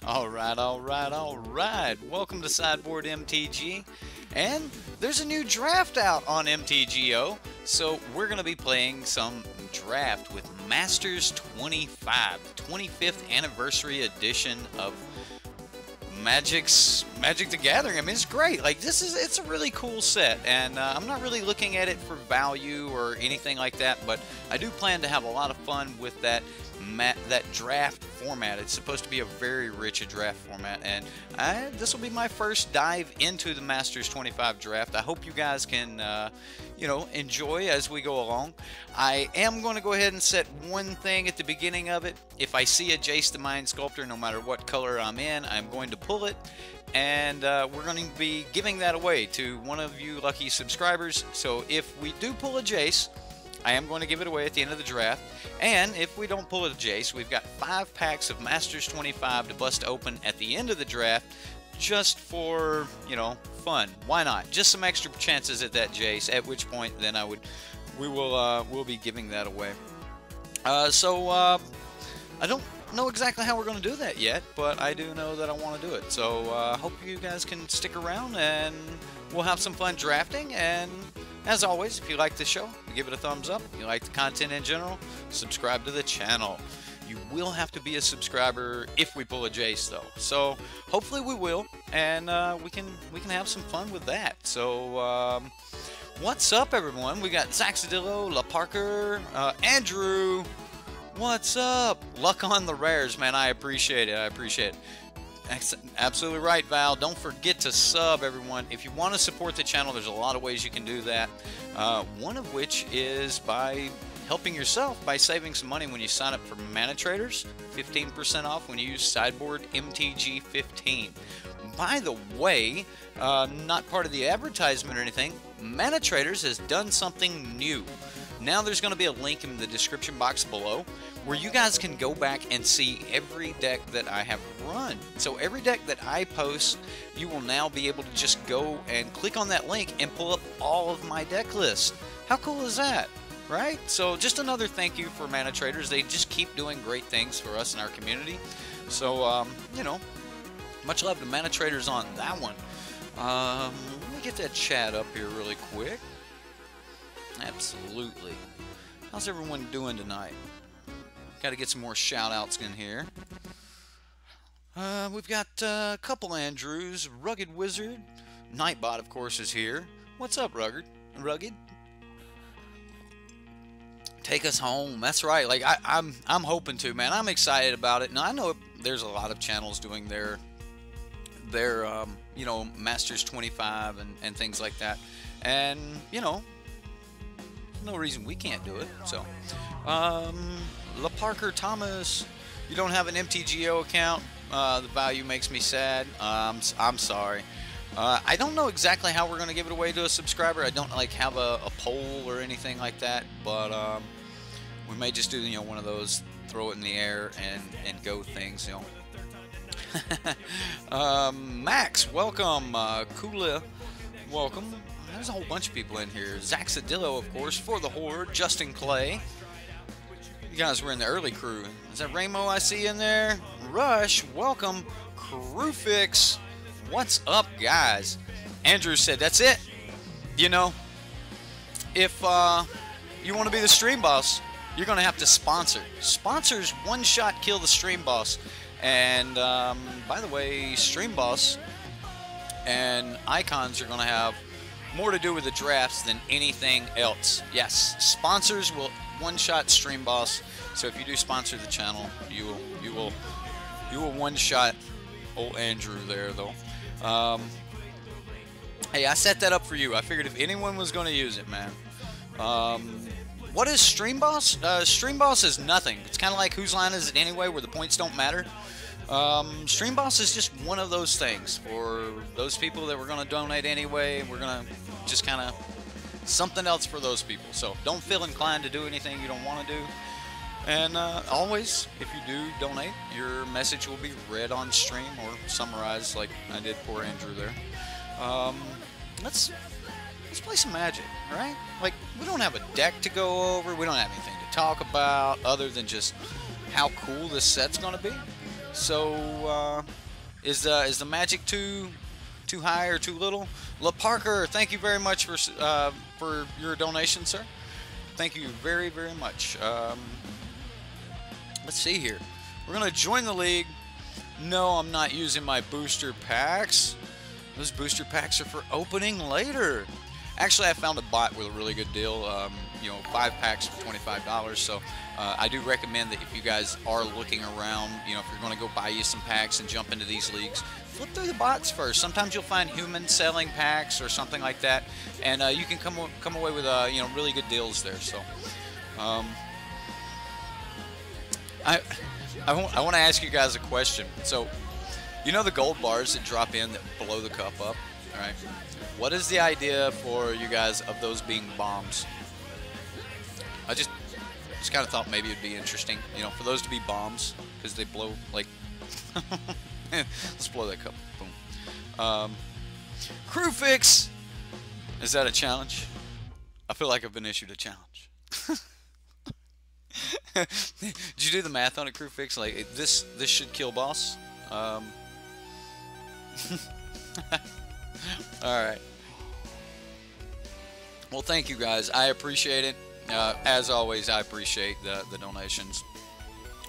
Alright, alright, alright. Welcome to SideboardMTG. And there's a new draft out on MTGO. So we're going to be playing some draft with Masters 25, 25th anniversary edition of Magic the Gathering. I mean, it's great. Like, it's a really cool set, and I'm not really looking at it for value or anything like that, but I do plan to have a lot of fun with that draft format. It's supposed to be a very rich draft format, and this will be my first dive into the Masters 25 draft. I hope you guys can enjoy as we go along. I am going to go ahead and set one thing at the beginning of it. If I see a Jace the Mind Sculptor, no matter what color I'm in, I'm going to pull it, and we're going to be giving that away to one of you lucky subscribers. So if we do pull a Jace, I am going to give it away at the end of the draft. And if we don't pull a Jace, we've got 5 packs of Masters 25 to bust open at the end of the draft, just for, fun. Why not? Just some extra chances at that Jace, at which point then we'll be giving that away. I don't know exactly how we're going to do that yet, but I do know that I want to do it. So I hope you guys can stick around, and we'll have some fun drafting. And as always, if you like the show, give it a thumbs up. If you like the content in general, subscribe to the channel. You will have to be a subscriber if we pull a Jace, though. So hopefully we will, and we can have some fun with that. So what's up, everyone? We got Zaxadillo, La Parker, Andrew. What's up? Luck on the rares, man. I appreciate it. I appreciate it. Absolutely right, Val. Don't forget to sub, everyone. If you want to support the channel, there's a lot of ways you can do that. One of which is by helping yourself by saving some money when you sign up for manatraders. 15% off when you use SideboardMTG15. By the way, not part of the advertisement or anything, manatraders has done something new. Now there's going to be a link in the description box below where you guys can go back and see every deck that I have run. So every deck that I post, you will now be able to just go and click on that link and pull up all of my deck list. How cool is that? Right? So just another thank you for manatraders. They just keep doing great things for us in our community. So, much love to manatraders on that one. Let me get that chat up here really quick. Absolutely. How's everyone doing tonight? Got to get some more shout outs in here. We've got a couple Andrews. Rugged Wizard. Nightbot, of course, is here. What's up, Rugged? Take us home. That's right. Like I'm hoping to, man. I'm excited about it. Now I know there's a lot of channels doing their Masters 25 and things like that. And no reason we can't do it. So La Parker Thomas, you don't have an MTGO account. The value makes me sad. I'm sorry. I don't know exactly how we're going to give it away to a subscriber. I don't have a poll or anything like that, but we may just do one of those throw it in the air and go things. Max, welcome. Kula, welcome. There's a whole bunch of people in here. Zaxadillo, of course, for the Horde. Justin Clay. You guys were in the early crew. Is that Ramo I see in there? Rush, welcome. Crewfix, what's up, guys? Andrew said, that's it. If you want to be the stream boss, you're going to have to sponsor. Sponsors one-shot kill the stream boss. And, by the way, stream boss and icons are going to have more to do with the drafts than anything else. Yes, sponsors will one-shot stream boss. So if you do sponsor the channel, you will one-shot old Andrew there, though. Hey, I set that up for you. I figured if anyone was going to use it, man. What is stream boss? Stream boss is nothing. It's kind of like whose line is it anyway, where the points don't matter. Stream boss is just one of those things for those people that we're going to donate anyway. We're going to just kind of something else for those people. So don't feel inclined to do anything you don't want to do. And always, if you do donate, your message will be read on stream or summarized like I did for Andrew there. Let's play some Magic, right? Like, we don't have a deck to go over. We don't have anything to talk about other than just how cool this set's going to be. So, is the magic too high or too little? La Parker, thank you very much for your donation, sir. Thank you very, very much. Let's see here. We're gonna join the league. No, I'm not using my booster packs. Those booster packs are for opening later. Actually, I found a bot with a really good deal. You know, 5 packs for $25. So I do recommend that if you guys are looking around, you know, if you're going to go buy you some packs and jump into these leagues, flip through the bots first. Sometimes you'll find humans selling packs or something like that, and you can come away with you know, really good deals there. So I want to ask you guys a question. So, you know the gold bars that drop in that blow the cup up, all right? What is the idea for you guys of those being bombs? I just kind of thought maybe it'd be interesting, you know, for those to be bombs, because they blow, like, let's blow that cup, boom. Crew fix! Is that a challenge? I feel like I've been issued a challenge. Did you do the math on a crew fix? Like, this should kill boss? Alright. Well, thank you guys. I appreciate it. As always, I appreciate the donations.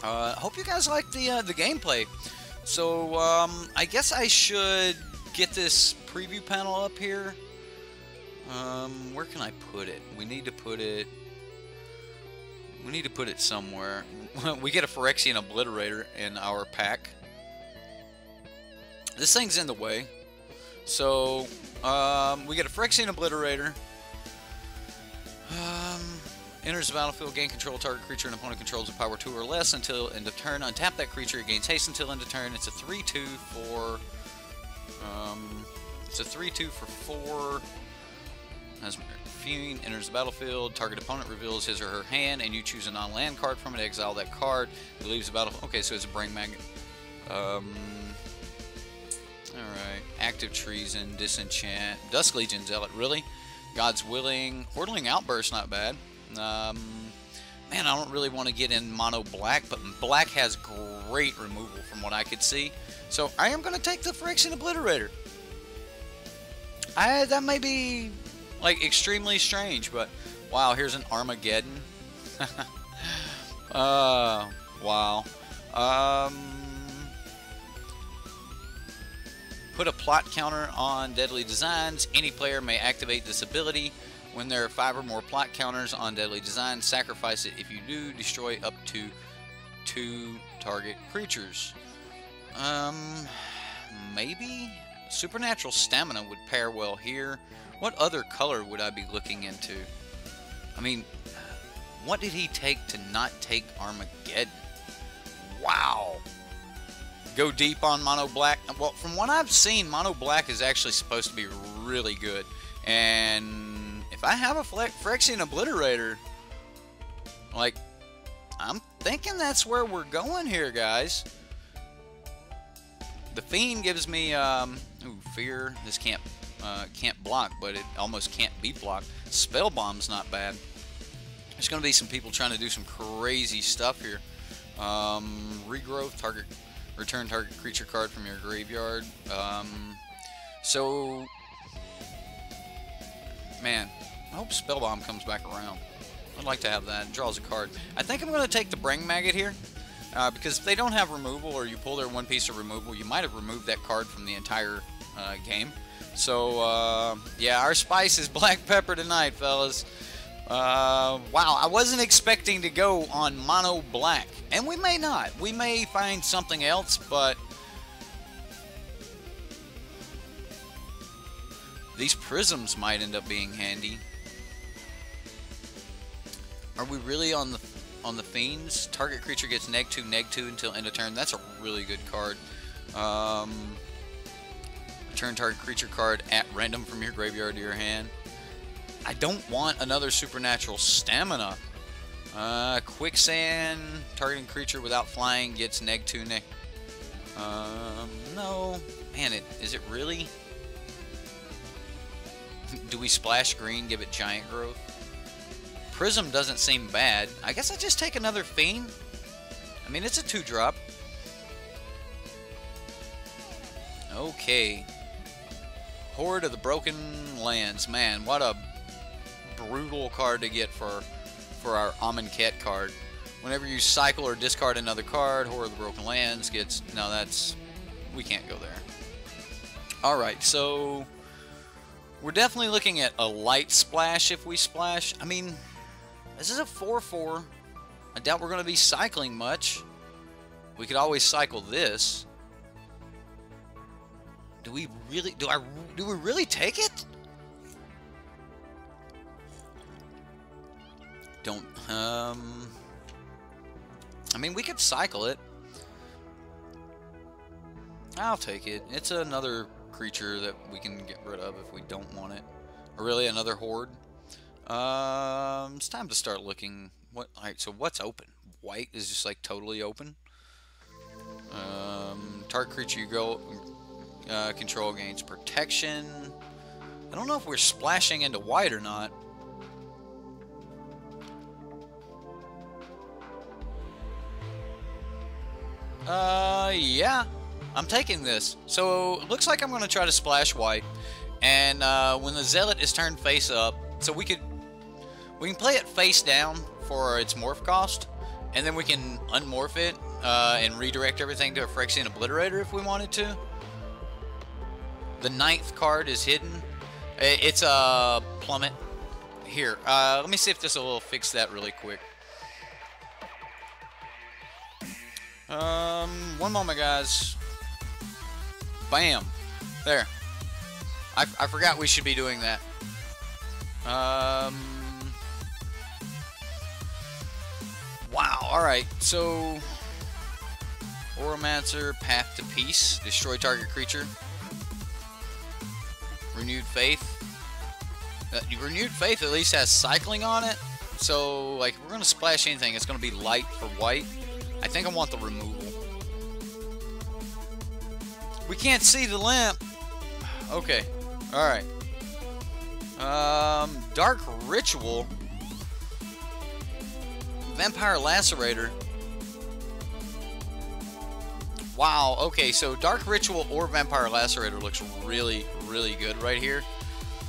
Hope you guys like the gameplay. So, I guess I should get this preview panel up here. Where can I put it? We need to put it somewhere. We get a Phyrexian Obliterator in our pack. This thing's in the way. So, we get a Phyrexian Obliterator. Enters the battlefield, gain control of target creature and opponent controls of power 2 or less until end of turn. Untap that creature, it gains haste until end of turn. It's a 3/2 for it's a 3/2 for 4. As Fiend enters the battlefield, target opponent reveals his or her hand, and you choose a non-land card from it. Exile that card. It leaves the battlefield. Okay, so it's a brain magnet. Alright. Active Treason, Disenchant, Dusk Legion Zealot, really? God's Willing, Hordeling Outburst, not bad. Man, I don't really want to get in mono black, but black has great removal from what I could see. So I am going to take the Phyrexian Obliterator. That may be like extremely strange, but wow, here's an Armageddon. Wow. Put a plot counter on Deadly Designs. Any player may activate this ability. When there are 5 or more plot counters on Deadly Designs, sacrifice it. If you do, destroy up to 2 target creatures. Maybe Supernatural Stamina would pair well here. What other color would I be looking into? I mean, what did he take to not take Armageddon? Wow. Go deep on mono black. Well, from what I've seen, mono black is actually supposed to be really good. And if I have a Phyrexian Obliterator, like, I'm thinking that's where we're going here, guys. The Fiend gives me, Fear. This can't block, but it almost can't be blocked. Spell Bomb's not bad. There's going to be some people trying to do some crazy stuff here. Regrowth, return target creature card from your graveyard. So, man, I hope Spellbomb comes back around. I'd like to have that. It draws a card. I think I'm going to take the Brain Maggot here, because if they don't have removal, or you pull their one piece of removal, you might have removed that card from the entire game. So, yeah, our spice is black pepper tonight, fellas. Wow, I wasn't expecting to go on mono black, and we may not. We may find something else, but these prisms might end up being handy. Are we really on the Fiends? Target creature gets -2/-2 until end of turn. That's a really good card. Return target creature card at random from your graveyard to your hand. I don't want another Supernatural Stamina. Quicksand, targeting creature without flying gets -2/-. No. Man, is it really? Do we splash green, give it giant growth? Prism doesn't seem bad. I guess I just take another Fiend. I mean, it's a 2-drop. Okay. Horde of the Broken Lands. Man, what a brutal card to get for our Amonkhet card. Whenever you cycle or discard another card, Horde of the Broken Lands gets... No, that's... We can't go there. Alright, so... We're definitely looking at a light splash if we splash. I mean, this is a 4/4. I doubt we're going to be cycling much. We could always cycle this. Do we really... Do we really take it? Don't... I mean, we could cycle it. I'll take it. It's another creature that we can get rid of if we don't want it. Or really, another horde. It's time to start looking. Alright, so what's open? White is just like totally open. Target creature you go control gains protection. I don't know if we're splashing into white or not. Yeah, I'm taking this. So it looks like I'm going to try to splash white, and when the zealot is turned face up, so we can play it face down for its morph cost, and then we can unmorph it and redirect everything to a Phyrexian Obliterator if we wanted to. The 9th card is hidden. It's a plummet. Here, let me see if this will fix that really quick. One moment, guys. Bam. There. I forgot we should be doing that. Wow, alright, so... Oromancer, Path to Peace. Destroy target creature. Renewed Faith. Renewed Faith at least has cycling on it. So, like, if we're going to splash anything, it's going to be light for white. I think I want the removal. We can't see the lamp. Okay. Alright. Dark Ritual. Vampire Lacerator. Wow. Okay, so Dark Ritual or Vampire Lacerator looks really, really good right here.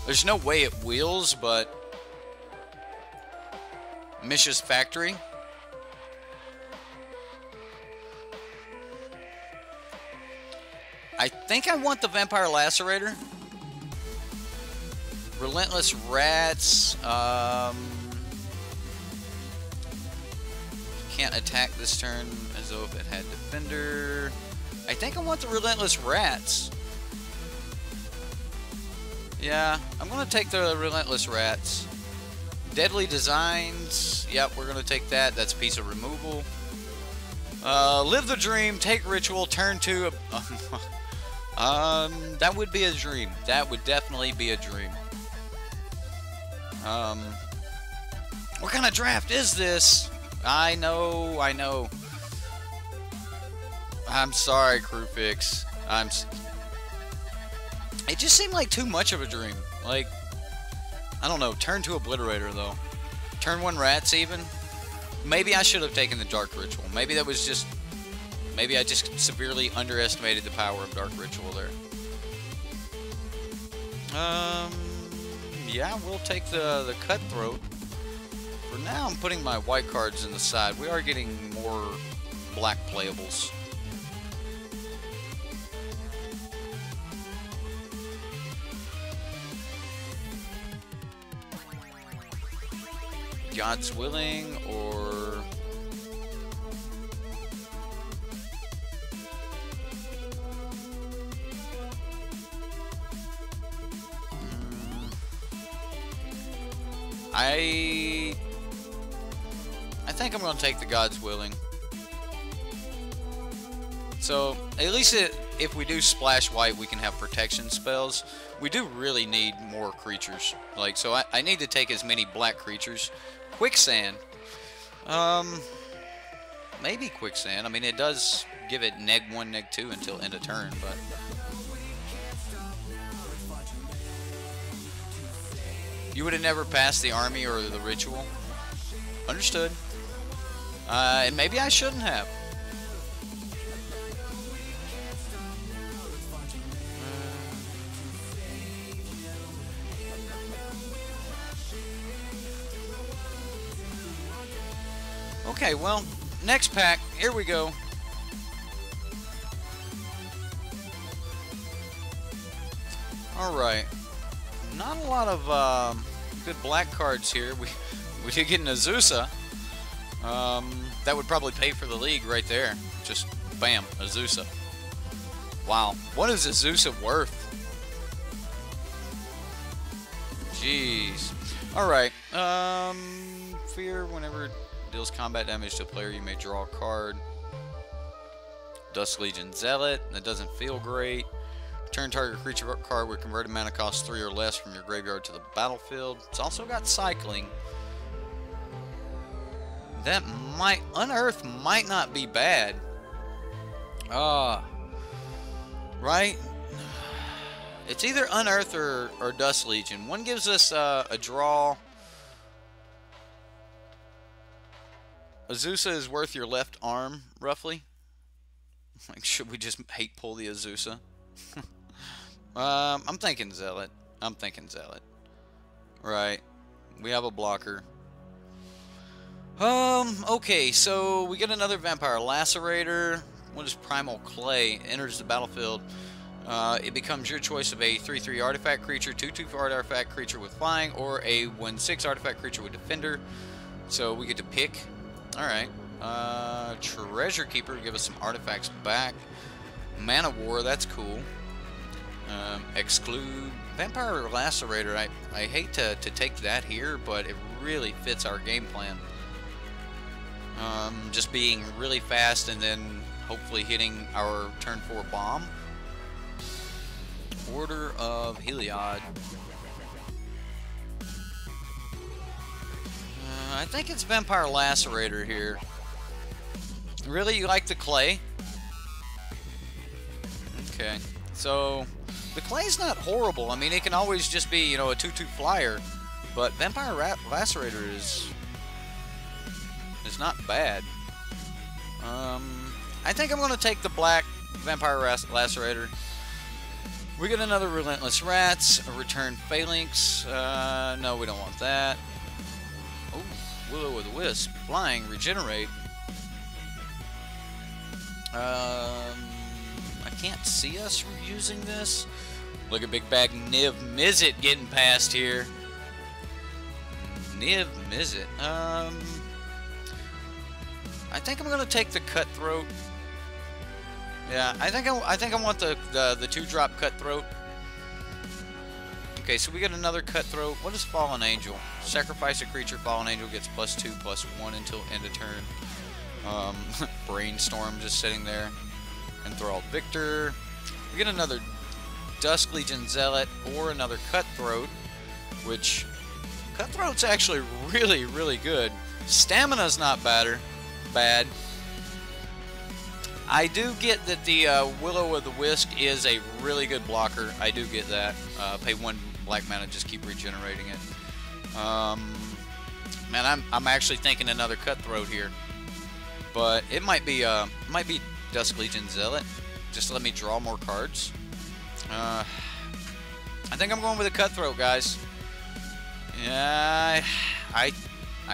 There's no way it wheels, but... Mishra's Factory. I think I want the Vampire Lacerator. Relentless Rats. Can't attack this turn as though if it had Defender. I think I want the Relentless Rats. Yeah, I'm going to take the Relentless Rats. Deadly Designs. Yep, we're going to take that. That's a piece of removal. Live the Dream. Take Ritual. Turn 2. That would be a dream. That would definitely be a dream. What kind of draft is this? I know. I'm sorry, Crewfix. It just seemed like too much of a dream. Like, I don't know. Turn 2 Obliterator, though. Turn 1 Rats, even. Maybe I should have taken the Dark Ritual. Maybe that was just... Maybe I just severely underestimated the power of Dark Ritual there. Yeah, we'll take the Cutthroat. For now, I'm putting my white cards in the side. We are getting more black playables. God's Willing, or... I think I'm going to take the God's Willing. So, at least if we do splash white, we can have protection spells. We do really need more creatures. Like, so I need to take as many black creatures. Quicksand. Maybe Quicksand. I mean, it does give it -1, -2 until end of turn, but... You would have never passed the army or the ritual. Understood. And maybe I shouldn't have. Okay, well, next pack. Here we go. Alright. Not a lot of good black cards here. We did get an Azusa. That would probably pay for the league right there. Just bam, Azusa. Wow. What is Azusa worth? Jeez. Alright. Fear, whenever it deals combat damage to a player, you may draw a card. Dust Legion Zealot. That doesn't feel great. Return target creature card with converted mana cost 3 or less from your graveyard to the battlefield. It's also got cycling. That might... Unearth might not be bad. Right? It's either Unearth or Dust Legion. One gives us a draw. Azusa is worth your left arm, roughly. Like, should we just hate pull the Azusa? I'm thinking Zealot. I'm thinking Zealot. Right. We have a blocker. Okay, so we get another Vampire Lacerator. What is Primal Clay? Enters the battlefield. It becomes your choice of a 3/3 artifact creature, 2/2 artifact creature with flying, or a 1/6 artifact creature with defender. So we get to pick. Alright. Treasure Keeper, give us some artifacts back. Mana War, that's cool. Exclude. Vampire Lacerator, I hate to take that here, but it really fits our game plan. Just being really fast and then hopefully hitting our turn 4 bomb. Order of Heliod. I think it's Vampire Lacerator here. Really, you like the clay? Okay, so the clay's not horrible. I mean, it can always just be, you know, a 2/2 flyer, but Vampire Lacerator is not bad. I think I'm going to take the black Vampire Lacerator. We get another Relentless Rats, a Return Phalanx. No, we don't want that. Oh, Will-O-Wisp, Flying, Regenerate. I can't see us using this. Look at Big Bag Niv Mizzet getting past here. Niv Mizzet. I think I'm gonna take the Cutthroat. Yeah, I think I want the 2-drop Cutthroat. Okay, so we get another Cutthroat. What is Fallen Angel? Sacrifice a creature. Fallen Angel gets +2/+1 until end of turn. Brainstorm just sitting there. Enthralled Victor. We get another Dusk Legion Zealot or another Cutthroat, which Cutthroat's actually really, really good. Stamina's not bad. I do get that the Will-O-Wisp is a really good blocker. I do get that. Pay 1 black mana, just keep regenerating it. Man, I'm actually thinking another Cutthroat here, but it might be Dusk Legion Zealot. Just let me draw more cards. I think I'm going with a Cutthroat, guys. Yeah, I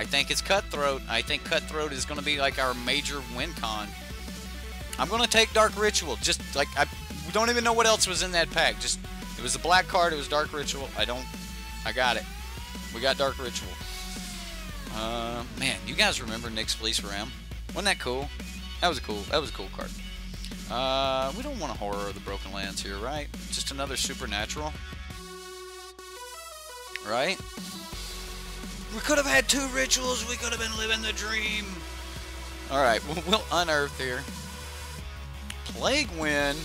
think it's Cutthroat. I think Cutthroat is going to be like our major win con. I'm going to take Dark Ritual. Just like, we don't even know what else was in that pack. Just, it was a black card. It was Dark Ritual. I got it. We got Dark Ritual. Man, you guys remember Nyx Fleece Ram? Wasn't that cool? That was a cool card. We don't want a Horror of the Broken Lands here, right? Just another Supernatural. Right? We could have had 2 rituals. We could have been living the dream. Alright, we'll unearth here. Plague Wind.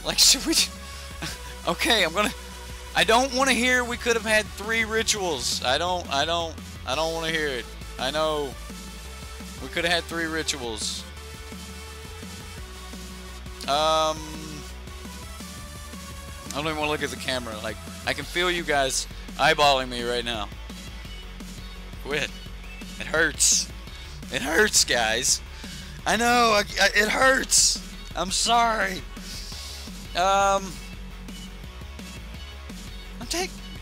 Like, should we... Okay, I don't want to hear we could have had 3 rituals. I don't want to hear it. I know. We could have had 3 rituals. I don't even want to look at the camera. Like, I can feel you guys eyeballing me right now. Quit. It hurts. It hurts, guys. I know. It hurts. I'm sorry.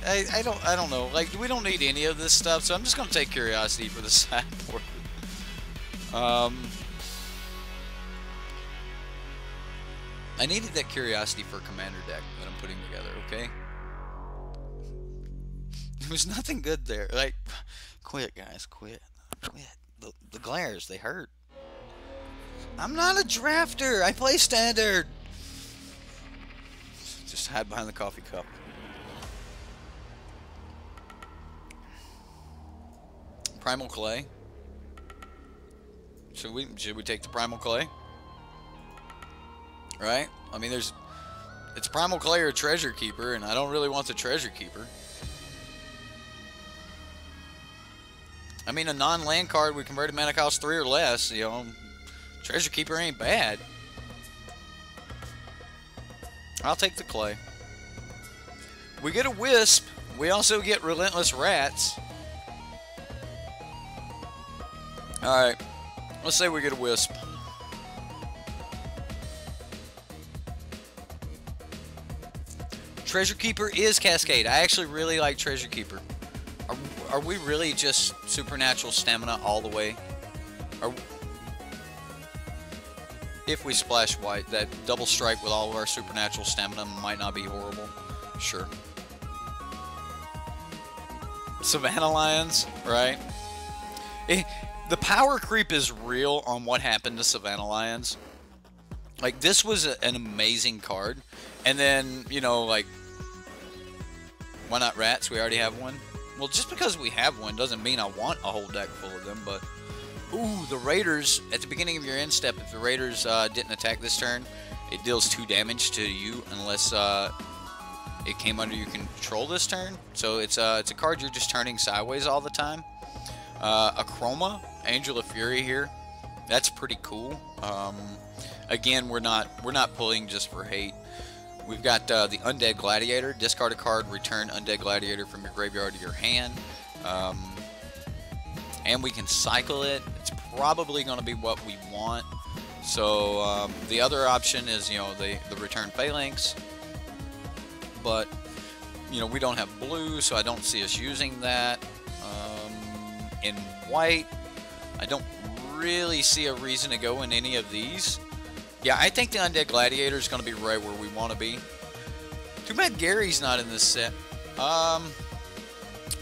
I don't know. Like, we don't need any of this stuff, so I'm just gonna take Curiosity for the sideboard. I needed that Curiosity for Commander deck that I'm putting together. Okay. There was nothing good there. Like, quit, guys, quit. The glares, they hurt. I'm not a drafter. I play standard. Just hide behind the coffee cup. Primal Clay. Should we take the Primal Clay? Right? I mean, it's Primal Clay or Treasure Keeper, and I don't really want the Treasure Keeper. I mean, a non-land card with converted mana cost 3 or less, you know, Treasure Keeper ain't bad. I'll take the Clay. We get a Wisp. We also get Relentless Rats. Alright, let's say we get a Wisp. Treasure Keeper is Cascade. I actually really like Treasure Keeper. Are we really just Supernatural Stamina all the way? If we splash white, that double strike with all of our Supernatural Stamina might not be horrible. Sure. Savannah Lions, right? The power creep is real on what happened to Savannah Lions. Like, this was an amazing card. And then, you know, like, why not Rats? We already have one. Well, just because we have one doesn't mean I want a whole deck full of them, but... Ooh, the Raiders, at the beginning of your end step, if the Raiders didn't attack this turn, it deals 2 damage to you unless it came under your control this turn. So it's a card you're just turning sideways all the time. A Chroma, Angel of Fury here. That's pretty cool. Again, we're not pulling just for hate. We've got the Undead Gladiator. Discard a card, return Undead Gladiator from your graveyard to your hand. And we can cycle it. It's probably going to be what we want. So the other option is, you know, the return Phalanx. But, you know, we don't have blue, so I don't see us using that. In white, I don't really see a reason to go in any of these. Yeah, I think the Undead Gladiator is going to be right where we want to be. Too bad Gary's not in this set.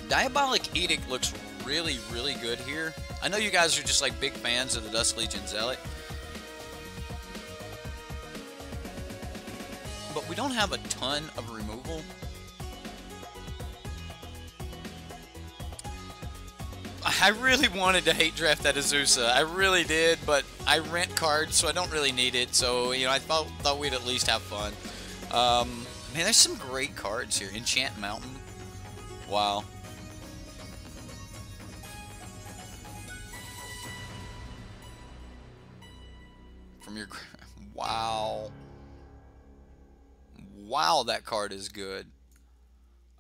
Diabolic Edict looks really, really good here. I know you guys are just like big fans of the Dust Legion Zealot. But we don't have a ton of removal. I really wanted to hate draft that Azusa. I really did, but I rent cards, so I don't really need it. So, you know, I thought we'd at least have fun. Man, there's some great cards here. Enchant Mountain. Wow. From your... Wow. Wow, that card is good.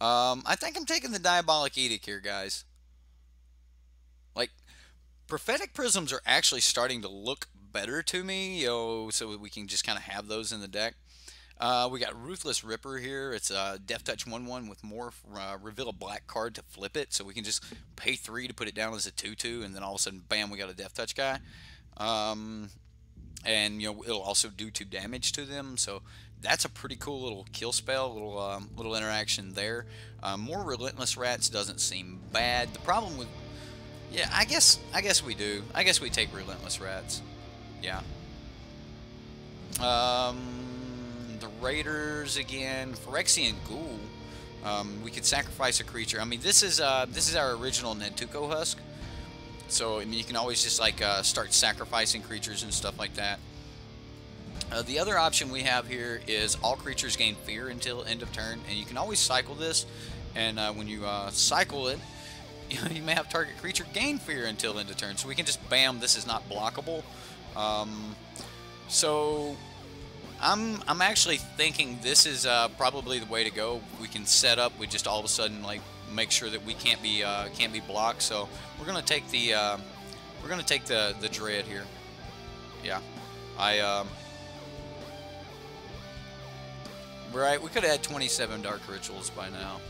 I think I'm taking the Diabolic Edict here, guys. Like, Prophetic Prisms are actually starting to look better to me, yo, so we can just kind of have those in the deck. We got Ruthless Ripper here. It's a Death Touch 1/1 with more, reveal a black card to flip it, so we can just pay 3 to put it down as a 2/2, and then all of a sudden, bam, we got a Death Touch guy. And, you know, it'll also do 2 damage to them, so that's a pretty cool little kill spell, little interaction there. More Relentless Rats doesn't seem bad. The problem with... Yeah, I guess we do. I guess we take Relentless Rats. Yeah. The Raiders again. Phyrexian Ghoul. We could sacrifice a creature. I mean, this is our original Mtgo Husk. So I mean, you can always just like start sacrificing creatures and stuff like that. The other option we have here is all creatures gain fear until end of turn, and you can always cycle this. And when you cycle it, you may have target creature gain fear until end of turn. So we can just bam, this is not blockable. So I'm actually thinking this is probably the way to go. We can set up with just all of a sudden like make sure that we can't be blocked. So we're gonna take the Dread here. Yeah, right. We could have had 27 Dark Rituals by now.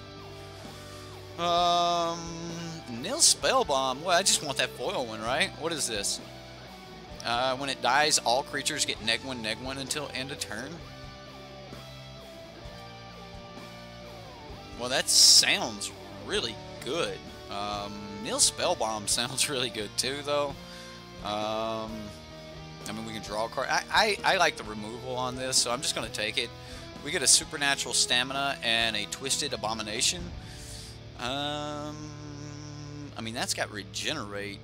Nil spell bomb. Well, I just want that foil one, right? What is this? When it dies, all creatures get -1/-1 until end of turn. Well, that sounds really good. Nil spell bomb sounds really good too, though. I mean, we can draw a card. I like the removal on this, so I'm just going to take it. We get a supernatural stamina and a twisted abomination. I mean, that's got regenerate.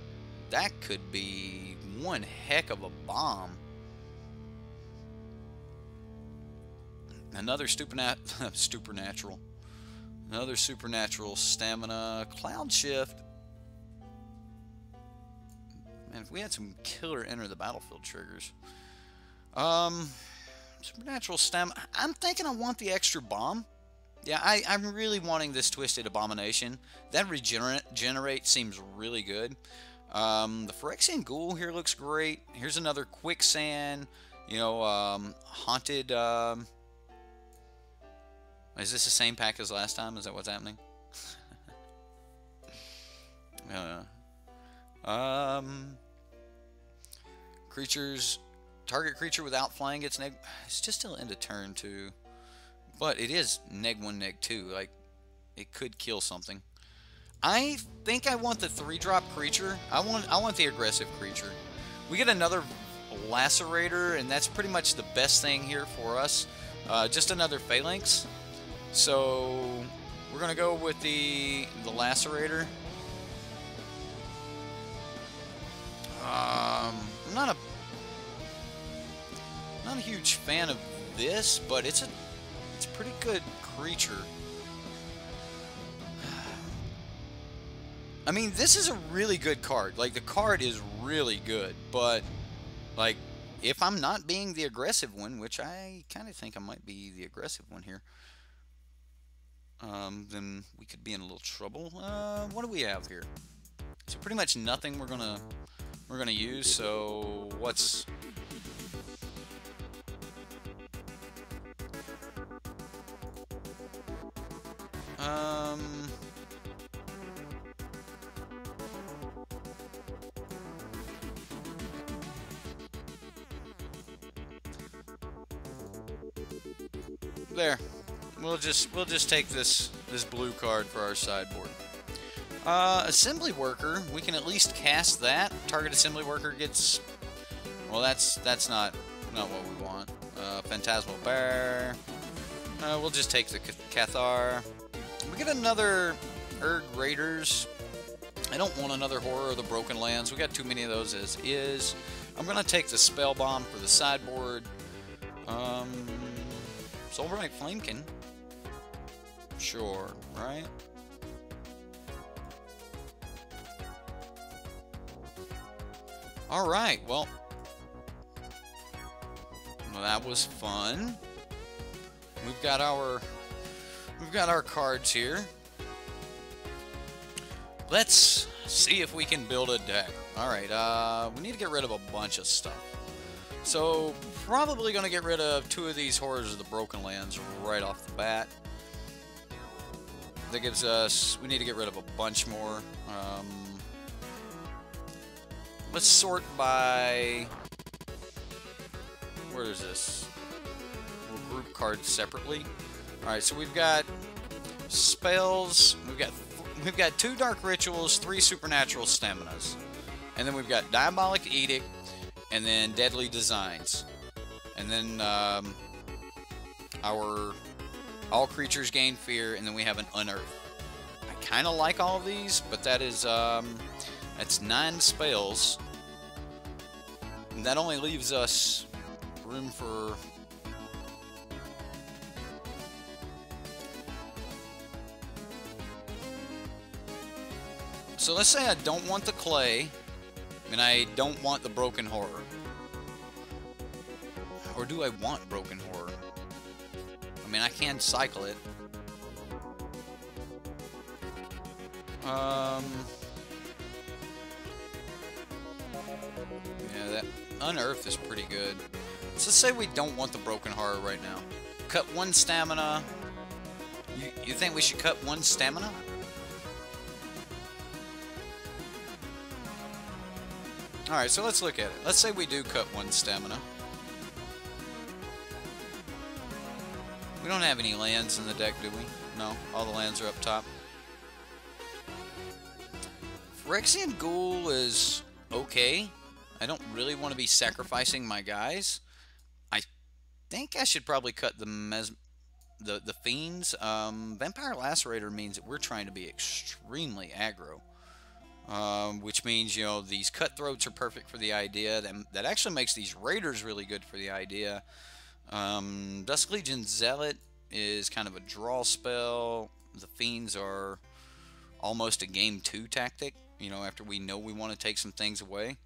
That could be one heck of a bomb. Another supernatural. Another supernatural stamina. Cloud shift. Man, if we had some killer enter the battlefield triggers. Supernatural stamina. I'm thinking I want the extra bomb. Yeah, I'm really wanting this twisted abomination. That regenerate seems really good. The Phyrexian Ghoul here looks great. Here's another quicksand. You know, haunted. Is this the same pack as last time? Is that what's happening? Creatures. Target creature without flying gets neg. It's just still end of turn too, but it is -1/-2. Like, it could kill something. I think I want the 3-drop creature. I want the aggressive creature. We get another lacerator, and that's pretty much the best thing here for us. Just another phalanx. So we're gonna go with the lacerator. I'm not a huge fan of this, but it's a pretty good creature. I mean, this is a really good card. Like, the card is really good, but like, if I'm not being the aggressive one, which I kind of think I might be the aggressive one here, then we could be in a little trouble. What do we have here? So pretty much nothing we're gonna use. So what's there. We'll just take this blue card for our sideboard. Assembly worker, we can at least cast that. Target assembly worker gets, well, that's not what we want. Phantasmal bear. We'll just take the Cathar. We get another Urg Raiders. I don't want another Horror of the Broken Lands. We got too many of those as is. I'm gonna take the Spell Bomb for the sideboard. Soulbright Flamekin. Sure, right? Alright, well, that was fun. We've got our cards here. Let's see if we can build a deck. Alright, we need to get rid of a bunch of stuff. So, probably going to get rid of 2 of these Horrors of the Broken Lands right off the bat. That gives us, we need to get rid of a bunch more. Let's sort by, where is this? We'll group cards separately. Alright, so we've got spells, we've got 2 Dark Rituals, 3 Supernatural Staminas. And then we've got Diabolic Edict, and then Deadly Designs. And then our all creatures gain fear, and then we have an Unearth. I kind of like all of these, but that is that's 9 spells, and that only leaves us room for so let's say I don't want the clay, and I don't want the broken horror. Or do I want broken horror? I mean, I can cycle it. Yeah, that Unearth is pretty good. So let's say we don't want the broken horror right now. Cut 1 stamina. You think we should cut 1 stamina? Alright, so let's look at it. Let's say we do cut 1 stamina. We don't have any lands in the deck, do we? No, all the lands are up top. Phyrexian Ghoul is okay. I don't really want to be sacrificing my guys. I think I should probably cut the Fiends. Vampire Lacerator means that we're trying to be extremely aggro. Which means, you know, these Cutthroats are perfect for the idea. That actually makes these Raiders really good for the idea. Dusk Legion Zealot is kind of a draw spell. The Fiends are almost a game 2 tactic, you know, after we know we want to take some things away.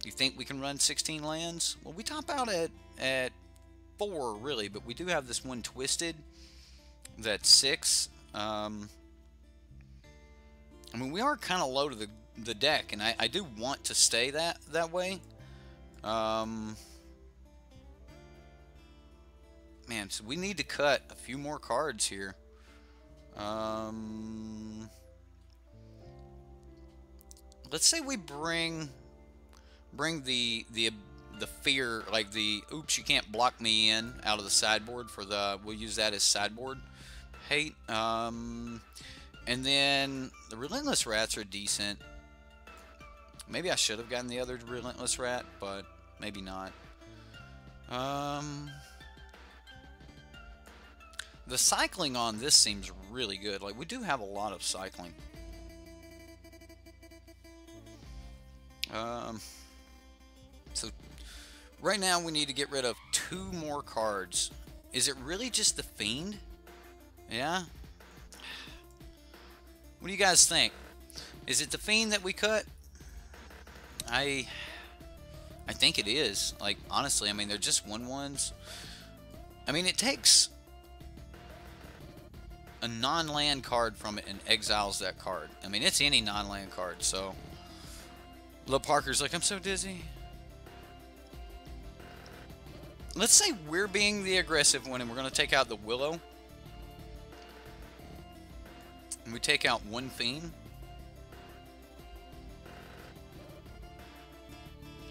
You think we can run 16 lands? Well, we top out at 4, really, but we do have this one Twisted that's 6. I mean, we are kind of low to the deck, and I do want to stay that way. Man, so we need to cut a few more cards here. Let's say we bring the fear, like the oops, you can't block me in out of the sideboard for the, we'll use that as sideboard hate. And then the Relentless Rats are decent. Maybe I should have gotten the other Relentless Rat, but maybe not. The cycling on this seems really good. Like, we do have a lot of cycling. So right now we need to get rid of 2 more cards. Is it really just the Fiend? Yeah? What do you guys think? Is it the Fiend that we cut? I think it is. Like, honestly, I mean, they're just 1/1s. I mean, it takes a non-land card from it and exiles that card. I mean, it's any non-land card, so... Lil Parker's like, I'm so dizzy. Let's say we're being the aggressive one and we're going to take out the Willow. And we take out 1 Fiend.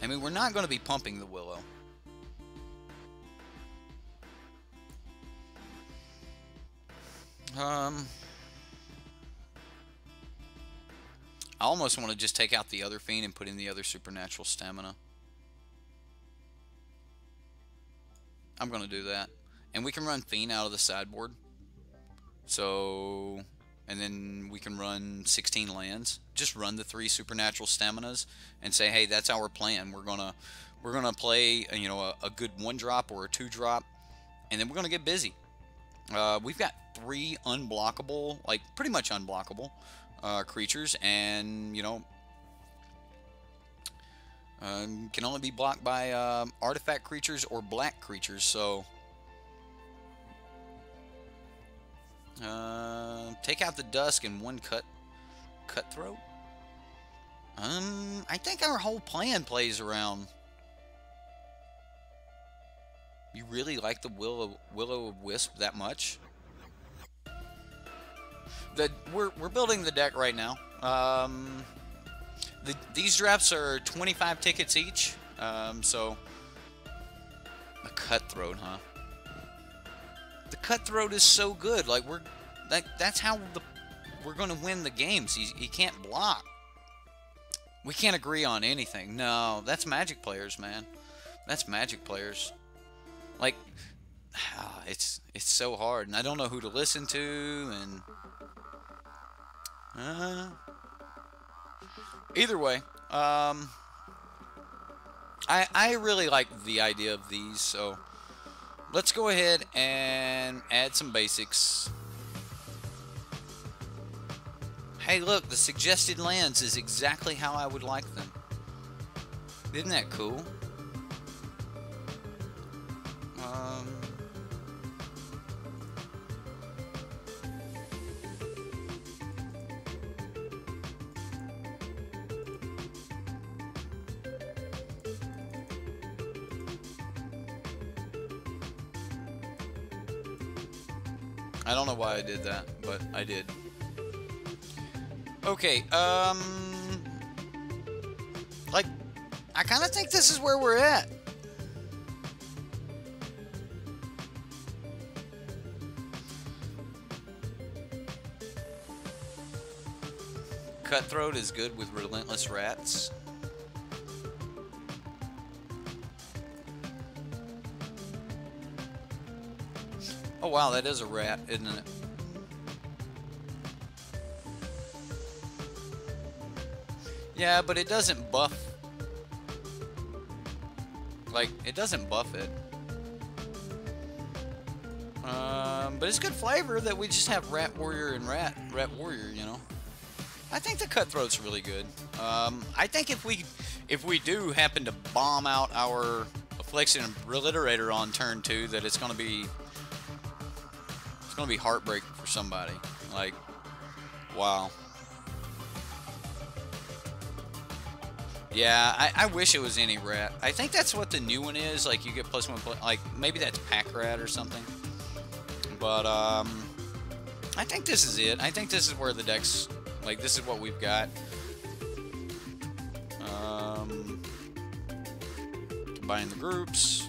I mean, we're not going to be pumping the Willow. I almost want to just take out the other Fiend and put in the other Supernatural Stamina. I'm going to do that. And we can run Fiend out of the sideboard. So, and then we can run 16 lands. Just run the 3 Supernatural Staminas and say, hey, that's our plan. We're gonna play, you know, a good 1-drop or a 2-drop, and then we're gonna get busy. We've got 3 unblockable, like pretty much unblockable creatures, and you know, can only be blocked by artifact creatures or black creatures. So take out the Dusk and 1 Cutthroat. I think our whole plan plays around. You really like the Will-O-Wisp that much? We're building the deck right now. These drafts are 25 tickets each. So a Cutthroat, huh? The Cutthroat is so good. Like, that's how we're going to win the games. He can't block. We can't agree on anything. No, that's Magic players, man. That's Magic players. Like, it's so hard, and I don't know who to listen to, and either way, I really like the idea of these, so let's go ahead and add some basics. Hey, look, the suggested lands is exactly how I would like them. Isn't that cool? I don't know why I did that, but I did. Okay, like, I kind of think this is where we're at. Cutthroat is good with relentless rats. Oh wow, that is a rat, isn't it? Yeah, but it doesn't buff. Like, it doesn't buff it. But it's good flavor that we just have Rat Warrior and Rat Warrior, you know. I think the Cutthroat's really good. I think if we do happen to bomb out our Affliction and Reliterator on turn 2, that it's gonna be heartbreaking for somebody. Like, wow. Yeah, I wish it was any rat. I think that's what the new one is. Like, you get +1, like, maybe that's Pack Rat or something. But, I think this is it. I think this is where the deck's, like, this is what we've got. Combine the groups.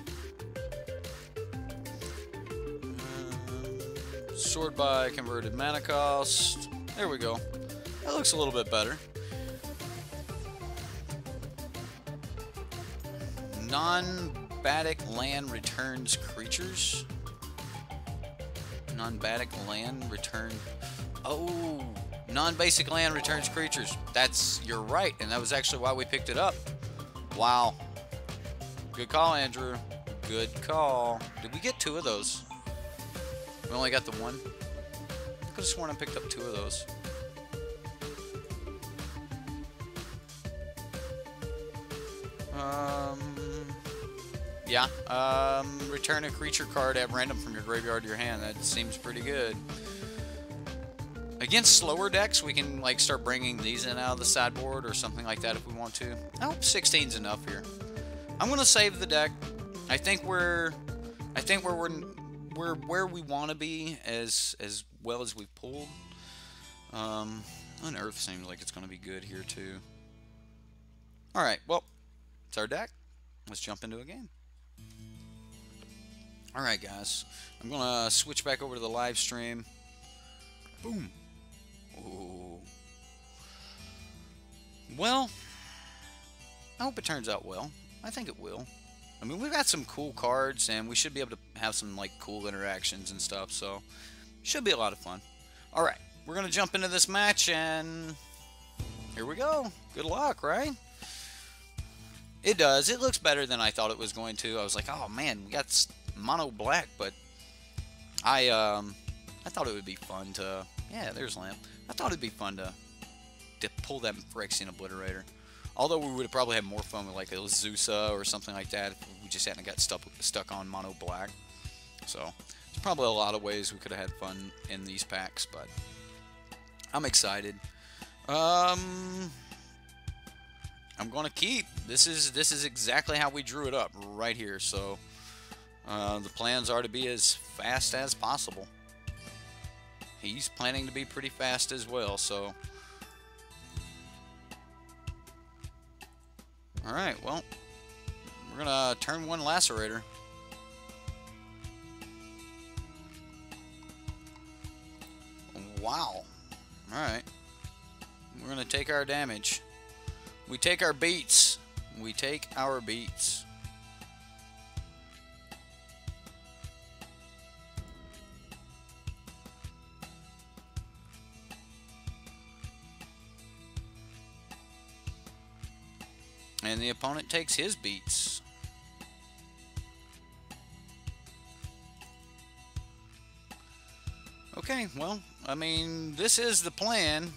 Sort by converted mana cost. There we go. That looks a little bit better. Non-basic land returns creatures. Non-basic land return. Oh, non-basic land returns creatures. You're right, and that was actually why we picked it up. Wow. Good call, Andrew. Good call. Did we get 2 of those? We only got the 1. I could have sworn I picked up 2 of those. Yeah. Return a creature card at random from your graveyard to your hand. That seems pretty good. Against slower decks, we can like start bringing these in out of the sideboard or something like that if we want to. I hope 16's enough here. I'm gonna save the deck. I think we're where we want to be as well as we've pulled. Unearth seems like it's gonna be good here too. All right, well, it's our deck. Let's jump into a game. All right, guys. I'm gonna switch back over to the live stream. Boom. Ooh. Well, I hope it turns out well. I think it will. I mean, we've got some cool cards, and we should be able to have some like cool interactions and stuff. So, should be a lot of fun. All right, we're gonna jump into this match, and here we go. Good luck, right? It does. It looks better than I thought it was going to. I was like, oh man, we got mono black, but I thought it would be fun to. Yeah, there's Lamp. I thought it'd be fun to pull that Phyrexian Obliterator. Although we would have probably had more fun with like a Zusa or something like that if we just hadn't got stuck on mono black. So there's probably a lot of ways we could have had fun in these packs, but I'm excited. I'm gonna keep. This is exactly how we drew it up right here. So the plans are to be as fast as possible. He's planning to be pretty fast as well. So all right. Well, we're gonna turn 1 Lacerator. Wow. All right. We're gonna take our damage. We take our beats. We take our beats. And the opponent takes his beats. Okay, well, I mean, this is the plan.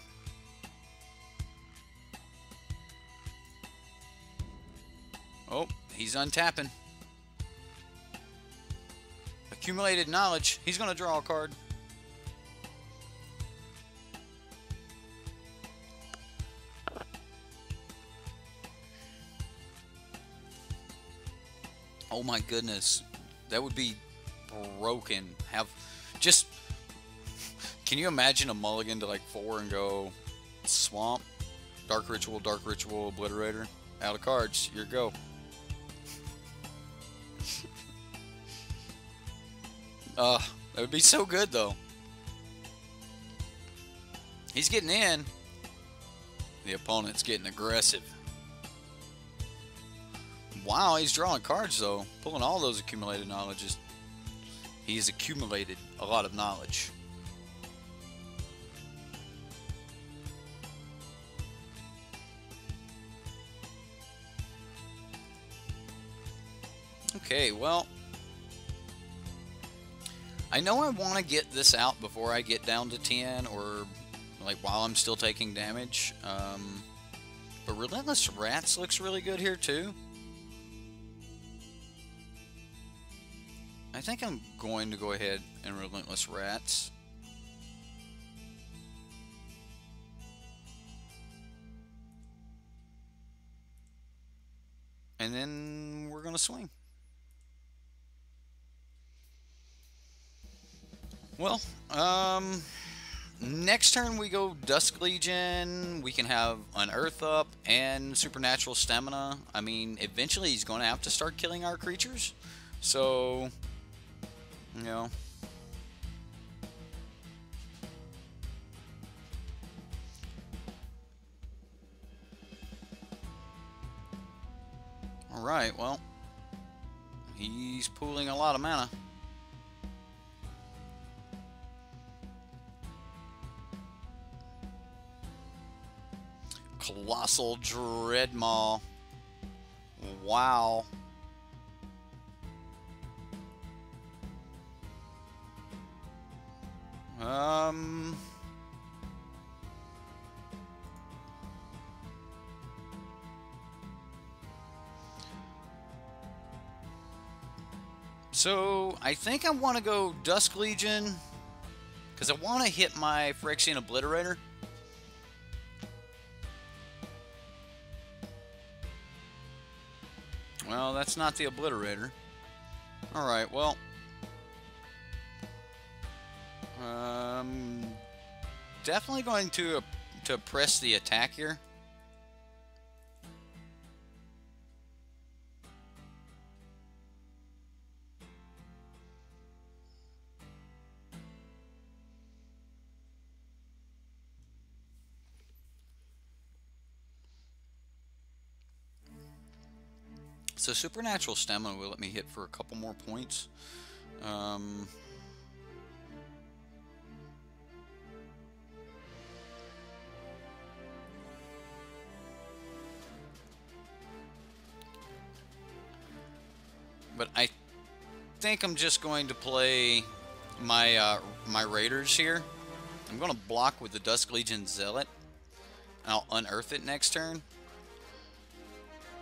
Oh, he's untapping. Accumulated knowledge. He's going to draw a card. Oh my goodness. That would be broken. Can you imagine a mulligan to like 4 and go Swamp, Dark Ritual, Obliterator? Out of cards. Your go. That would be so good, though. He's getting in. The opponent's getting aggressive. Wow, he's drawing cards, though. Pulling all those accumulated knowledges. He's accumulated a lot of knowledge. Okay, well, I know I want to get this out before I get down to 10, or like while I'm still taking damage. But Relentless Rats looks really good here too. I think I'm going to go ahead and Relentless Rats. And then we're going to swing. Well, next turn we go Dusk Legion. We can have Unearth up and Supernatural Stamina. I mean, eventually he's going to have to start killing our creatures. So, you know. Alright, well, he's pooling a lot of mana. Colossal Dreadmaw. Wow. So I think I want to go Dusk Legion because I want to hit my Phyrexian Obliterator. Well, that's not the Obliterator. Alright, well. Definitely going to press the attack here. So Supernatural Stamina will let me hit for a couple more points. But I think I'm just going to play my my Raiders here. I'm going to block with the Dusk Legion Zealot. And I'll unearth it next turn.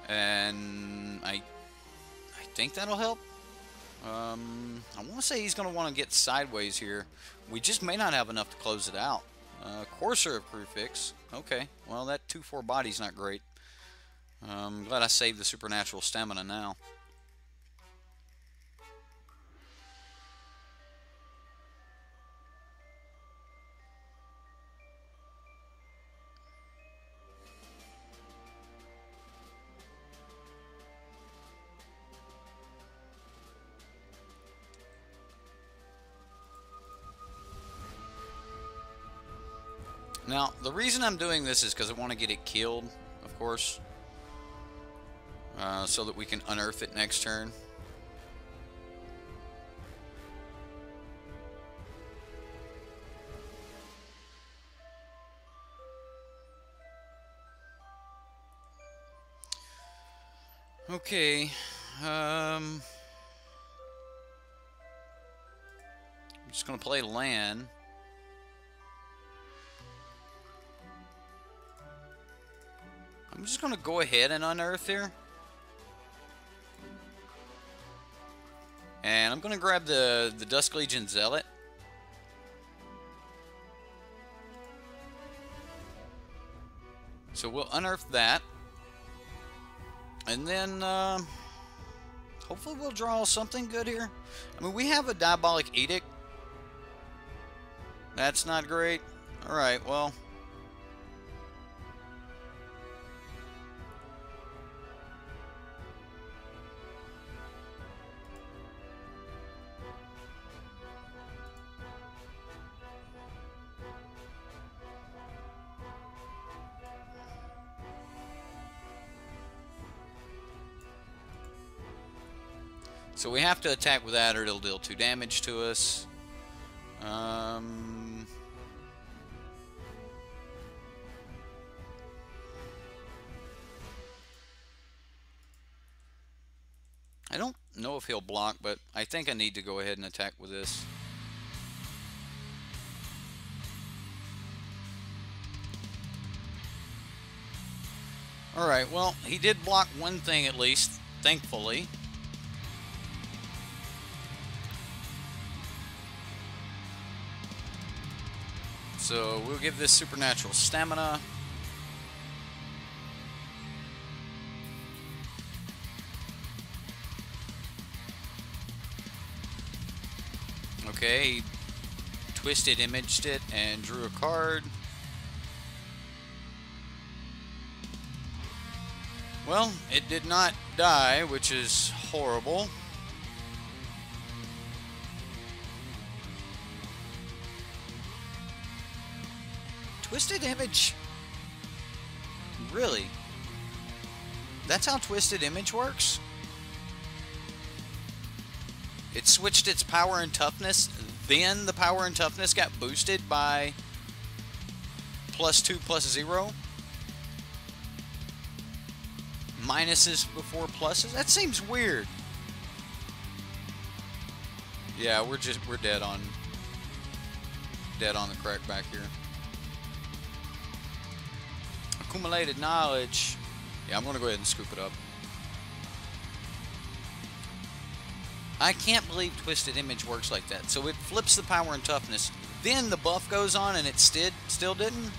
And I think that'll help. I want to say he's going to want to get sideways here. We just may not have enough to close it out. Courser of Crewfix. Okay, well that 2/4 body's not great. I'm glad I saved the Supernatural Stamina now. Now, the reason I'm doing this is because I want to get it killed, of course, so that we can unearth it next turn. Okay, I'm just going to play land. I'm just going to go ahead and unearth here. And I'm going to grab the Dusk Legion Zealot. So we'll unearth that. And then hopefully we'll draw something good here. I mean, we have a Diabolic Edict. That's not great. Alright, well. So we have to attack with that or it'll deal 2 damage to us. I don't know if he'll block, but I think I need to go ahead and attack with this. Alright, well, he did block one thing at least, thankfully. So we'll give this supernatural stamina. Okay, he twisted imaged it and drew a card. Well, it did not die, which is horrible. Twisted Image? Really? That's how Twisted Image works? It switched its power and toughness, then the power and toughness got boosted by +2/+0? Minuses before pluses? That seems weird. Yeah, we're dead on the crack back here. Accumulated knowledge. Yeah, I'm gonna go ahead and scoop it up. I can't believe Twisted Image works like that. So it flips the power and toughness, then the buff goes on and it still didn't?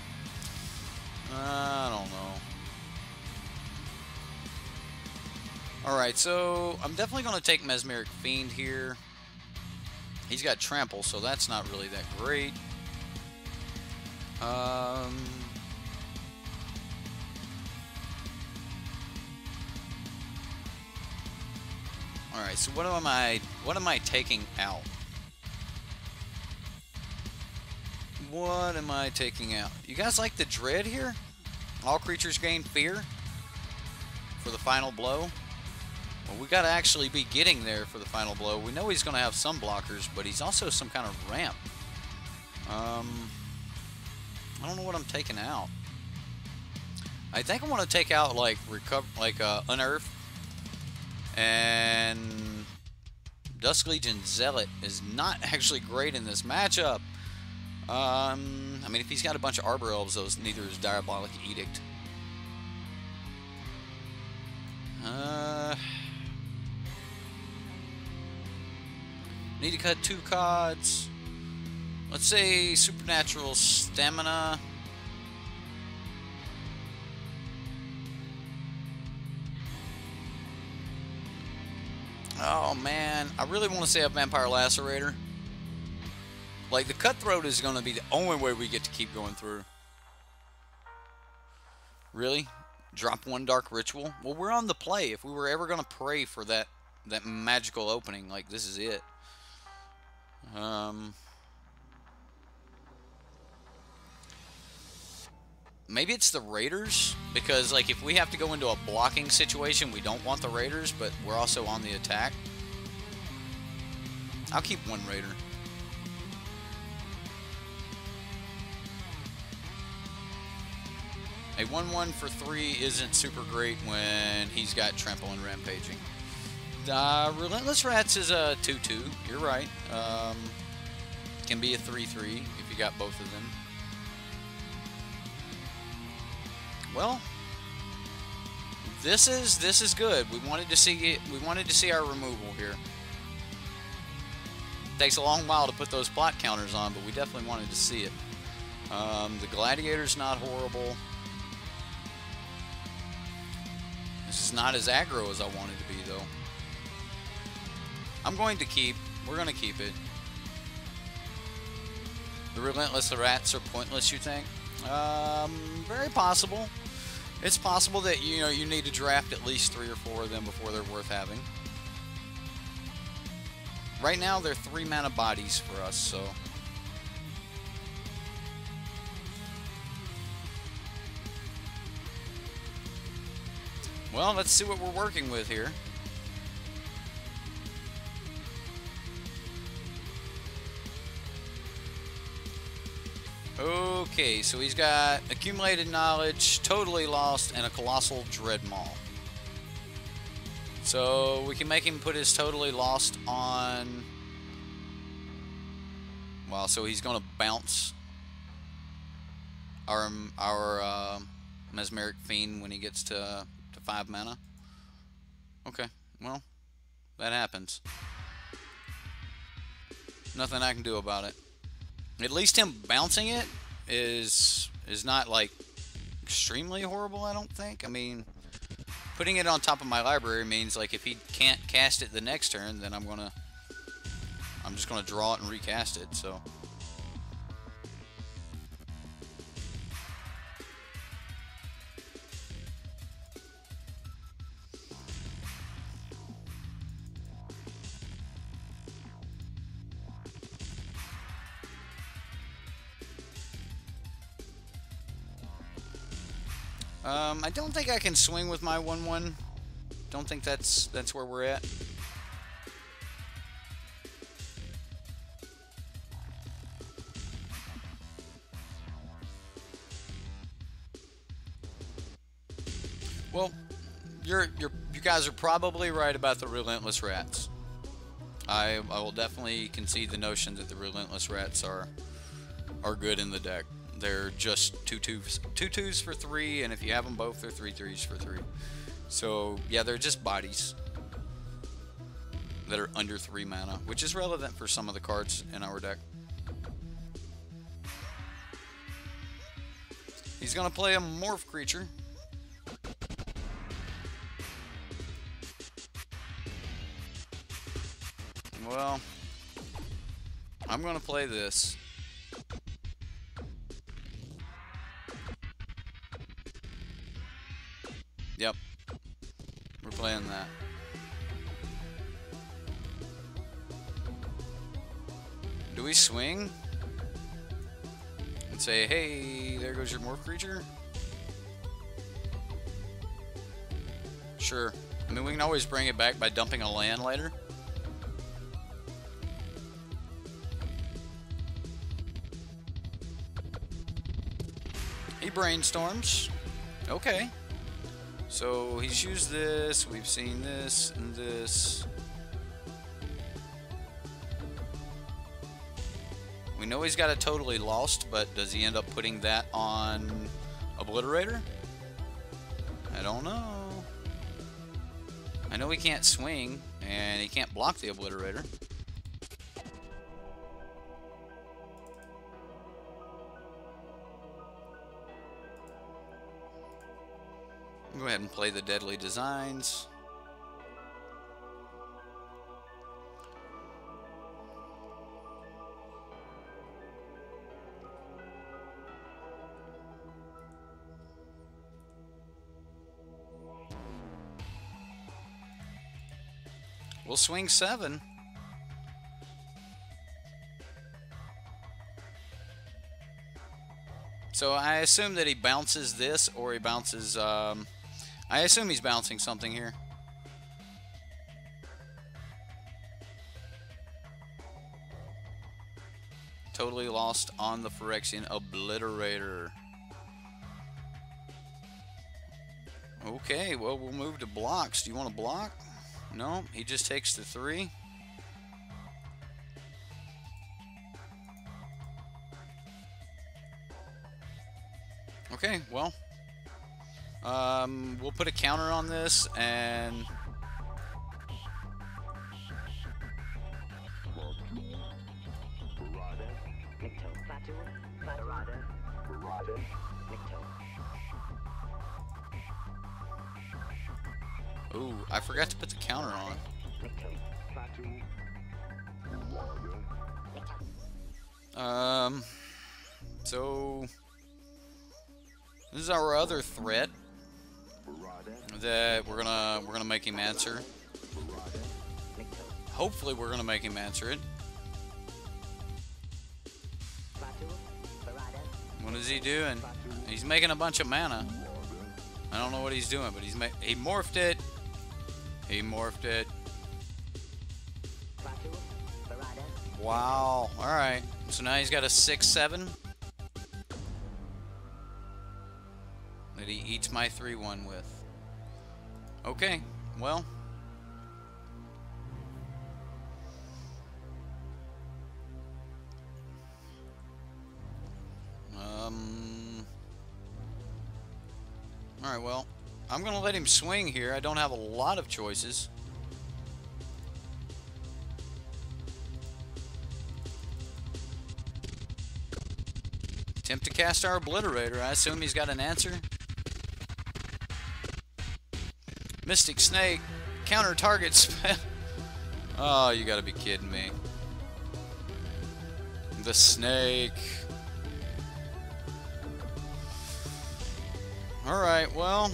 I don't know. Alright, so I'm definitely going to take Mesmeric Fiend here. He's got Trample, so that's not really that great. Alright, so what am I taking out? What am I taking out? You guys like the Dread here? All creatures gain fear for the final blow. Well, we got to actually be getting there for the final blow. We know he's going to have some blockers, but he's also some kind of ramp. I don't know what I'm taking out. I think I want to take out like Unearth, and Dusk Legion Zealot is not actually great in this matchup. I mean, if he's got a bunch of Arbor Elves, those neither is Diabolic Edict. Need to cut 2 cards. Let's say Supernatural Stamina. Oh man, I really want to say a Vampire Lacerator. Like, the Cutthroat is going to be the only way we get to keep going through. Really? Drop 1 Dark Ritual? Well, we're on the play. If we were ever going to pray for that magical opening, like, this is it. Maybe it's the Raiders, because like if we have to go into a blocking situation, we don't want the Raiders, but we're also on the attack. I'll keep 1 Raider. A 1/1 for 3 isn't super great when he's got Trample and Rampaging. Relentless Rats is a 2/2. You're right. Can be a 3/3 if you got both of them. Well, this is good. We wanted to see it. We wanted to see our removal here. Takes a long while to put those plot counters on, but we definitely wanted to see it. The Gladiator's not horrible. This is not as aggro as I wanted to be, though. I'm going to keep. We're going to keep it. The Relentless Rats are pointless, you think? Very possible. It's possible that you need to draft at least 3 or 4 of them before they're worth having. Right now, they're 3 mana bodies for us, so. Well, let's see what we're working with here. Okay, so he's got accumulated knowledge, totally lost, and a colossal dread maul. So we can make him put his totally lost on. Well, so he's gonna bounce our mesmeric fiend when he gets to 5 mana. Okay, well, that happens. Nothing I can do about it. At least him bouncing it is not like extremely horrible, I don't think. I mean, putting it on top of my library means like if he can't cast it the next turn, then I'm just gonna draw it and recast it. So I don't think I can swing with my 1/1. Don't think that's where we're at. Well, you guys are probably right about the Relentless Rats. I will definitely concede the notion that the Relentless Rats are good in the deck. They're just 2/2s for 3, and if you have them both, they're 3/3s for 3. So yeah, they're just bodies that are under 3 mana, which is relevant for some of the cards in our deck. He's gonna play a morph creature. Well, I'm gonna play this. Yep, we're playing that. Do we swing and say, hey, there goes your morph creature? Sure. I mean, we can always bring it back by dumping a land later. He brainstorms. Okay. So he's used this, we've seen this and this. We know he's got a totally lost, but does he end up putting that on Obliterator? I don't know. I know he can't swing, and he can't block the Obliterator. Go ahead and play the Deadly Designs. We'll swing 7. So I assume that he bounces this, or he bounces, I assume he's bouncing something here. Totally lost on the Phyrexian Obliterator. Okay, well, we'll move to blocks. Do you want to block? No, he just takes the 3. Okay, well, we'll put a counter on this, and ooh, I forgot to put the counter on. So this is our other threat that we're gonna make him answer. Hopefully we're gonna make him answer it. What is he doing? He's making a bunch of mana. I don't know what he's doing, but he morphed it. He morphed it. Wow. Alright. So now he's got a 6/7. that he eats my 3/1 with. Okay, well. Alright, well, I'm going to let him swing here. I don't have a lot of choices. Attempt to cast our Obliterator. I assume he's got an answer. Mystic Snake. Counter target spell. Oh, you gotta be kidding me. The snake. Alright, well.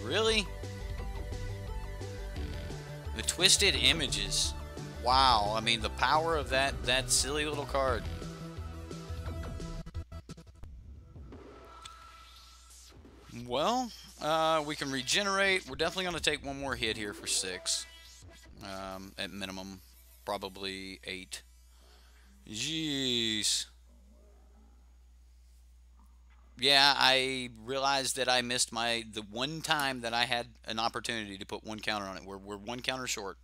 Really? The Twisted Images. Wow, I mean the power of that silly little card. Well, we can regenerate. We're definitely going to take one more hit here for 6. At minimum, probably 8. Jeez. Yeah, I realized that I missed the one time that I had an opportunity to put one counter on it. We're one counter short.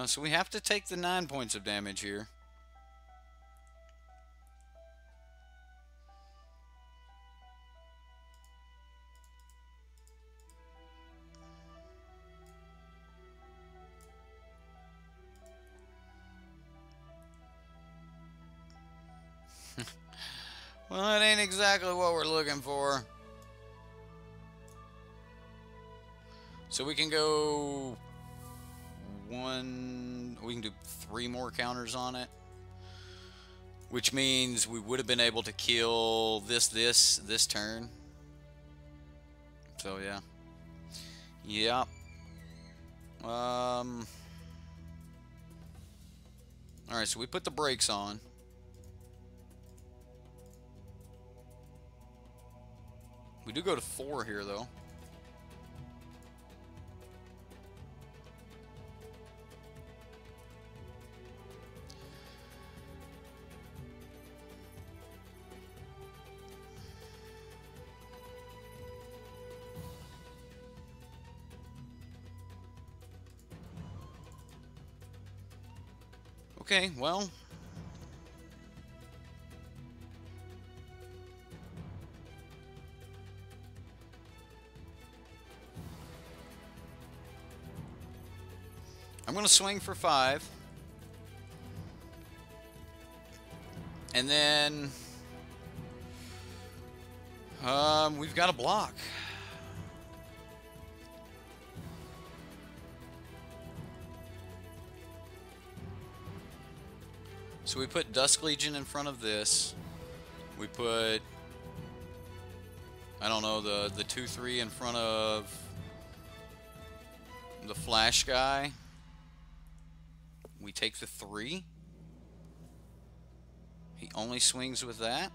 So we have to take the 9 points of damage here. Well, that ain't exactly what we're looking for. So we can go we can do 3 more counters on it. Which means we would have been able to kill this turn. So yeah. Yep. Alright, so we put the brakes on. We do go to 4 here, though. Okay, well. I'm going to swing for 5. And then we've got a block. So we put Dusk Legion in front of this. We put, I don't know, the 2/3 in front of the Flash guy. We take the 3. He only swings with that.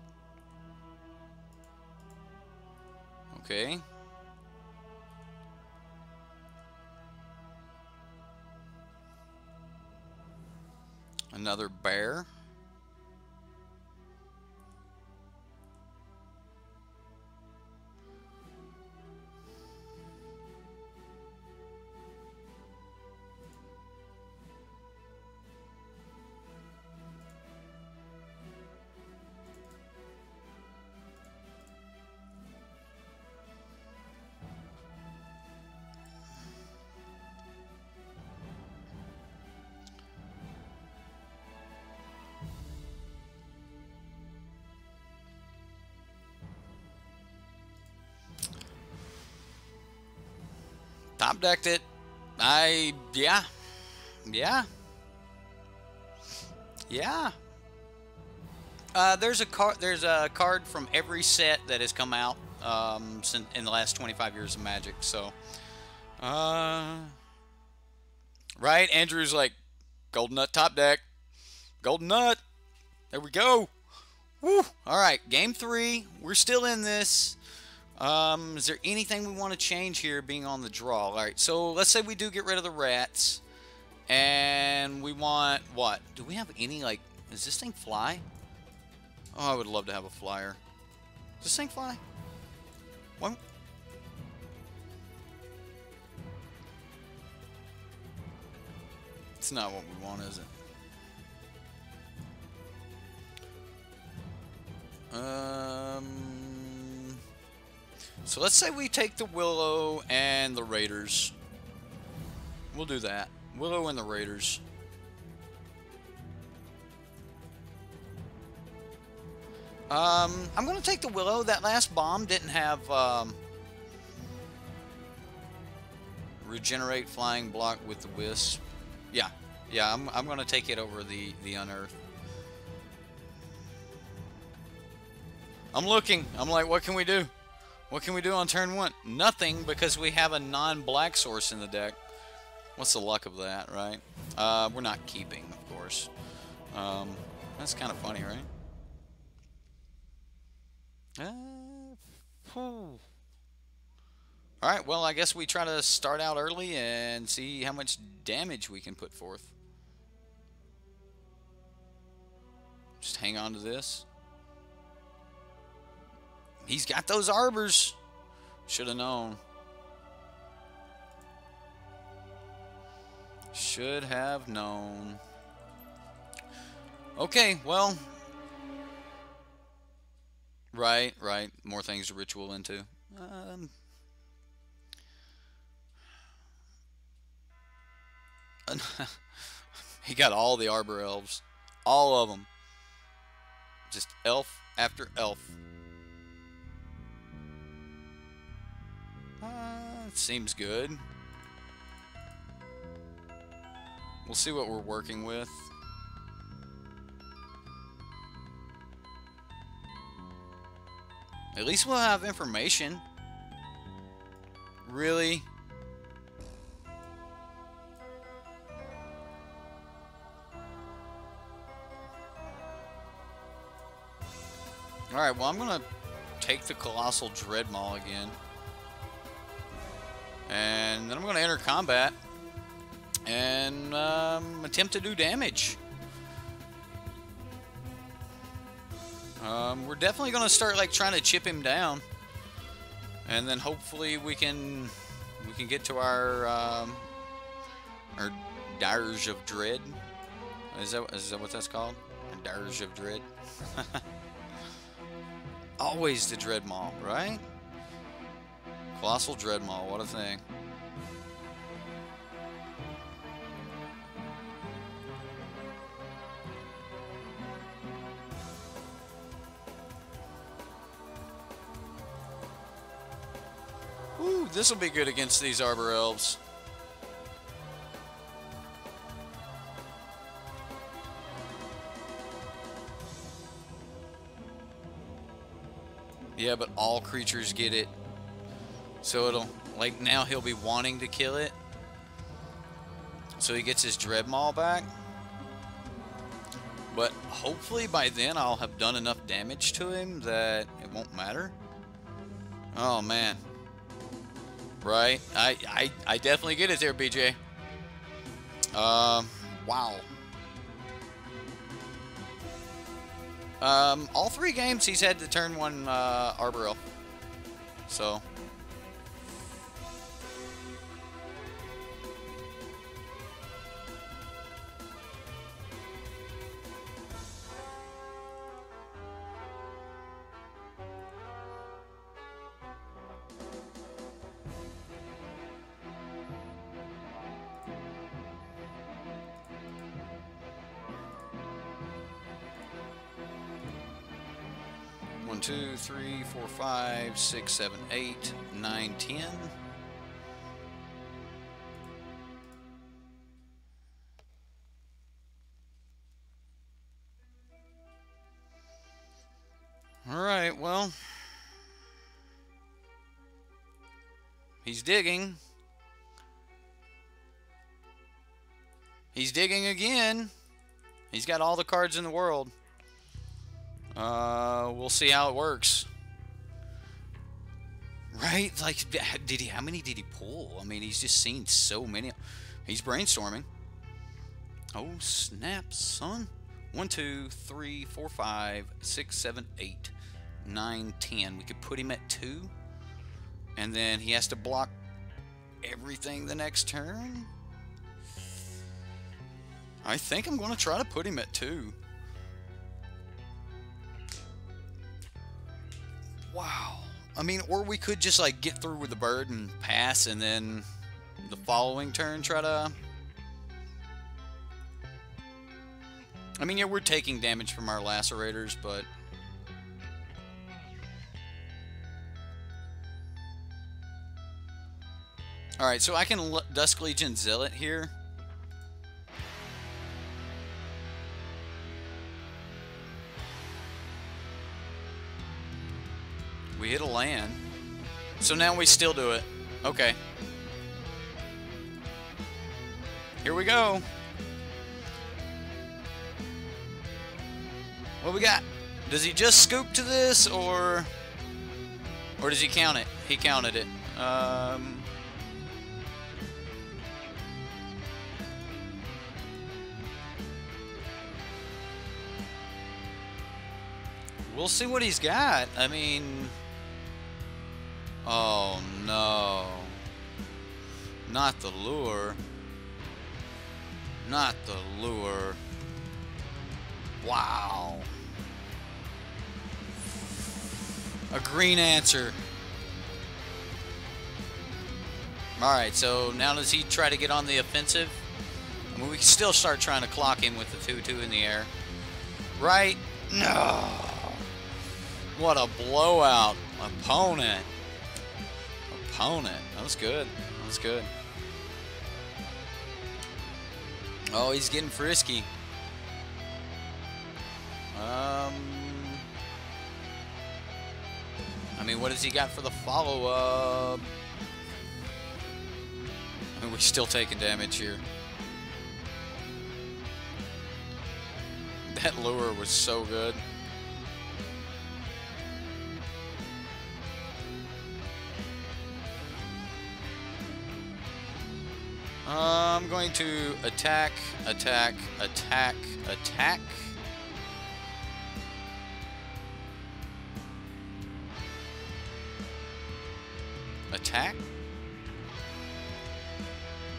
Okay. Another bear. Top decked it. Yeah. There's a card from every set that has come out in the last 25 years of Magic. So, right? Andrew's like, Golden Nut top deck, Golden Nut. There we go. Woo! All right, game 3. We're still in this. Is there anything we want to change here, being on the draw? All right, so let's say we do get rid of the rats, and we want what? Do we have any like? Does this thing fly? Oh, I would love to have a flyer. Does this thing fly? What? It's not what we want, is it? So let's say we take the Willow and the Raiders. We'll do that. Willow and the Raiders. I'm going to take the Willow. That last bomb didn't have regenerate flying block with the Wisp. Yeah, I'm going to take it over the Unearth. I'm looking. I'm like, what can we do? What can we do on turn 1? Nothing, because we have a non-black source in the deck. What's the luck of that, right? We're not keeping, of course. That's kind of funny, right? Alright, well, I guess we try to start out early and see how much damage we can put forth. Just hang on to this. He's got those arbors. Should have known. Should have known. Okay, well. Right. More things to ritual into. He got all the Arbor Elves. All of them. Just elf after elf. Seems good. We'll see what we're working with. At least we'll have information. Really? Alright, well, I'm going to take the Colossal Dreadmaw again. And then I'm going to enter combat and attempt to do damage. We're definitely going to start like trying to chip him down, and then hopefully we can get to our Dirge of Dread. Is that what that's called? A Dirge of Dread. Always the Dreadmaw, right? Colossal Dreadmaw, what a thing. Ooh, this will be good against these Arbor Elves. Yeah, but all creatures get it. So it'll, like, now he'll be wanting to kill it. So he gets his Dreadmaw back. But hopefully by then I'll have done enough damage to him that it won't matter. Oh, man. Right? I definitely get it there, BJ. Wow. All 3 games he's had to turn 1 Arbor Elf. So... One, 2, 3, 4, 5, 6, 7, 8, 9, 10. Alright, well. He's digging. He's digging again. He's got all the cards in the world. We'll see how it works. Right? Like, how many did he pull? I mean, he's just seen so many. He's brainstorming. Oh, snap, son. 1, 2, 3, 4, 5, 6, 7, 8, 9, 10. We could put him at 2. And then he has to block everything the next turn. I think I'm going to try to put him at 2. Wow. I mean, or we could just like get through with the bird and pass, and then the following turn try to... I mean, yeah, we're taking damage from our lacerators, but... Alright, so I can Dusk Legion Zealot here. We hit a land. So now we still do it. Okay. Here we go. What we got? Does he just scoop to this, or does he count it? He counted it. We'll see what he's got. I mean... Oh, no. Not the lure. Not the lure. Wow. A green answer. Alright, so now does he try to get on the offensive? I mean, we can still start trying to clock him with the 2-2 in the air. Right? No. What a blowout. Opponent. That was good. That was good. Oh, he's getting frisky. I mean, what has he got for the follow-up? I mean, we're still taking damage here. That lure was so good. I'm going to attack, attack, attack, attack. Attack?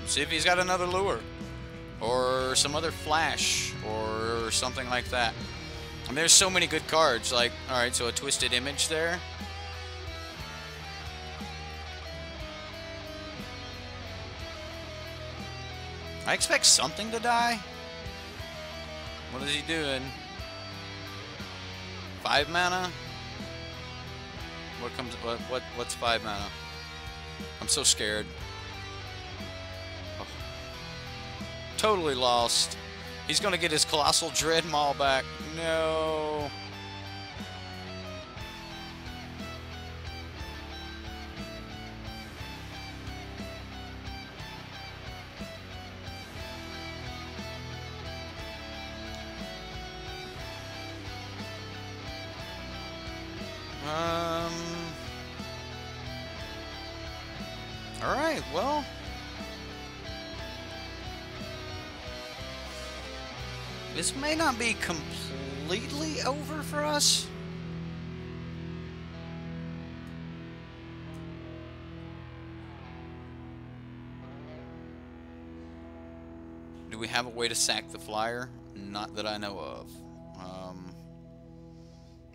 See if he's got another lure. Or some other flash. Or something like that. I mean, there's so many good cards. Like, alright, so a Twisted Image there. I expect something to die. What is he doing? 5 mana? What comes? What's 5 mana? I'm so scared. Oh. Totally lost. He's gonna get his Colossal Dread Maul back. No. Alright, well. This may not be completely over for us. Do we have a way to sack the flyer? Not that I know of.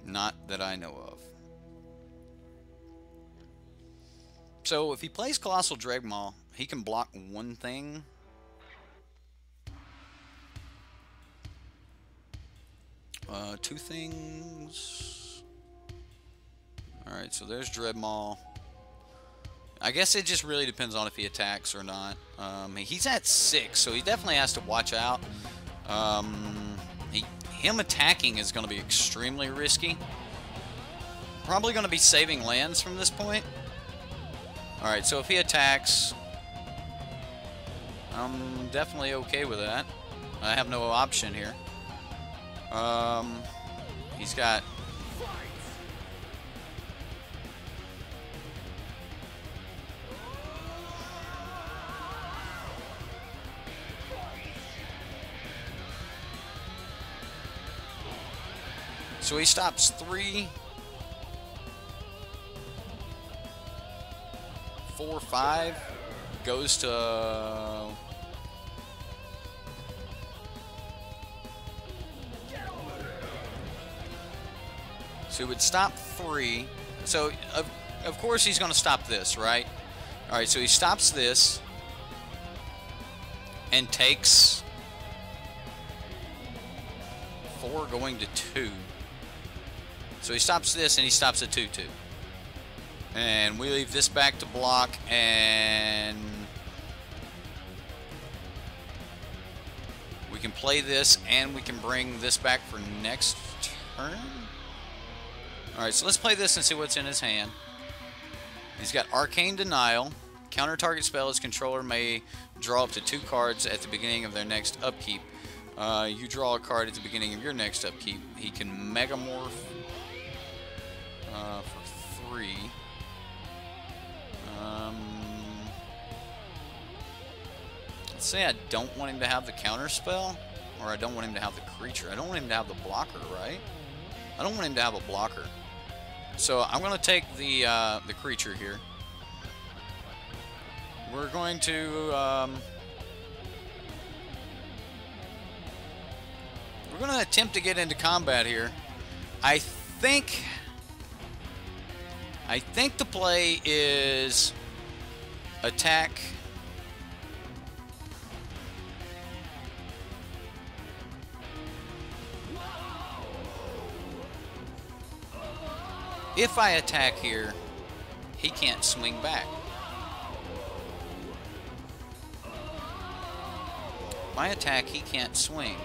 Not that I know of. So if he plays Colossal Dreadmaw, he can block one thing. Two things. Alright, so there's Dreadmaw. I guess it just really depends on if he attacks or not. He's at 6, so he definitely has to watch out. Him attacking is going to be extremely risky. probably going to be saving lands from this point. Alright, so if he attacks, I'm definitely okay with that. I have no option here. He's got... So he stops 3, 4, 5, goes to... So he would stop 3. So, of course he's going to stop this, right? Alright, so he stops this and takes 4 going to 2. So he stops this and he stops a 2/2. And we leave this back to block, and we can play this and we can bring this back for next turn. Alright, so let's play this and see what's in his hand. He's got Arcane Denial. Counter target spell, his controller may draw up to 2 cards at the beginning of their next upkeep. You draw a card at the beginning of your next upkeep. He can Megamorph for 3. Let's say I don't want him to have the counter spell, or I don't want him to have the creature. I don't want him to have the blocker, right? I don't want him to have a blocker. So I'm going to take the creature here. We're going to attempt to get into combat here. I think the play is attack. If I attack here, he can't swing back. If I attack, he can't swing.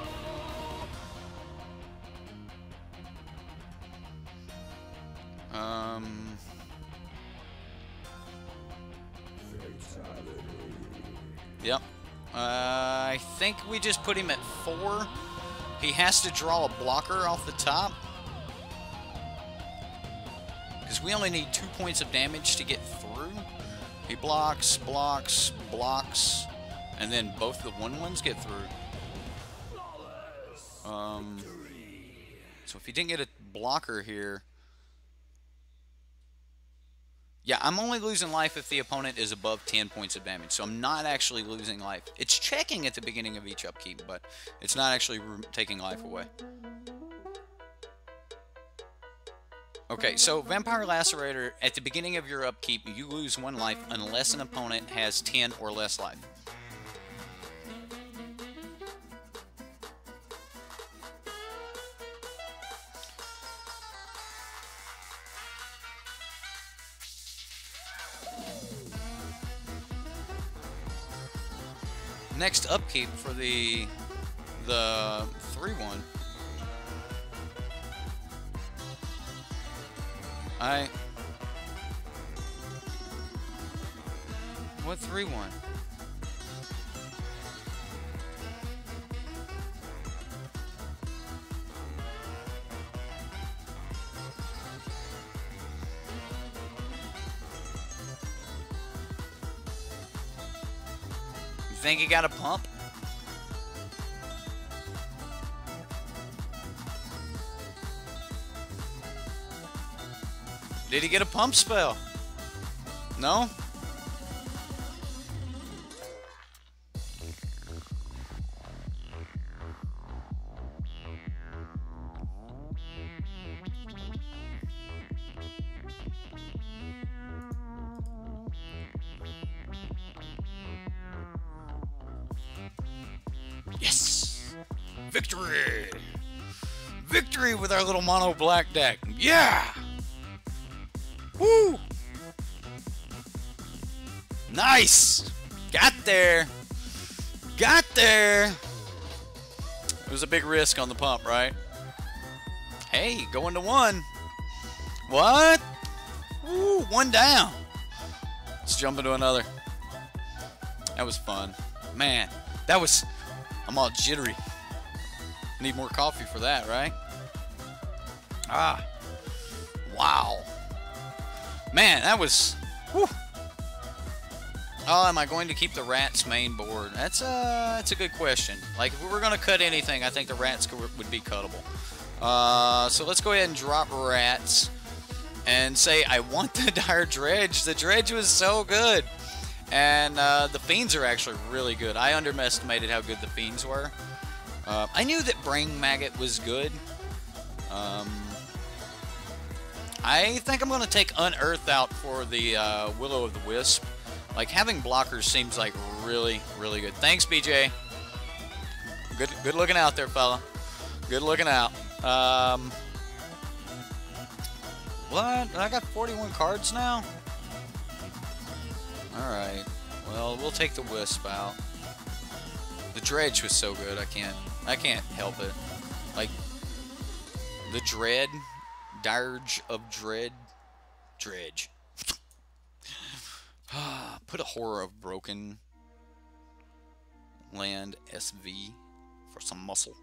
Yep. I think we just put him at 4. He has to draw a blocker off the top, because we only need 2 points of damage to get through. He blocks, blocks, blocks, and then both the 1/1s get through. So if he didn't get a blocker here... Yeah, I'm only losing life if the opponent is above 10 points of damage, so I'm not actually losing life. It's checking at the beginning of each upkeep, but it's not actually taking life away. Okay, so Vampire Lacerator, at the beginning of your upkeep, you lose 1 life unless an opponent has 10 or less life. Next upkeep for the 3/1. What 3/1? Think he got a pump? Did he get a pump spell? No? Yes! Victory! Victory with our little mono black deck. Yeah! Woo! Nice! Got there! Got there! It was a big risk on the pump, right? Hey, going to 1. What? Ooh, one down. Let's jump into another. That was fun. Man, that was... I'm all jittery. Need more coffee for that, right? Ah. Wow. Man, that was... Whew. Oh, am I going to keep the rats main board? That's a good question. Like, if we were going to cut anything, I think the rats would be cuttable. So let's go ahead and drop rats. And say, I want the dire dredge. The dredge was so good. And the fiends are actually really good. I underestimated how good the fiends were. I knew that brain maggot was good. I think I'm going to take Unearth out for the Willow of the Wisp. Like, having blockers seems like really, really good. Thanks, BJ. Good looking out there, fella. Good looking out. What? I got 41 cards now? Alright. Well, we'll take the Wisp out. The Dredge was so good, I can't help it. Like, the Dread, Dirge of Dread, Dredge. Put a Horror of Broken Land SV for some muscle.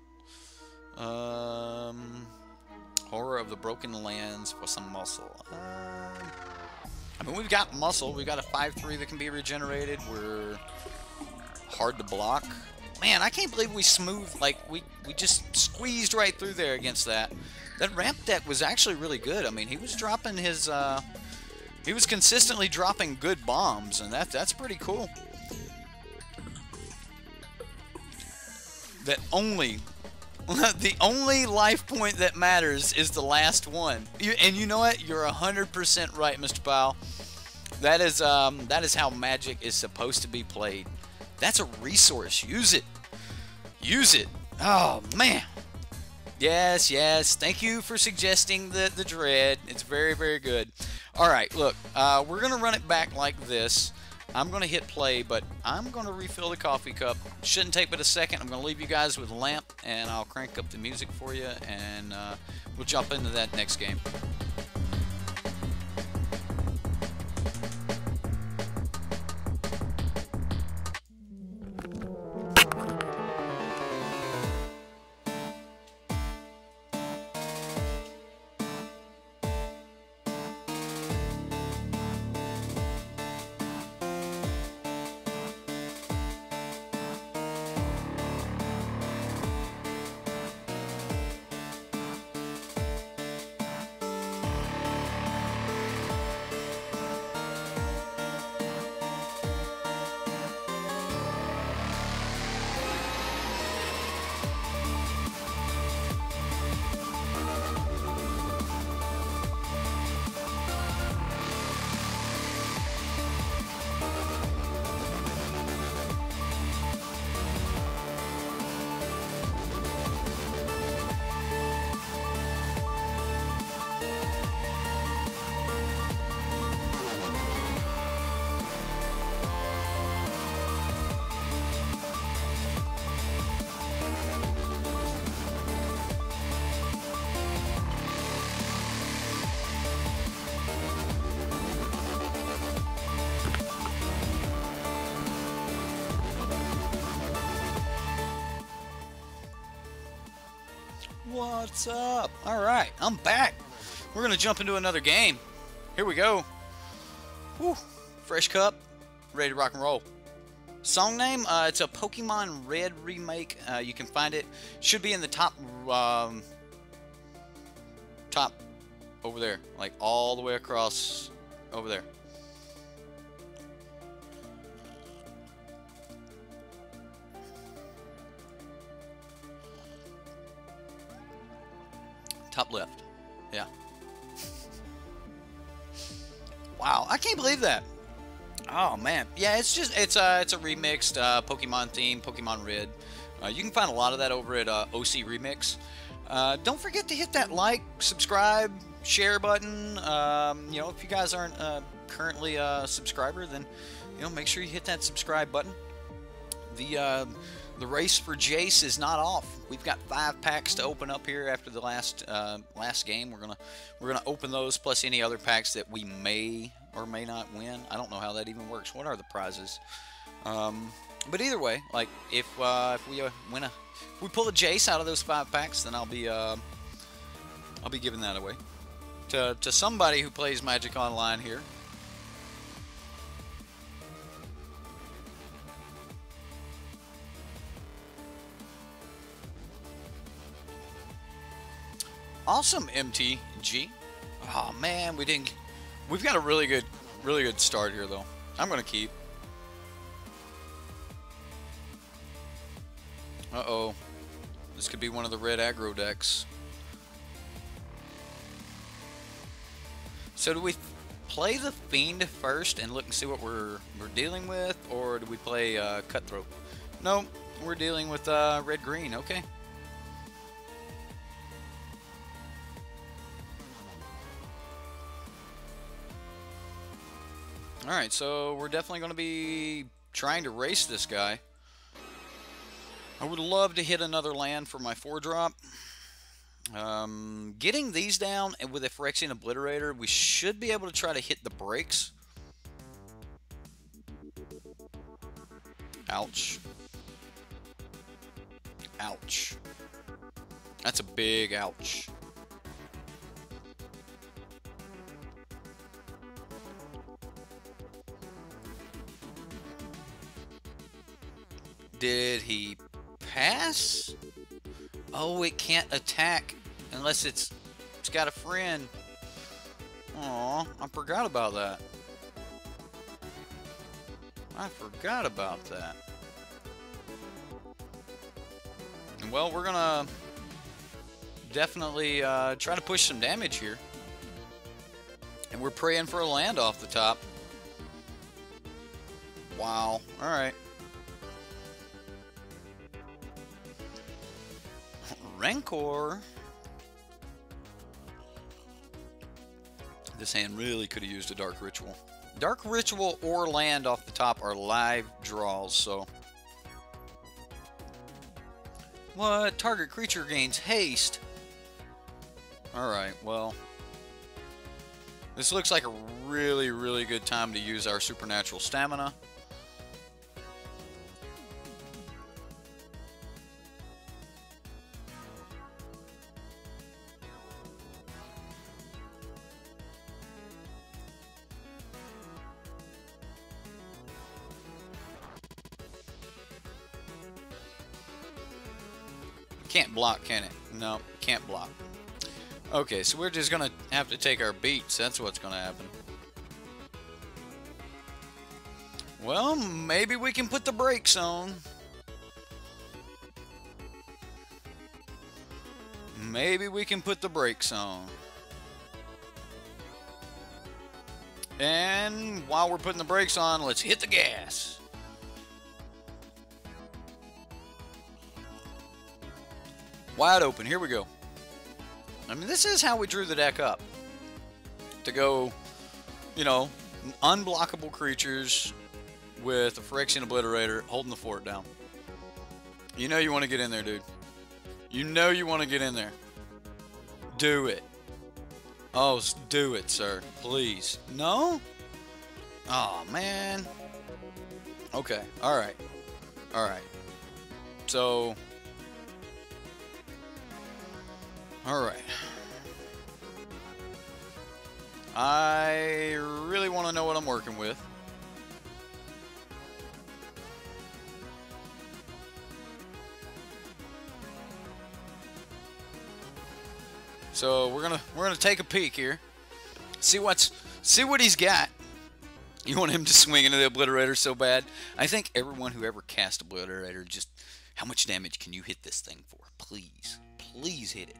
Horror of the Broken Lands for some muscle. I mean, we've got muscle. We've got a 5/3 that can be regenerated. We're hard to block. Man, I can't believe we smoothed, like, we just squeezed right through there against that. That ramp deck was actually really good. I mean, he was dropping his, he was consistently dropping good bombs, and that's pretty cool. That only... the only life point that matters is the last one. And you know what? You're 100% right, Mr. Powell. That is how Magic is supposed to be played. That's a resource. Use it. Use it. Oh, man. Yes, yes. Thank you for suggesting the Dread. It's very, very good. All right, look. We're going to run it back like this. I'm going to hit play, but I'm going to refill the coffee cup. Shouldn't take but a second. I'm going to leave you guys with Lamp, and I'll crank up the music for you, and we'll jump into that next game. What's up? Alright, I'm back. We're going to jump into another game. Here we go. Whew. Fresh cup. Ready to rock and roll. Song name? It's a Pokemon Red remake. You can find it. Should be in the top... top over there. Like all the way across over there. Top left. Yeah. Wow, I can't believe that. Oh man. Yeah, it's a remixed Pokemon theme, Pokemon Red. You can find a lot of that over at OC Remix. Don't forget to hit that like, subscribe, share button. You know, if you guys aren't currently a subscriber, then you know, make sure you hit that subscribe button. The The race for Jace is not off. We've got 5 packs to open up here after the last game. We're gonna open those plus any other packs that we may or may not win. I don't know how that even works. What are the prizes? But either way, like if we we pull a Jace out of those 5 packs, then I'll be giving that away to somebody who plays Magic Online here. Awesome, MTG. Oh man, we've got a really good start here though. I'm gonna keep. Uh-oh. This could be one of the red aggro decks. So do we play the Fiend first and look and see what we're dealing with, or do we play Cutthroat? No, we're dealing with red-green. Okay. Alright, so we're definitely going to be trying to race this guy. I would love to hit another land for my 4-drop. Getting these down and with a Phyrexian Obliterator, we should be able to try to hit the brakes. Ouch. Ouch. That's a big ouch. Did he pass? Oh, it can't attack unless it's got a friend. Aw, I forgot about that. I forgot about that. Well, we're gonna definitely try to push some damage here. And we're praying for a land off the top. Wow. Alright. Rancor. This hand really could have used a Dark Ritual. Dark Ritual or land off the top are live draws, so. What? Target creature gains haste. Alright, well. This looks like a really good time to use our supernatural stamina. Can't block, can it? No, can't block. Okay, so we're just gonna have to take our beats. That's what's gonna happen. Well, maybe we can put the brakes on. Maybe we can put the brakes on. And while we're putting the brakes on, let's hit the gas. Wide open. Here we go. I mean, this is how we drew the deck up. To go, you know, unblockable creatures with a Phyrexian Obliterator holding the fort down. You know you want to get in there, dude. You know you want to get in there. Do it. Oh, do it, sir. Please. No? Oh, man. Okay. Alright. Alright. So... Alright. I really want to know what I'm working with. So we're gonna take a peek here. See what he's got. You want him to swing into the Obliterator so bad? I think everyone who ever cast Obliterator, just how much damage can you hit this thing for? Please. Please hit it.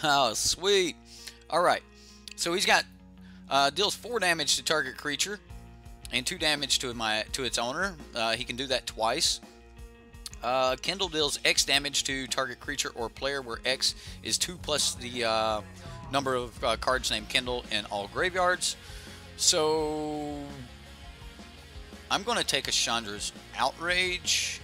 Oh, sweet. Alright. So he's got deals 4 damage to target creature and 2 damage to its owner. He can do that twice. Kindle deals X damage to target creature or player, where X is 2 plus the number of cards named Kindle in all graveyards. So I'm going to take a Chandra's Outrage.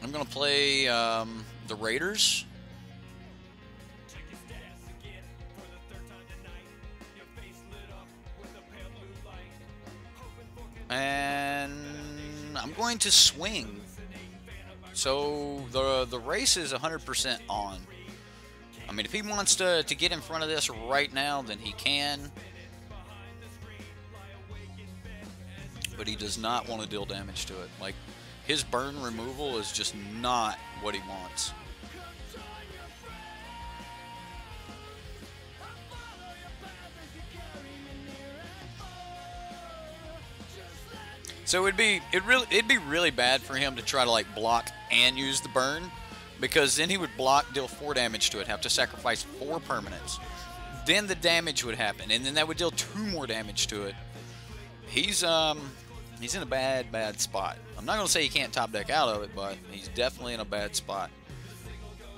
I'm going to play the Raiders. And I'm going to swing. So the race is 100% on. I mean, if he wants to get in front of this right now, then he can. But he does not want to deal damage to it. Like, his burn removal is just not what he wants. So it'd be really bad for him to try to like block and use the burn, because then he would block, deal 4 damage to it, have to sacrifice 4 permanents. Then the damage would happen, and then that would deal 2 more damage to it. He's in a bad spot. I'm not gonna say he can't top deck out of it, but he's definitely in a bad spot.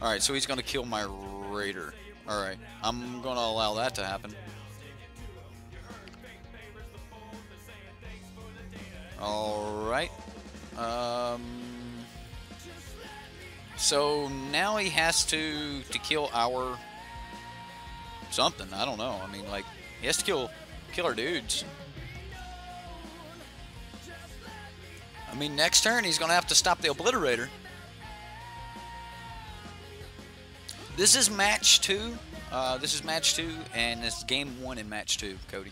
All right, so he's gonna kill my Raider. All right, I'm gonna allow that to happen. Alright. So now he has to kill our something. I don't know. I mean, like, he has to kill our dudes. I mean, next turn he's going to have to stop the Obliterator. This is match 2. This is match 2, and it's game 1 in match 2, Cody.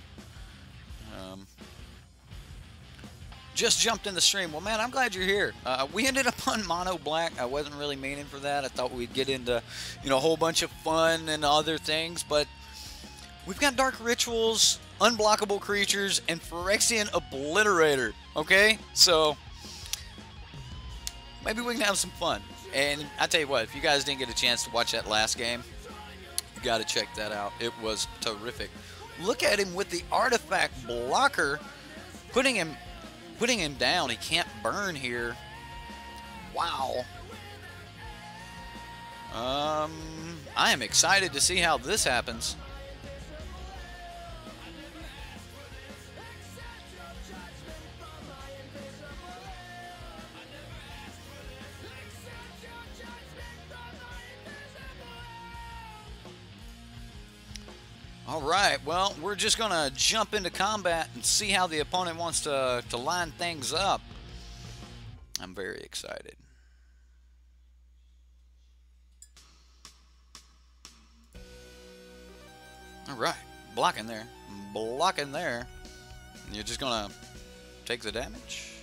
Just jumped in the stream. Well, man, I'm glad you're here. We ended up on mono black. I wasn't really meaning for that. I thought we'd get into, you know, a whole bunch of fun and other things, but we've got Dark Rituals, Unblockable Creatures, and Phyrexian Obliterator. Okay, so maybe we can have some fun. And I tell you what, if you guys didn't get a chance to watch that last game, you got to check that out. It was terrific. Look at him with the artifact blocker, putting him down. He can't burn here. Wow. I am excited to see how this happens. All right, well, we're just going to jump into combat and see how the opponent wants to line things up. I'm very excited. All right, blocking there. Blocking there. You're just going to take the damage.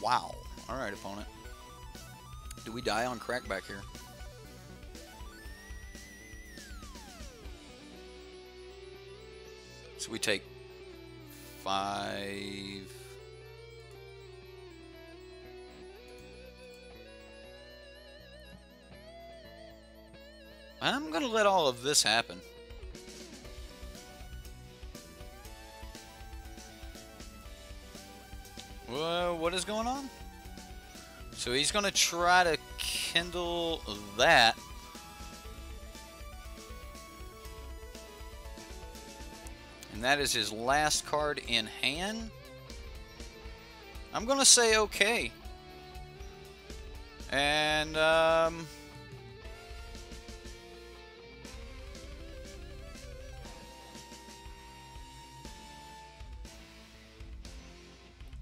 Wow. All right, opponent. Do we die on crackback here? So we take 5. I'm going to let all of this happen. Whoa, what is going on? So he's going to try to kindle that. And that is his last card in hand. I'm going to say okay. And, I'm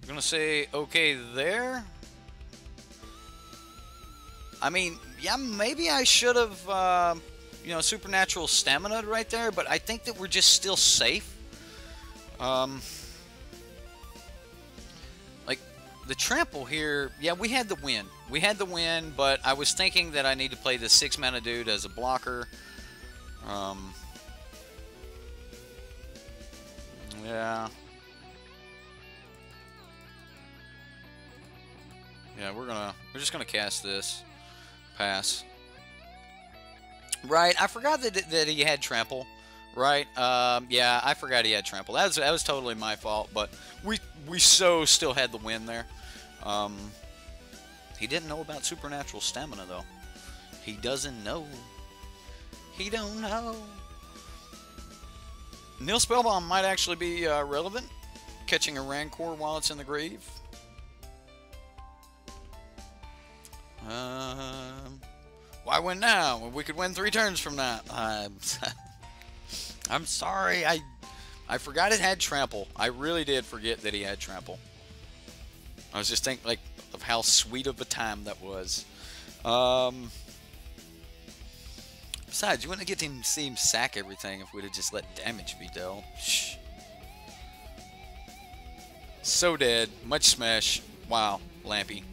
going to say okay there. I mean, yeah, maybe I should have, you know, supernatural stamina right there, but I think that we're just still safe. Like, the trample here, yeah, we had the win. We had the win, but I was thinking that I need to play the 6 mana dude as a blocker. Yeah. Yeah, we're just gonna cast this. Pass. Right, I forgot that he had trample. Right, yeah, I forgot he had trample. That was totally my fault, but we still had the win there. He didn't know about supernatural stamina though. He doesn't know. He don't know. Nil Spellbomb might actually be relevant. Catching a Rancor while it's in the grave. Why win now? We could win 3 turns from now. I'm sorry. I forgot it had trample. I really did forget that he had trample. I was just thinking like of how sweet of a time that was. Besides, you wouldn't get to see him sack everything if we'd have just let damage be dealt. Shh. So dead. Much smash. Wow. Lampy.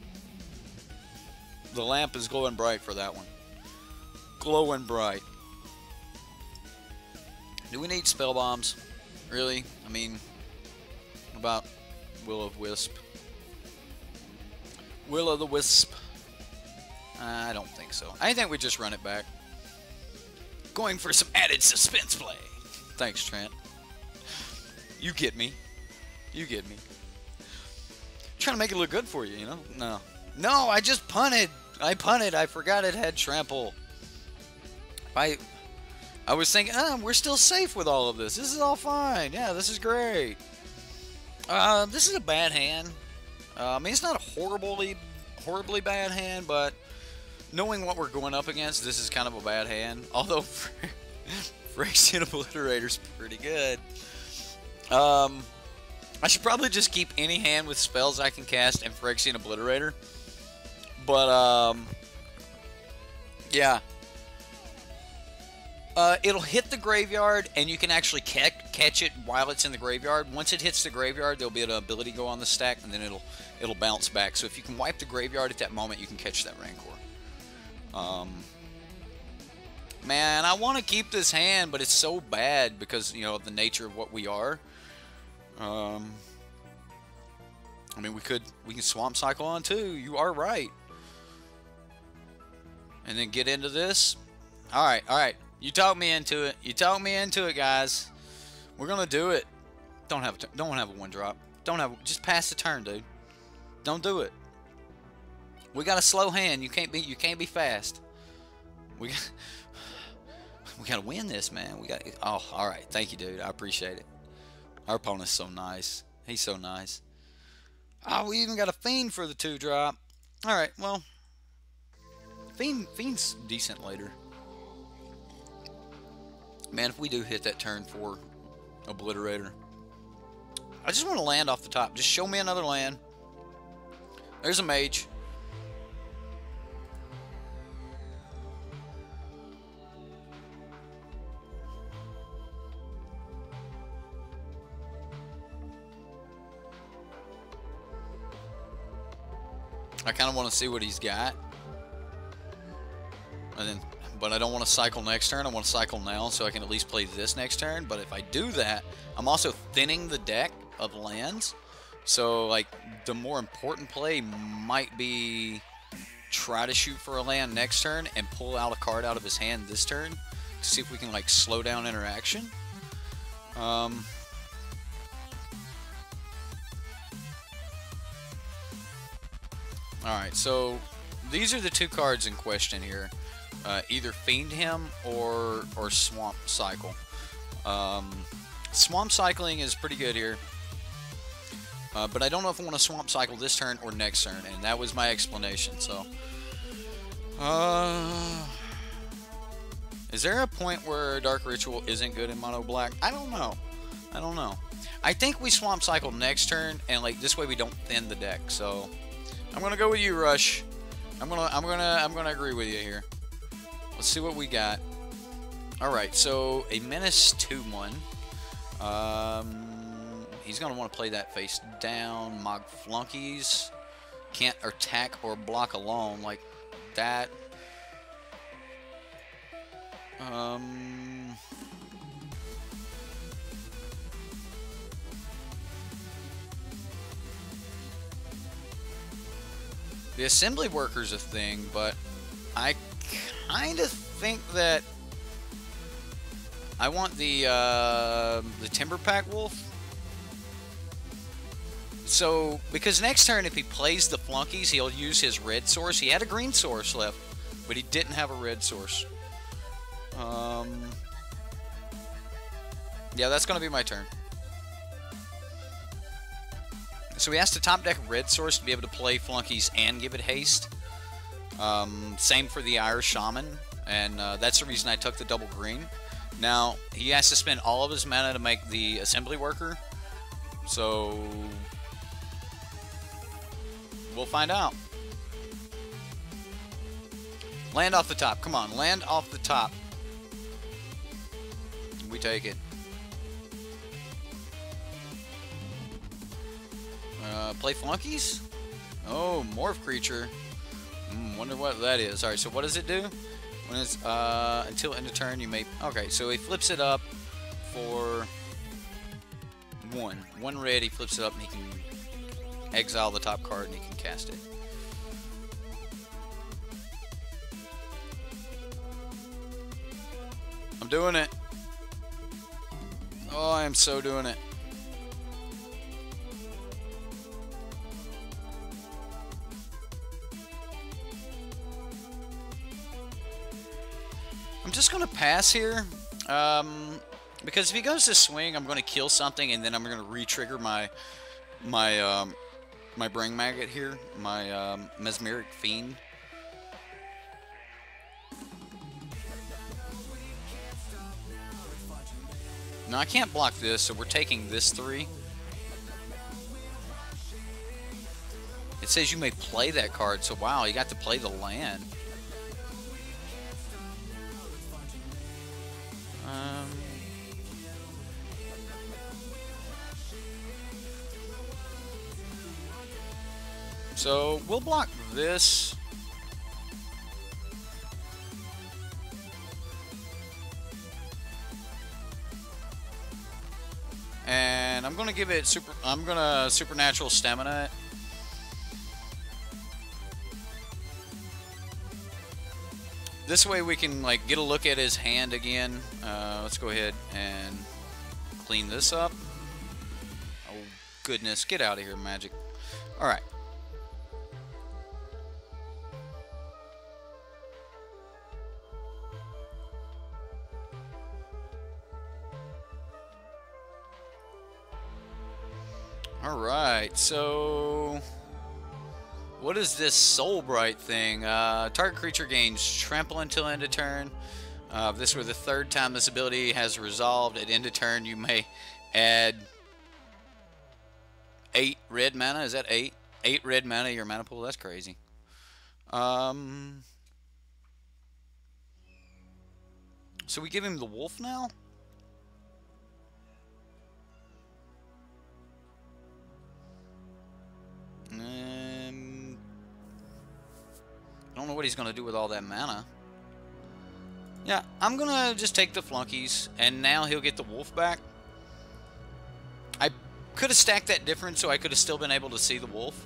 The lamp is glowing bright for that one. Glowing bright. Do we need spell bombs? Really? I mean, what about Will-o-the-Wisp? Will-o-the-Wisp. I don't think so. I think we just run it back. Going for some added suspense play. Thanks, Trent. You get me. You get me. Trying to make it look good for you, you know? No. No, I just punted. I punted. I forgot it had trample. I was thinking, we're still safe with all of this. This is all fine. Yeah, this is great. This is a bad hand. I mean, it's not a horribly bad hand, but knowing what we're going up against, this is kind of a bad hand. Although, Phyrexian Obliterator's pretty good. I should probably just keep any hand with spells I can cast and Phyrexian Obliterator. But, yeah. It'll hit the graveyard, and you can actually catch it while it's in the graveyard. Once it hits the graveyard, there'll be an ability go on the stack, and then it'll bounce back. So if you can wipe the graveyard at that moment, you can catch that Rancor. Man, I want to keep this hand, but it's so bad because, you know, of the nature of what we are. I mean, we can Swamp Cycle on too. You are right. And then get into this. All right. You talked me into it. You talked me into it, guys. We're gonna do it. Don't have a 1-drop. Just pass the turn, dude. Don't do it. We got a slow hand. You can't be fast. We gotta win this, man. Oh, all right. Thank you, dude. I appreciate it. Our opponent's so nice. He's so nice. Oh, we even got a Fiend for the 2-drop. All right. Well, Fiend's decent later. Man, if we do hit that turn 4 Obliterator, I just want to land off the top. Just show me another land. There's a Mage. I kind of want to see what he's got. But I don't want to cycle next turn. I want to cycle now so I can at least play this next turn. But if I do that, I'm also thinning the deck of lands. So, like, the more important play might be try to shoot for a land next turn and pull out a card out of his hand this turn to see if we can, like, slow down interaction. Alright, so these are the 2 cards in question here. Either Fiend him or Swamp Cycle. Swamp Cycling is pretty good here. But I don't know if I want to Swamp Cycle this turn or next turn, and that was my explanation. So, is there a point where Dark Ritual isn't good in Mono Black? I don't know. I think we Swamp Cycle next turn, and like this way we don't thin the deck. So, I'm gonna go with you, Rush. I'm gonna agree with you here. Let's see what we got. Alright, so a Menace 2-1. He's going to want to play that face down. Mog Flunkies. Can't attack or block alone like that. The Assembly Worker's a thing, but I kind of think that I want the Timber Pack Wolf. So, because next turn if he plays the Flunkies, he'll use his red source. He had a green source left, but he didn't have a red source. Yeah, that's going to be my turn. So he has to top deck Red Source to be able to play Flunkies and give it haste. Same for the Irish Shaman, and that's the reason I took the double green. Now, he has to spend all of his mana to make the Assembly Worker, so we'll find out. Land off the top. Come on, land off the top. We take it. Play Flunkies? Oh, Morph Creature. Wonder what that is. Alright, so what does it do? When it's, until end of turn, you may... Okay, so he flips it up for 1. 1 red, he flips it up and he can exile the top card and he can cast it. I'm doing it. Oh, I am so doing it. I'm just going to pass here, because if he goes to swing, I'm going to kill something, and then I'm going to re-trigger my Bring Maggot here, my Mesmeric Fiend. Now I can't block this, so we're taking this 3. It says you may play that card, so wow, you got to play the land. So we'll block this. And I'm gonna give it supernatural stamina it. This way we can like get a look at his hand again. Let's go ahead and clean this up. Oh goodness, get out of here, Magic. Alright. Alright, so what is this Soul Bright thing? Target creature gains trample until end of turn. If this were the 3rd time this ability has resolved, at end of turn you may add 8 red mana. Is that 8? 8 red mana to your mana pool? That's crazy. So we give him the wolf now? I don't know what he's going to do with all that mana. Yeah, I'm going to just take the Flunkies, and now he'll get the wolf back. I could have stacked that different, so I could have still been able to see the wolf.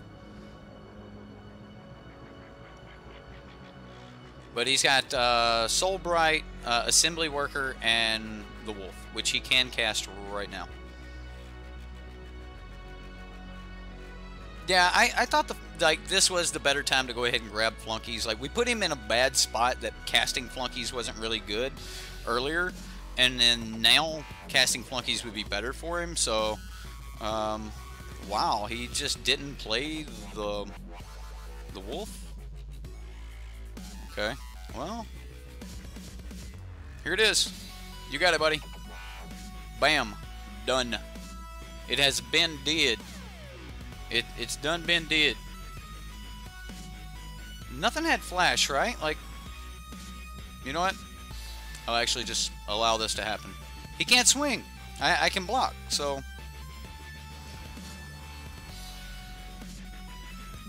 But he's got Soul Bright, Assembly Worker, and the wolf, which he can cast right now. Yeah, I thought this was the better time to go ahead and grab Flunkies. Like, we put him in a bad spot that casting Flunkies wasn't really good earlier, and then now casting Flunkies would be better for him. So, wow, he just didn't play the wolf. Okay, well, here it is. You got it, buddy. Bam, done. It has been did. It's done been did. Nothing had flash, right? Like, you know what? I'll actually just allow this to happen. He can't swing. I can block, so.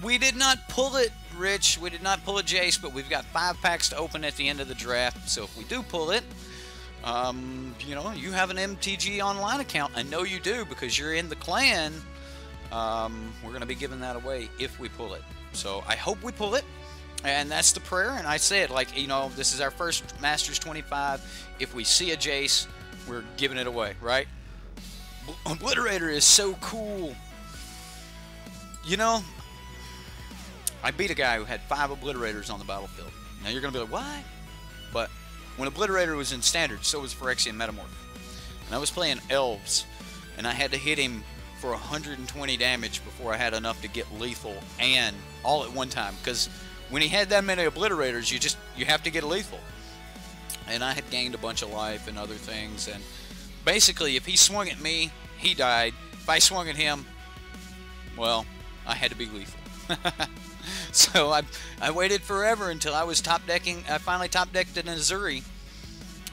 We did not pull it, Rich. We did not pull a Jace, but we've got 5 packs to open at the end of the draft. So if we do pull it, you know, you have an MTG Online account. I know you do because you're in the clan. We're going to be giving that away if we pull it. So I hope we pull it. And that's the prayer. And I said, like, you know, this is our first Masters 25. If we see a Jace, we're giving it away, right? Obliterator is so cool. You know, I beat a guy who had 5 Obliterators on the battlefield. Now you're going to be like, why? But when Obliterator was in Standard, so was Phyrexian Metamorph. And I was playing Elves, and I had to hit him for 120 damage before I had enough to get lethal, and all at one time. Because when he had that many Obliterators, you have to get lethal. And I had gained a bunch of life and other things, and basically, if he swung at me, he died. If I swung at him, well, I had to be lethal. So I waited forever until I was top decking. I finally top decked an Azuri,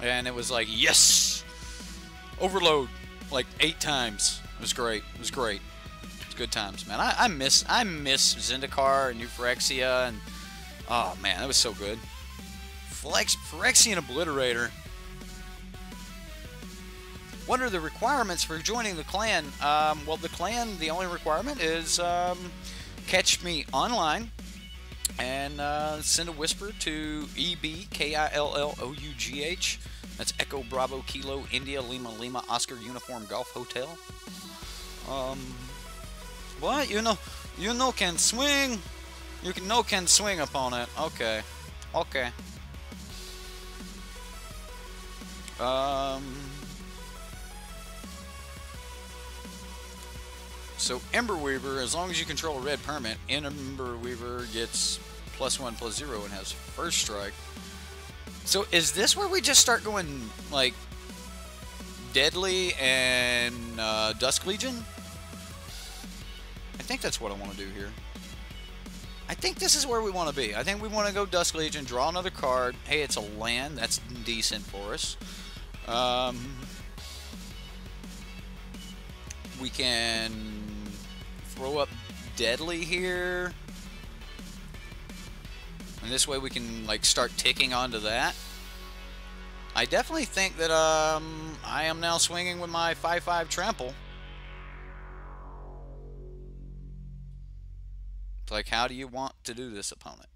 and it was like, yes, overload like 8 times. It was great. It was great. It's good times, man. I miss Zendikar and New Phyrexia, and oh man, that was so good. Phyrexian Obliterator. What are the requirements for joining the clan? Well, the clan, the only requirement is catch me online and send a whisper to EBKILLOUGH. That's Echo Bravo Kilo India Lima Lima Oscar Uniform Golf Hotel. What? You know can swing. You can swing upon it. Okay. Okay. So Emberweaver, as long as you control a red permanent, Emberweaver gets +1/+0 and has first strike. So is this where we just start going like Deadly and Dusk Legion? I think that's what I want to do here. I think this is where we want to be. I think we want to go Dusk Legion, draw another card. Hey, it's a land. That's decent for us. We can throw up Deadly here. And this way we can like start ticking onto that. I definitely think that I am now swinging with my 5/5 trample. It's like, how do you want to do this, opponent?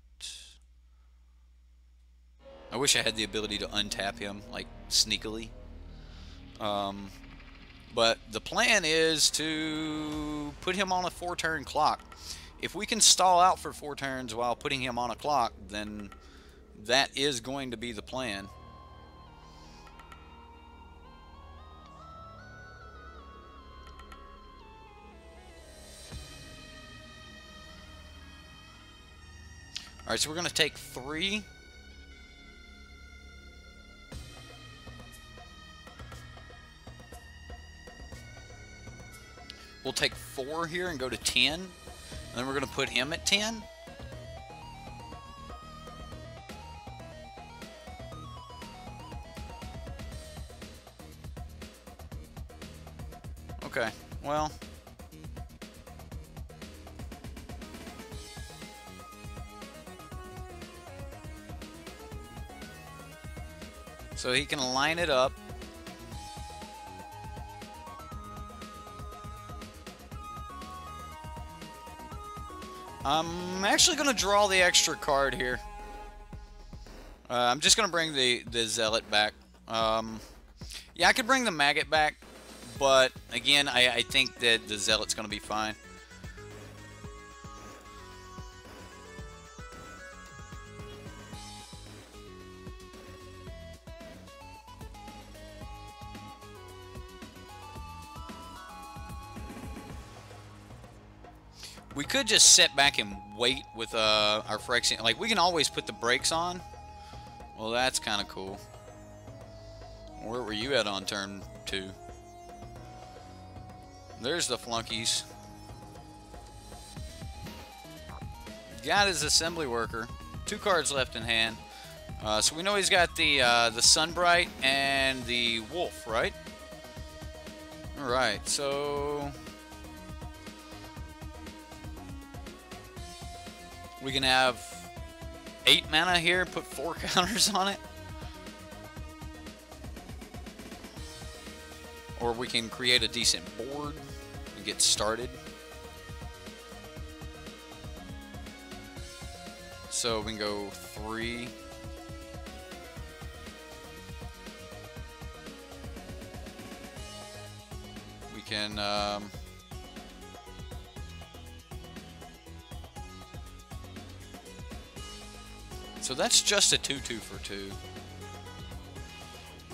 I wish I had the ability to untap him, like, sneakily. But the plan is to put him on a 4-turn clock. If we can stall out for 4 turns while putting him on a clock, then that is going to be the plan. Alright, so we're going to take 3. We'll take 4 here and go to 10. And then we're going to put him at 10. Okay, well. So he can line it up. I'm actually going to draw the extra card here. I'm just going to bring the Zealot back. Yeah, I could bring the Maggot back, but again, I think that the Zealot's going to be fine. We could just sit back and wait with our Phyrexian. Like, we can always put the brakes on. Well, that's kind of cool. Where were you at on turn 2? There's the flunkies. Got his assembly worker. 2 cards left in hand. So we know he's got the Sunbright and the Wolf, right? Alright, so we can have 8 mana here, put 4 counters on it. Or we can create a decent board and get started. So we can go 3. We can so that's just a 2/2 for 2.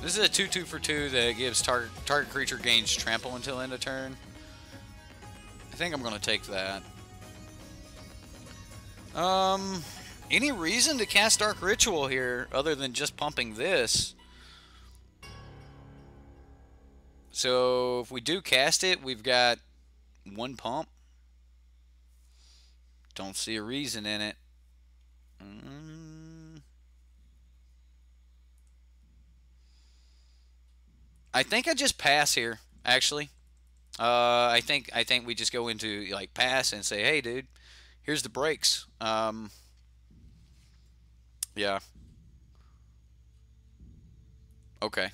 This is a 2/2 for 2 that gives target creature gains trample until end of turn. I think I'm going to take that. Any reason to cast Dark Ritual here other than just pumping this? So if we do cast it, we've got one pump. Don't see a reason in it. I think I just pass here, actually. I think we just go into like pass and say, hey, dude, here's the breaks. Yeah. Okay.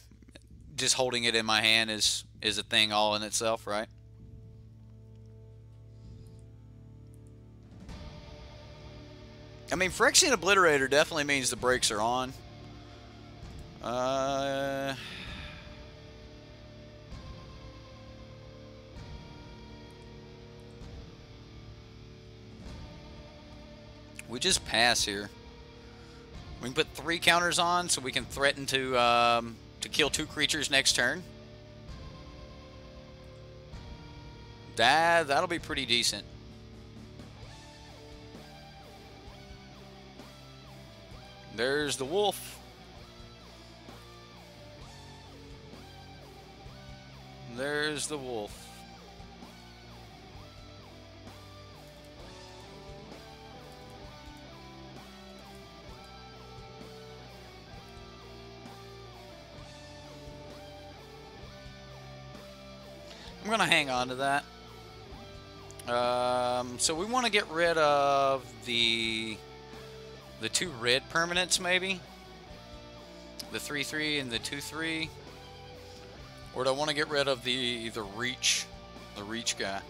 Just holding it in my hand is a thing all in itself, right? I mean, Phyrexian Obliterator definitely means the brakes are on. We just pass here. We can put 3 counters on, so we can threaten to kill 2 creatures next turn. That'll be pretty decent. There's the wolf. There's the wolf. I'm going to hang on to that. So we want to get rid of the 2 red permanents, maybe? The 3/3 and the 2/3? Or do I want to get rid of the reach guy?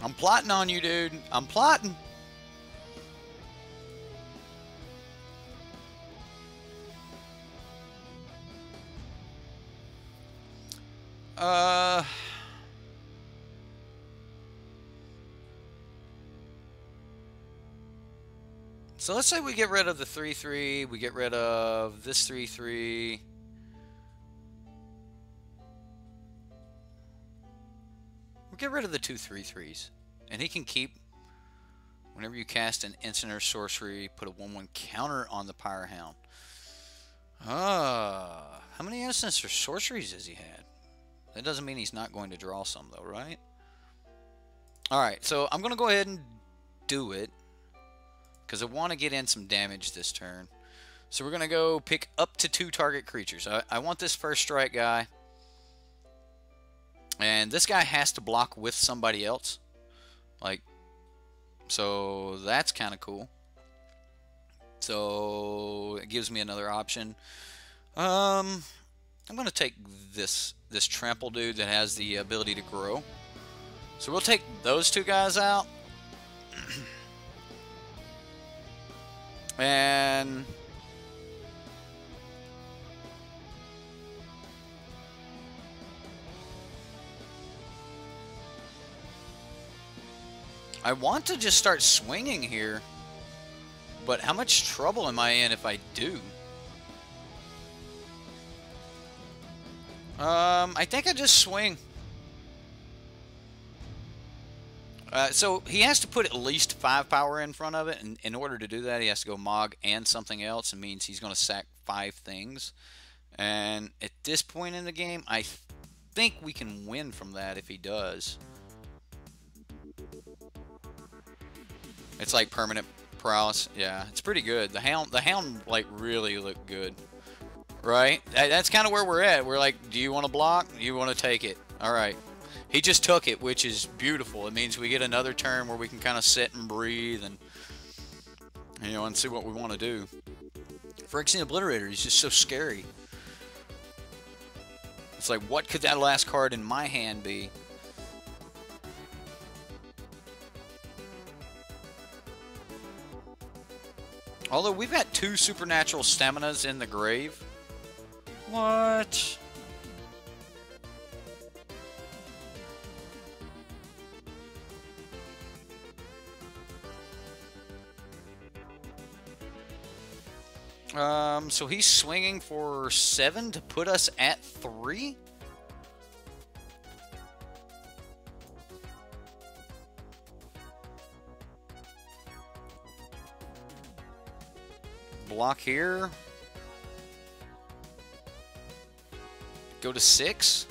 I'm plotting on you, dude. I'm plotting. So let's say we get rid of the 3/3, we get rid of this 3/3. We'll get rid of the 2 3/3s. And he can keep, whenever you cast an instant or sorcery, put a 1/1 counter on the Pyre Hound. How many instants or sorceries has he had? That doesn't mean he's not going to draw some, though, right? Alright, so I'm going to go ahead and do it, because I want to get in some damage this turn. So we're going to go pick up to 2 target creatures. I want this first strike guy. And this guy has to block with somebody else. Like, so that's kind of cool. So it gives me another option. I'm going to take this trample dude that has the ability to grow. So we'll take those 2 guys out. And I want to just start swinging here, but how much trouble am I in if I do? I think I just swing. So he has to put at least 5 power in front of it, and in order to do that, he has to go Mog and something else. It means he's going to sack 5 things. And at this point in the game, I think we can win from that if he does. It's like permanent paralysis. Yeah, it's pretty good. The hound like really looked good, right? That's kind of where we're at. We're like, do you want to block? Do you want to take it? All right. He just took it, which is beautiful. It means we get another turn where we can kind of sit and breathe and, you know, and see what we want to do. Phyrexian Obliterator is just so scary. It's like, what could that last card in my hand be? Although we've got 2 supernatural staminas in the grave. What? So he's swinging for 7 to put us at 3? Block here. Go to 6.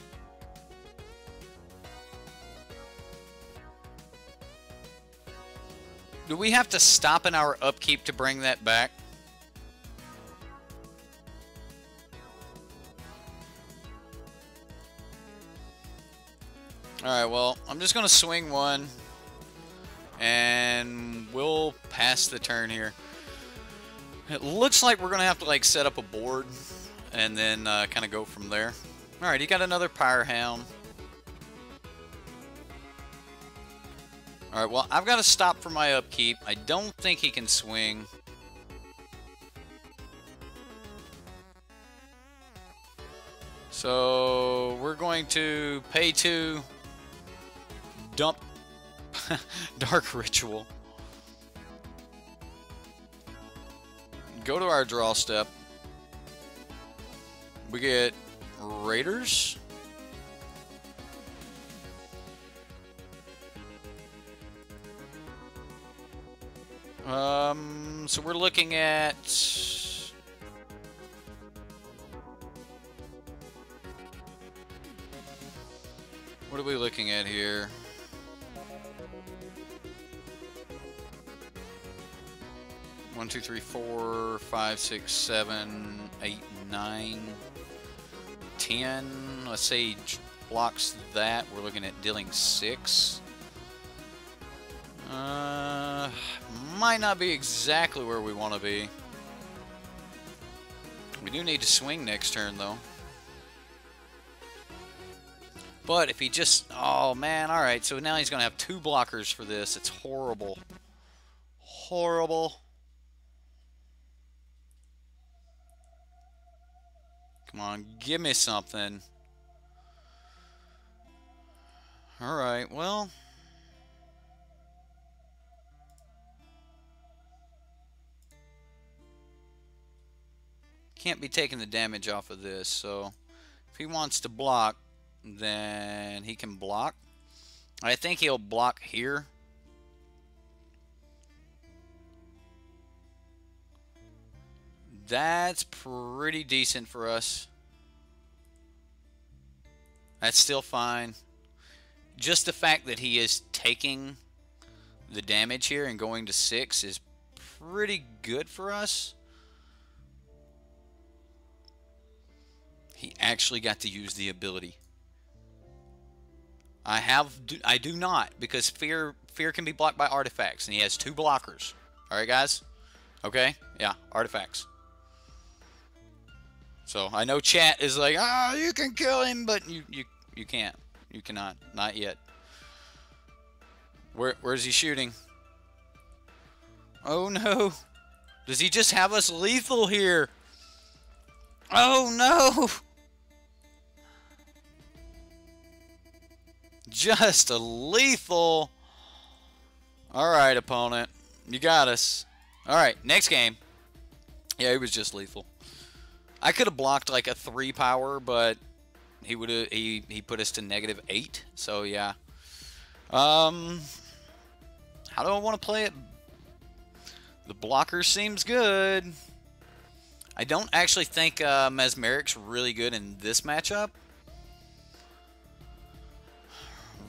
Do we have to stop in our upkeep to bring that back? Alright, well, I'm just going to swing 1. And we'll pass the turn here. It looks like we're going to have to, like, set up a board. And then kind of go from there. Alright, he got another Pyre Hound. Alright, well, I've got to stop for my upkeep. I don't think he can swing. So, we're going to pay 2, dump Dark Ritual. Go to our draw step. We get Raiders. So we're looking at what are we looking at here? One, 2, 3, 4, 5, 6, 7, 8, 9, 10. Let's say he blocks that. We're looking at dealing 6. Might not be exactly where we want to be. We do need to swing next turn, though. But if he just... Oh, man. Alright, so now he's going to have 2 blockers for this. It's horrible. Horrible. Come on, give me something. Alright, well... Can't be taking the damage off of this, so if he wants to block, then he can block. I think he'll block here. That's pretty decent for us. That's still fine. Just the fact that he is taking the damage here and going to 6 is pretty good for us. He actually got to use the ability. I do not, because fear can be blocked by artifacts, and he has 2 blockers. All right, guys. Okay, yeah, artifacts. So I know chat is like, oh, you can kill him, but you can't. You cannot. Not yet. Where's he shooting? Oh no! Does he just have us lethal here? Oh no! Just a lethal. Alright, opponent. You got us. Alright, next game. Yeah, he was just lethal. I could have blocked like a 3 power, but he would have he put us to -8. So yeah. How do I want to play it? The blocker seems good. I don't actually think Mesmeric's really good in this matchup.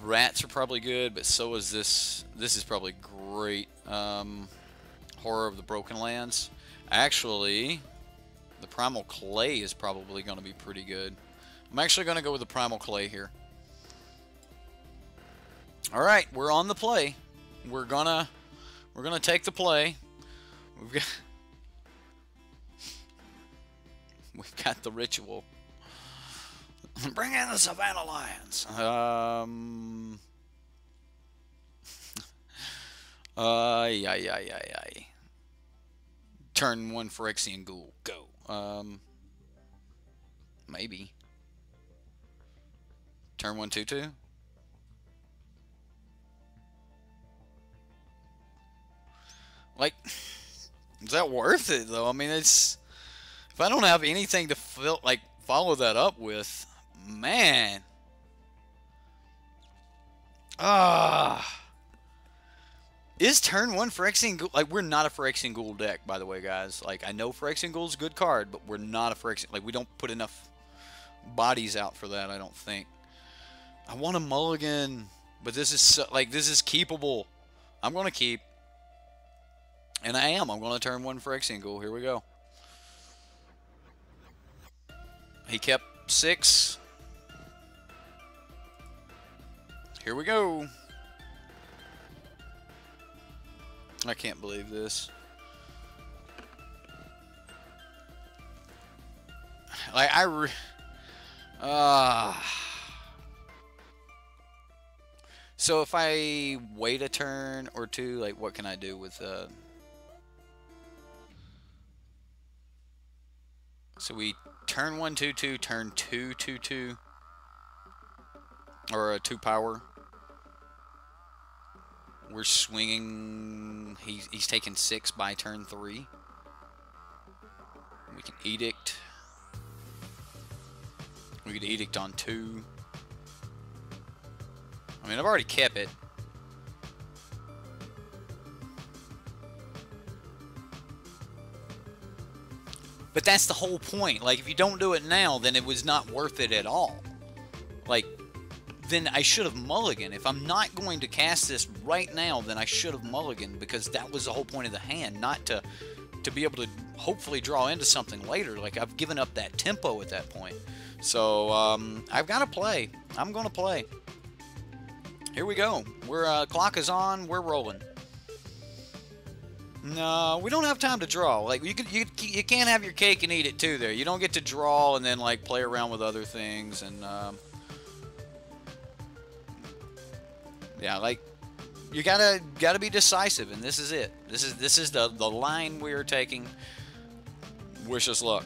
Rats are probably good, but so is this. This is probably great. Horror of the Broken Lands. Actually, the Primal Clay is probably going to be pretty good. I'm actually going to go with the Primal Clay here. All right, we're on the play. We're gonna take the play. We've got the ritual. Bring in the Savannah Lions. Yeah. Turn 1 Phyrexian Ghoul. Go. Maybe. Turn 1 2/2. Like, is that worth it though? I mean, it's If I don't have anything to follow that up with, man. Is turn 1 Phyrexian Ghoul... Like, we're not a Phyrexian Ghoul deck, by the way, guys. Like, I know Phyrexian Ghoul's a good card, but we're not a Phyrexian... Like, we don't put enough bodies out for that, I don't think. I want a mulligan, but this is this is keepable. I'm going to keep. And I am. I'm going to turn 1 Phyrexian Ghoul. Here we go. He kept 6. Here we go. I can't believe this. Like, so if I wait a turn or two, like, what can I do with so we turn 1 2/2, turn 2 2/2, or a 2 power. We're swinging. He's taking 6 by turn 3. We can edict. We could edict on 2. I mean, I've already kept it. But that's the whole point. Like, if you don't do it now, then it was not worth it at all. Like, then I should have mulliganed. If I'm not going to cast this right now, then I should have mulliganed, because that was the whole point of the hand, not to be able to hopefully draw into something later. Like, I've given up that tempo at that point. So, I've got to play. I'm going to play. Here we go. We're clock is on. We're rolling. No, we don't have time to draw. Like, you can't have your cake and eat it too. There, you don't get to draw and then like play around with other things and yeah, like you gotta be decisive, and this is it. This is the line we are taking. Wish us luck.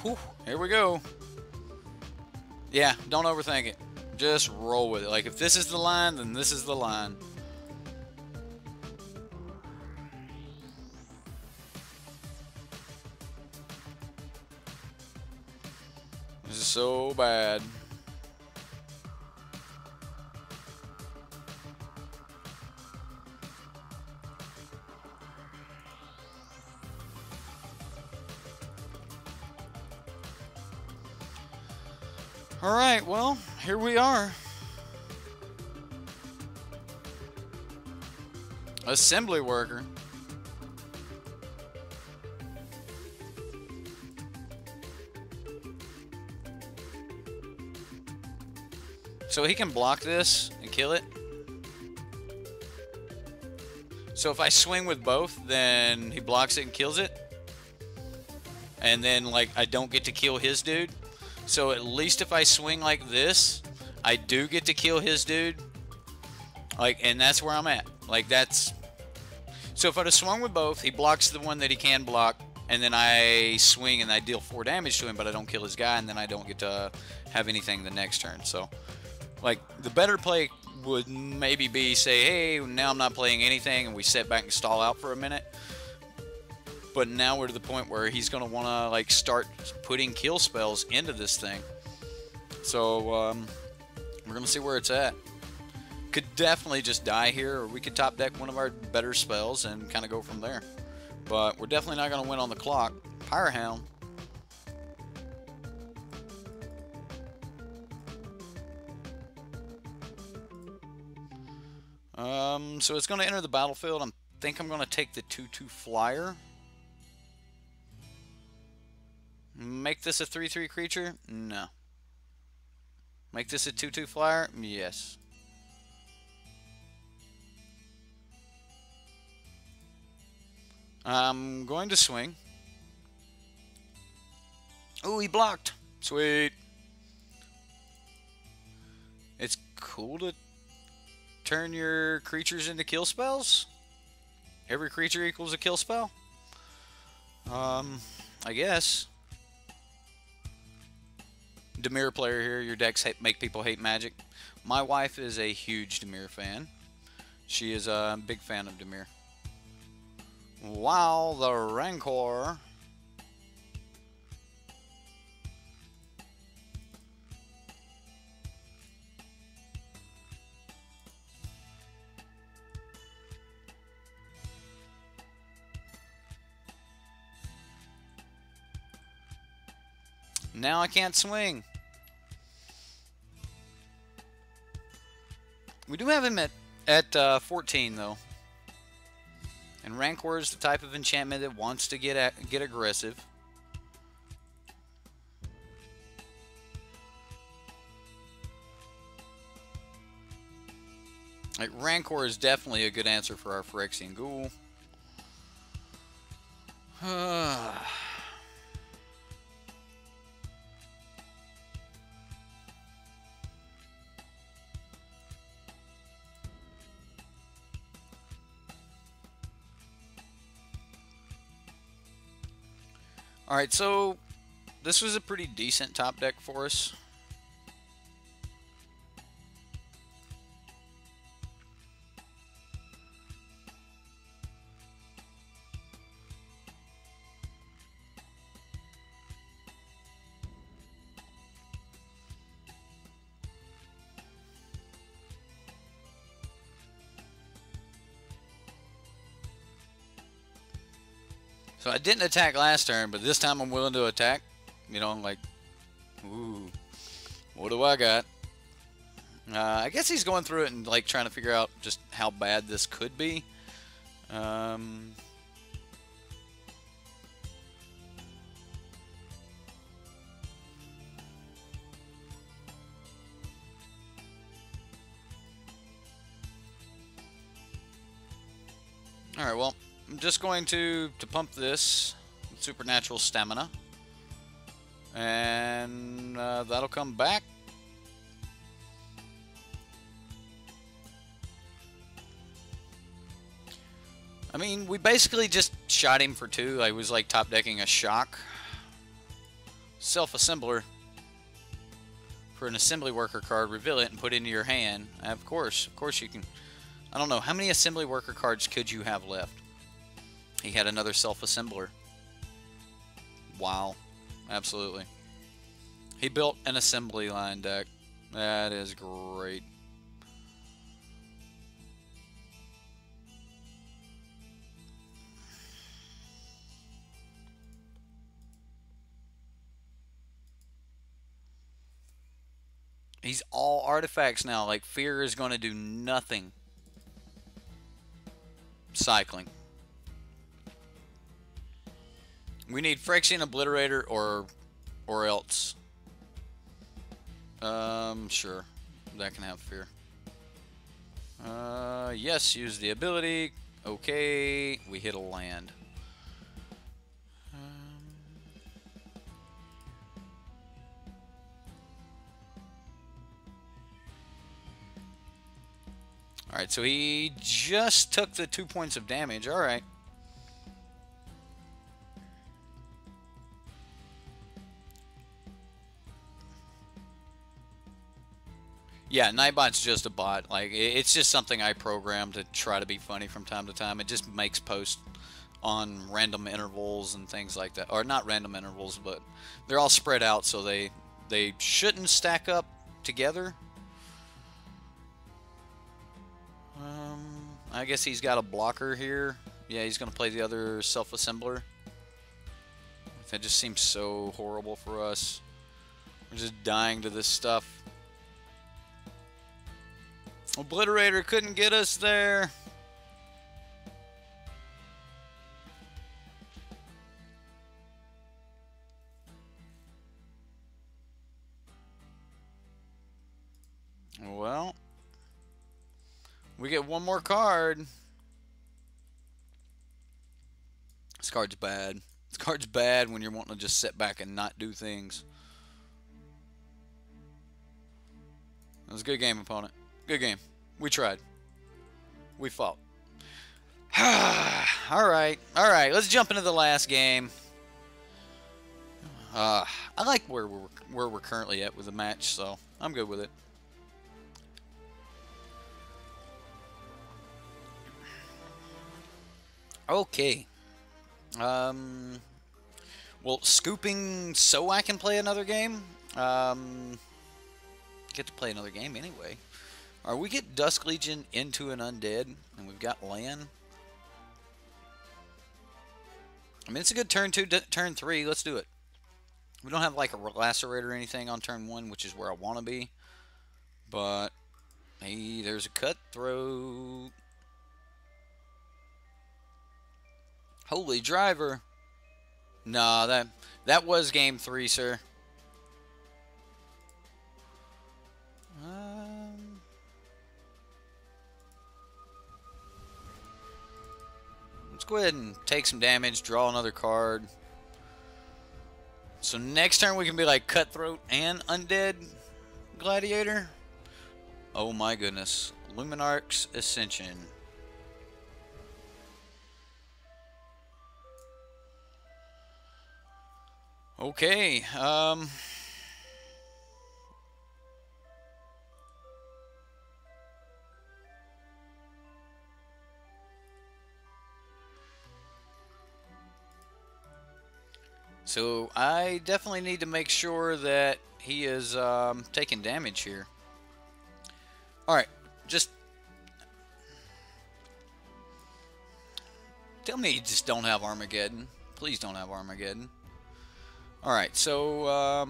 Whew, here we go. Yeah, don't overthink it. Just roll with it. Like, if this is the line, then this is the line. This is so bad. Alright, well, here we are. Assembly worker. So he can block this and kill it. So if I swing with both, then he blocks it and kills it. And then, like, I don't get to kill his dude. So at least if I swing like this, I do get to kill his dude. Like, and that's where I'm at. Like, that's... So if I'd have swung with both, he blocks the one that he can block, and then I swing and I deal 4 damage to him, but I don't kill his guy, and then I don't get to have anything the next turn. So, like, the better play would maybe be, say, hey, now I'm not playing anything, and we sit back and stall out for a minute. But now we're to the point where he's going to want to, like, start putting kill spells into this thing. So, we're going to see where it's at. Could definitely just die here, or we could top deck one of our better spells and kind of go from there. But we're definitely not going to win on the clock. Pyrohound. So it's going to enter the battlefield. I think I'm going to take the 2/2 flyer. Make this a 3/3 creature? No. Make this a 2/2 flyer? Yes. I'm going to swing. Oh, he blocked. Sweet. It's cool to turn your creatures into kill spells. Every creature equals a kill spell. I guess. Dimir player here. Your decks make people hate Magic. My wife is a huge Dimir fan. She is a big fan of Dimir. Wow, the Rancor. Now I can't swing. We do have him at 14 though. And Rancor is the type of enchantment that wants to get aggressive. Like, Rancor is definitely a good answer for our Phyrexian Ghoul. Alright, so this was a pretty decent top deck for us. So I didn't attack last turn, but this time I'm willing to attack. You know, I'm like, ooh, what do I got? I guess he's going through it and like trying to figure out just how bad this could be. Alright, well, I'm just going to pump this with supernatural stamina, and that'll come back. I mean, we basically just shot him for 2. I was like top decking a shock self-assembler for an assembly worker card. Reveal it and put it into your hand. Of course you can. I don't know, how many assembly worker cards could you have left? He had another self-assembler. Wow. Absolutely. He built an assembly line deck. That is great. He's all artifacts now. Like, Fear is going to do nothing. Cycling. We need Phyrexian Obliterator or else. Sure. That can have Fear. Yes, use the ability. Okay, we hit a land. Alright, so he just took the 2 points of damage. Alright. Yeah, Nightbot's just a bot. Like, it's just something I programmed to try to be funny from time to time. It just makes posts on random intervals and things like that. Or not random intervals, but they're all spread out, so they shouldn't stack up together. I guess he's got a blocker here. Yeah, he's going to play the other self-assembler. That just seems so horrible for us. We're just dying to this stuff. Obliterator couldn't get us there. Well, we get one more card. This card's bad. This card's bad when you're wanting to just sit back and not do things. It was a good game, opponent. Good game. We tried. We fought. Alright. Alright. Let's jump into the last game. I like where we're currently at with the match, so I'm good with it. Okay. Well, scooping so I can play another game. Get to play another game anyway. Alright, we get Dusk Legion into an undead, and we've got land. I mean, it's a good turn 2, turn 3. Let's do it. We don't have like a Lacerator or anything on turn 1, which is where I want to be. But, hey, there's a Cutthroat. Holy driver. Nah, that was game 3, sir. Let's go ahead and take some damage, draw another card. So next turn we can be like Cutthroat and Undead Gladiator. Oh my goodness. Luminarch's Ascension. Okay, so I definitely need to make sure that he is taking damage here. Alright, just tell me you just don't have Armageddon. Please don't have Armageddon. Alright, so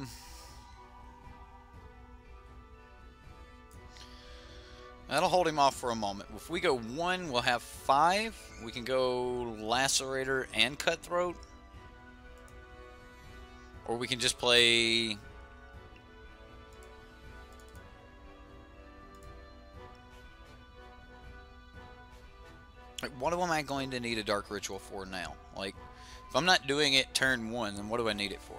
that'll hold him off for a moment. If we go 1, we'll have 5. We can go Lacerator and Cutthroat. Or we can just play... Like, what am I going to need a Dark Ritual for now? Like, if I'm not doing it turn 1, then what do I need it for?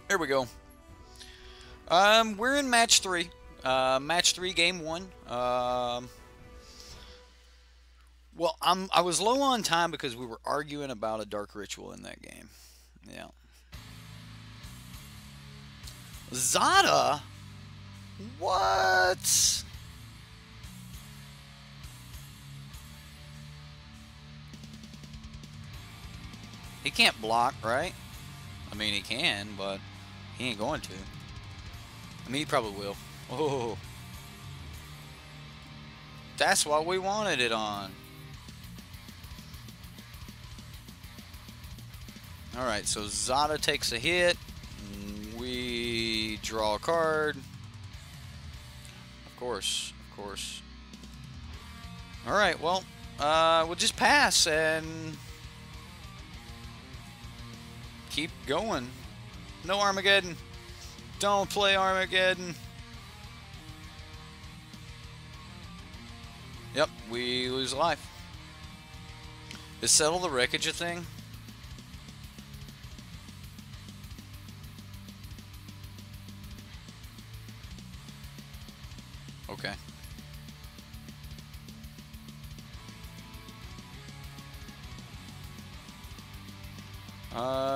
There we go. We're in match 3. Match 3, game 1. Well, I was low on time because we were arguing about a Dark Ritual in that game. Yeah. Zada? What? He can't block, right? I mean, he can, but he ain't going to. I mean, he probably will. Oh. That's what we wanted it on. Alright, so Zada takes a hit. We draw a card. Of course, of course. Alright, well, we'll just pass and keep going. No Armageddon. Don't play Armageddon. Yep, we lose life. Is Settle the Wreckage a thing? Okay.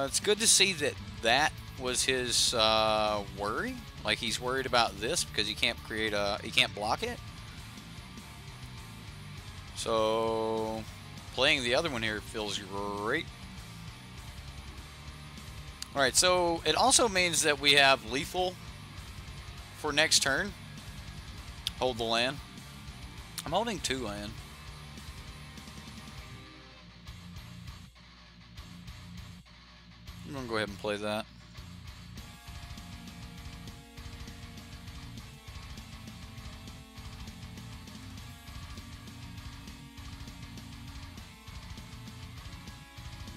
It's good to see that was his worry. Like, he's worried about this because he can't create he can't block it. So playing the other one here feels great. All right, so it also means that we have lethal for next turn. Hold the land. I'm holding 2 land. I'm gonna go ahead and play that.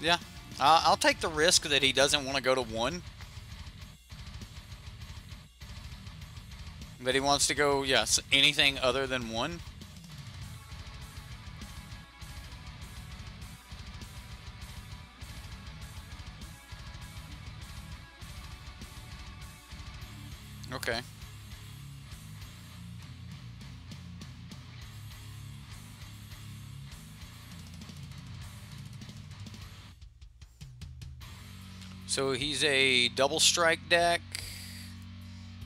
Yeah, I'll take the risk that he doesn't want to go to 1. That he wants to go, yes, anything other than 1. Okay. So he's a double strike deck.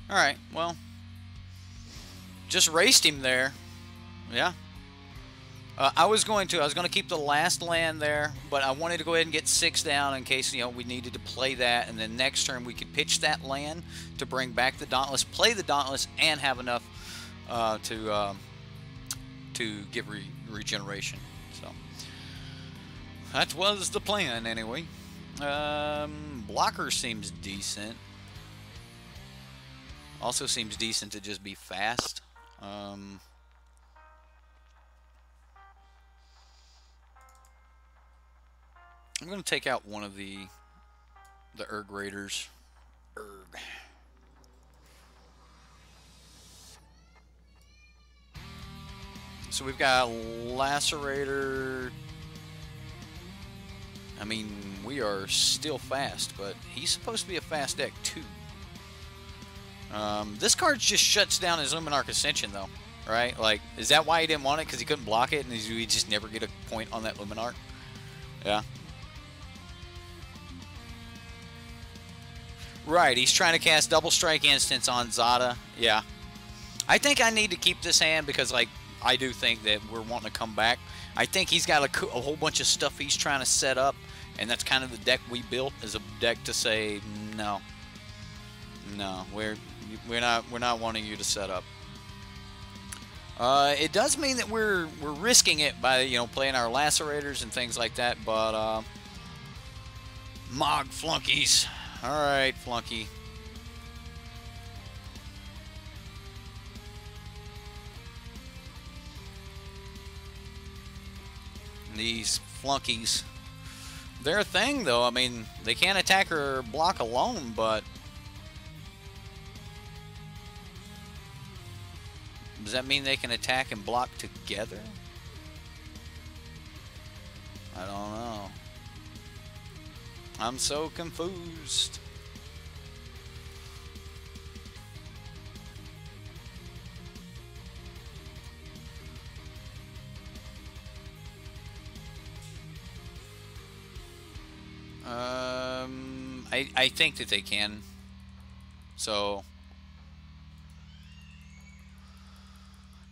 Alright, well, Just raced him there. Yeah. I was going to keep the last land there, but I wanted to go ahead and get 6 down in case, you know, we needed to play that, and then next turn we could pitch that land to bring back the Dauntless, play the Dauntless, and have enough to get regeneration. So that was the plan anyway. Blocker seems decent. Also seems decent to just be fast. I'm going to take out one of the Erg Raiders. Erg. So we've got Lacerator. I mean, we are still fast, but he's supposed to be a fast deck too. This card just shuts down his Luminarch Ascension though, right? Like, is that why he didn't want it? Because he couldn't block it and he just never get a point on that Luminarch? Yeah. Right, he's trying to cast Double Strike Instance on Zada. Yeah. I think I need to keep this hand because, like, I do think that we're wanting to come back. I think he's got a whole bunch of stuff he's trying to set up, and that's kind of the deck we built, is a deck to say, no. No, we're not wanting you to set up. It does mean that we're risking it by, you know, playing our Lacerators and things like that, but, Mog Flunkies. Alright, Flunky. These Flunkies. They're a thing, though. I mean, they can't attack or block alone, but... does that mean they can attack and block together? I don't know. I'm so confused. I think that they can. So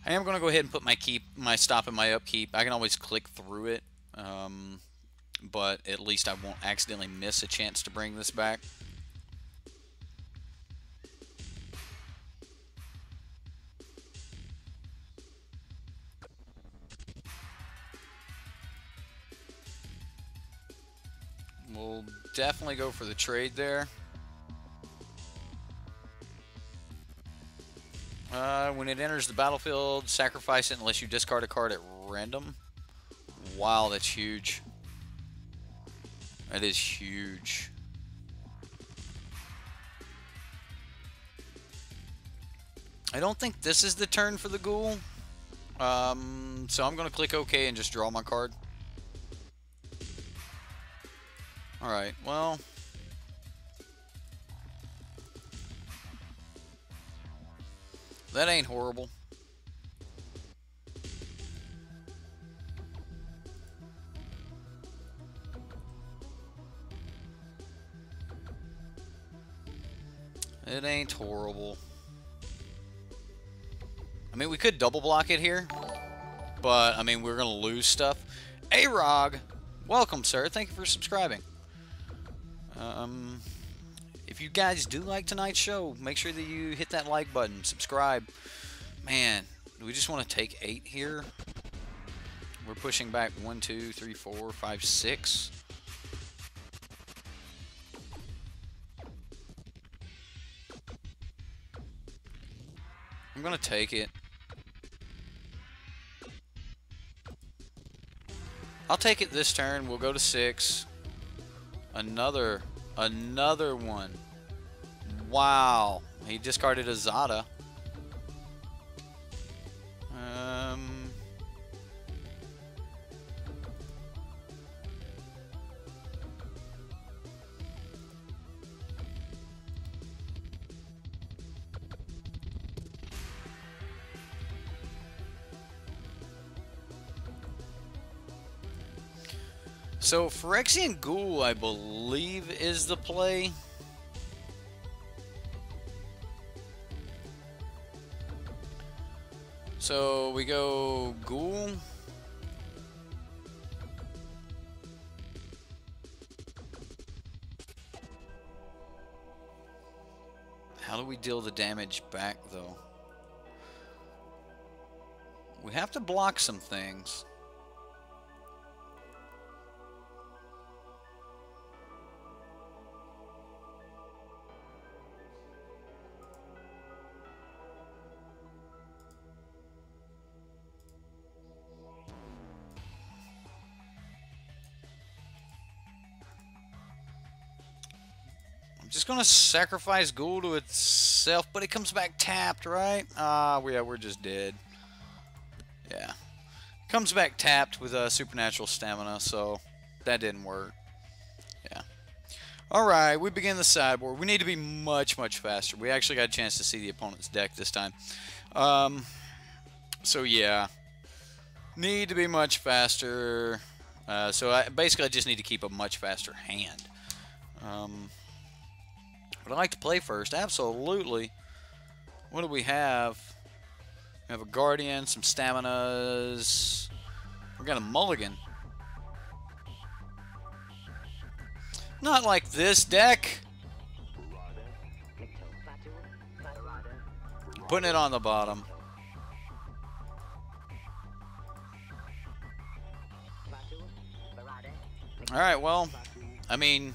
I am going to go ahead and put my stop and my upkeep. I can always click through it. But at least I won't accidentally miss a chance to bring this back. We'll definitely go for the trade there. When it enters the battlefield, sacrifice it unless you discard a card at random. Wow, that's huge. That is huge. I don't think this is the turn for the ghoul. So I'm going to click OK and just draw my card. Alright, well... that ain't horrible. It ain't horrible. I mean, we could double block it here, but, I mean, we're going to lose stuff. A-Rog, welcome, sir. Thank you for subscribing. If you guys do like tonight's show, make sure that you hit that like button, subscribe. Man, do we just want to take 8 here? We're pushing back 1, 2, 3, 4, 5, 6. I'm going to take it. I'll take it this turn. We'll go to 6. Another one. Wow. He discarded a Zada. So, Phyrexian Ghoul, I believe, is the play. So we go Ghoul. How do we deal the damage back, though? We have to block some things. I'm just gonna sacrifice Ghoul to itself, but it comes back tapped, right? Yeah, we're just dead. Yeah. Comes back tapped with supernatural stamina, so that didn't work. Yeah. Alright, we begin the sideboard. We need to be much, much faster. We actually got a chance to see the opponent's deck this time. So yeah. Need to be much faster. Basically I just need to keep a much faster hand. Would I like to play first? Absolutely. What do we have? We have a Guardian, some Staminas. We got a Mulligan. Not like this deck. Putting it on the bottom. Alright, well, I mean,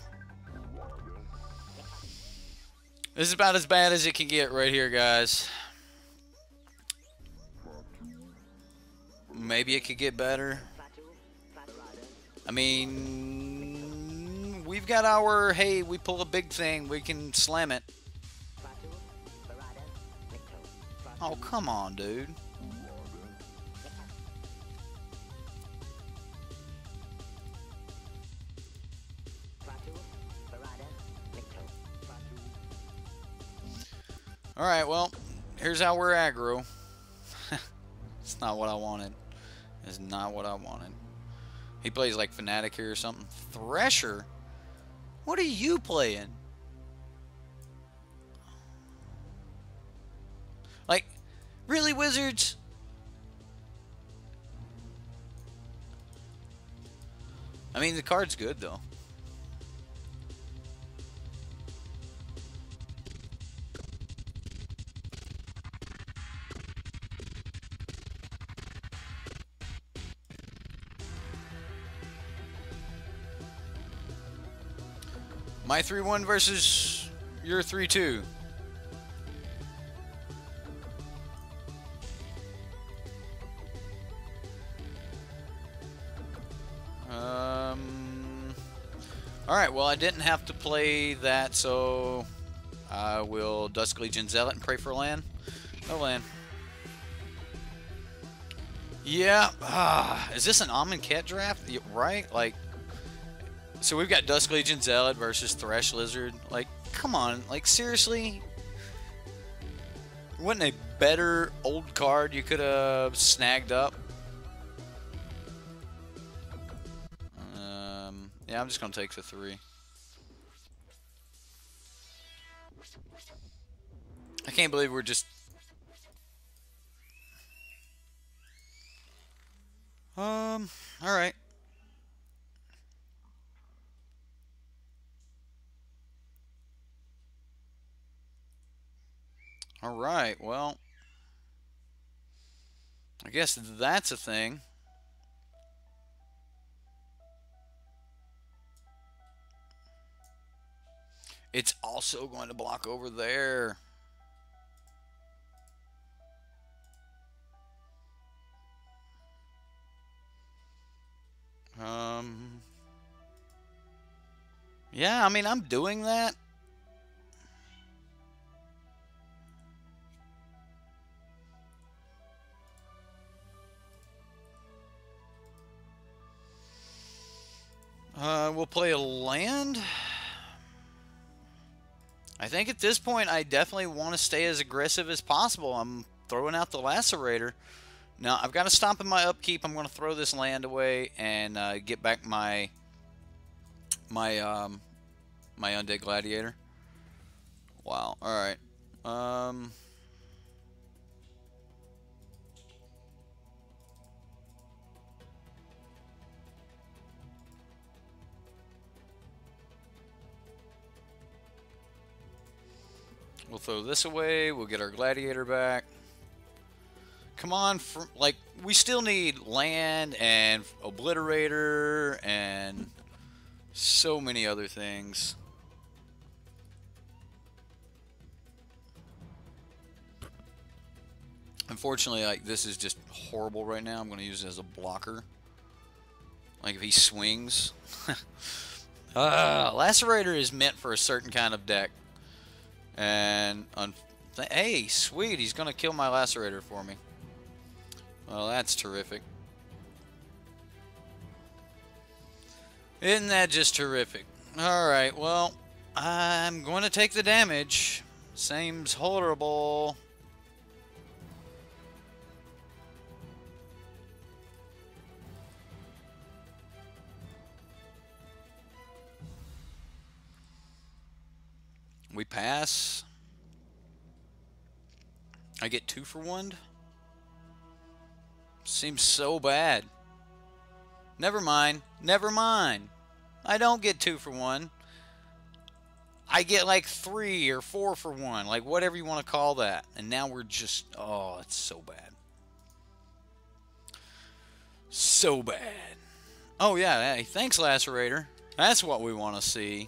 this is about as bad as it can get right here, guys. Maybe it could get better. I mean, we've got our, hey, we pull a big thing, we can slam it. Oh, come on, dude. Alright, well, here's how we're aggro. It's not what I wanted. It's not what I wanted. He plays like Fnatic here or something. Thresher? What are you playing? Like, really, Wizards? I mean, the card's good, though. My 3-1 versus your 3-2. Alright, well, I didn't have to play that, so I will Dusk Legion Zealot and pray for land. No land. Yeah, is this an Amonkhet draft? Right? Like, so we've got Dusk Legion Zealot versus Thresh Lizard. Like, come on. Like, seriously? Wasn't a better old card you could have snagged up? Yeah, I'm just going to take the 3. I can't believe we're just... Alright. Alright, well... I guess that's a thing. It's also going to block over there. Yeah, I mean, I'm doing that. We'll play a land. I think at this point, I definitely want to stay as aggressive as possible. I'm throwing out the Lacerator. Now, I've got to stop in my upkeep. I'm going to throw this land away and get back my Undead Gladiator. Wow. All right. We'll throw this away. We'll get our gladiator back. Come on, like, we still need land and obliterator and so many other things. Unfortunately, like, this is just horrible right now. I'm going to use it as a blocker. Like, if he swings. Lacerator is meant for a certain kind of deck. And, hey, sweet, he's going to kill my Lacerator for me. Well, that's terrific. Isn't that just terrific? Alright, well, I'm going to take the damage. Seems horrible. We pass. I get 2 for 1. Seems so bad. Never mind. Never mind. I don't get 2 for 1. I get like 3 or 4 for 1. Like whatever you want to call that. And now we're just... Oh, it's so bad. So bad. Oh yeah, hey, thanks Lacerator. That's what we want to see.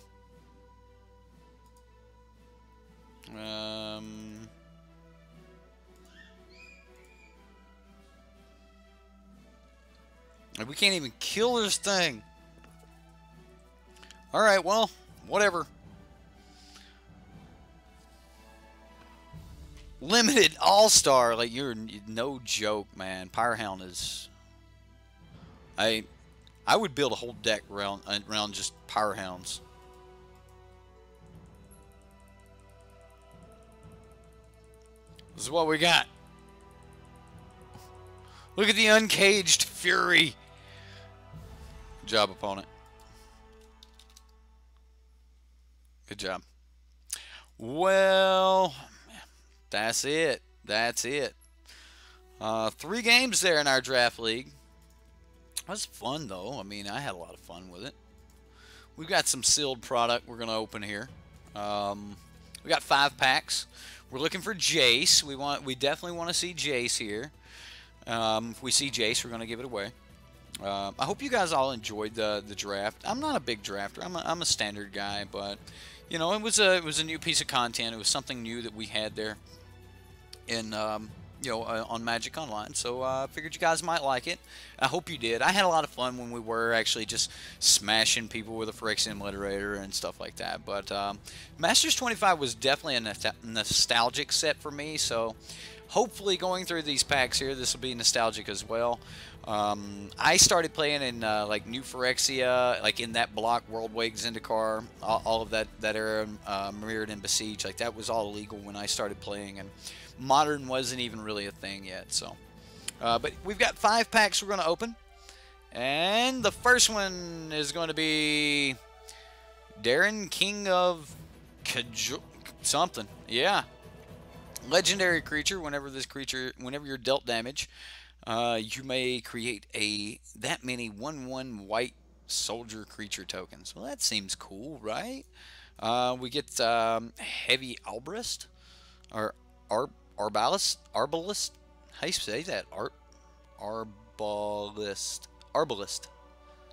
We can't even kill this thing. Alright, well, whatever. Limited All-Star. Like, you're no joke, man. Pyrehound is... I would build a whole deck around just Pyrehounds. This is what we got. Look at the uncaged fury. Good job, opponent. Good job. Well, that's it. That's it. 3 games there in our draft league. That was fun, though. I mean, I had a lot of fun with it. We've got some sealed product we're going to open here. We got 5 packs. We're looking for Jace. We definitely want to see Jace here. If we see Jace, we're going to give it away. I hope you guys all enjoyed the draft. I'm not a big drafter. I'm a standard guy, but you know, it was a new piece of content. It was something new that we had there in you know, on Magic Online. So I figured you guys might like it. I hope you did. I had a lot of fun when we were actually just smashing people with a Phyrexian Obliterator and stuff like that. But Masters 25 was definitely a nostalgic set for me. So hopefully going through these packs here, this will be nostalgic as well. I started playing in like New Phyrexia, like in that block, Worldwake, Zendikar, all of that era, Mirrored and Besiege. Like that was all illegal when I started playing, and Modern wasn't even really a thing yet. So, but we've got 5 packs we're going to open, and the first one is going to be Darren, King of something. Yeah. Legendary creature. Whenever you're dealt damage, you may create that many 1/1 white soldier creature tokens. Well, that seems cool, right? We get heavy arbalist or arbalist. How do you say that? Arbalist.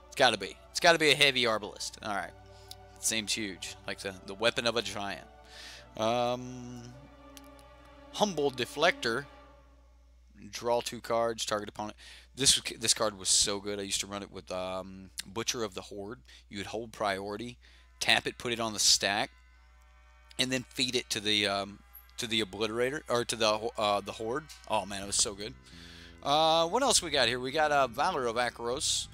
It's got to be. It's got to be a heavy arbalist. All right. Seems huge, like the weapon of a giant. Humble Deflector. Draw 2 cards, target opponent. This card was so good. I used to run it with Butcher of the Horde. You would hold priority, tap it, put it on the stack, and then feed it to the Obliterator or to the Horde. Oh man, it was so good. What else we got here? We got Valor of Akaros.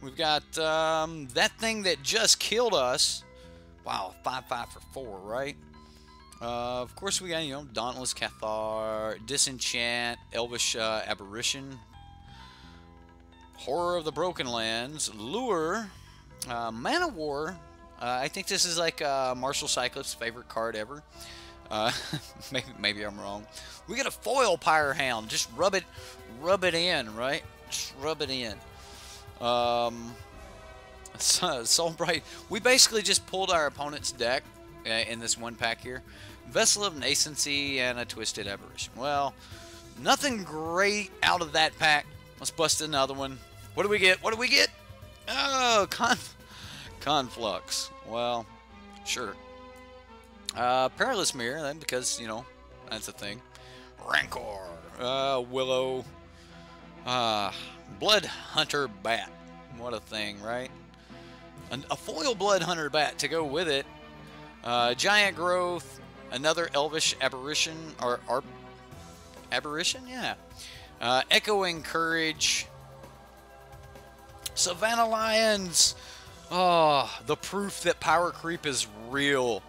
We've got that thing that just killed us. Wow, 5/5 for 4, right? Of course, we got, you know, Dauntless Cathar, Disenchant, Elvish Aberration, Horror of the Broken Lands, Lure, Mana War. I think this is like Martial Cyclops' favorite card ever. Maybe I'm wrong. We got a foil Pyrehound. Just rub it in, right? Just rub it in. Soulbright. We basically just pulled our opponent's deck in this one pack here. Vessel of Nascency, and a Twisted Apparition. Well, nothing great out of that pack. Let's bust another one. What do we get? What do we get? Oh, Conflux. Well, sure. Perilous Mirror, then, because, you know, that's a thing. Rancor. Willow. Blood Hunter Bat. What a thing, right? A foil Blood Hunter Bat to go with it. Giant Growth. Another Elvish Apparition. Or Apparition? Yeah. Echoing Courage. Savannah Lions. Oh, the proof that power creep is real.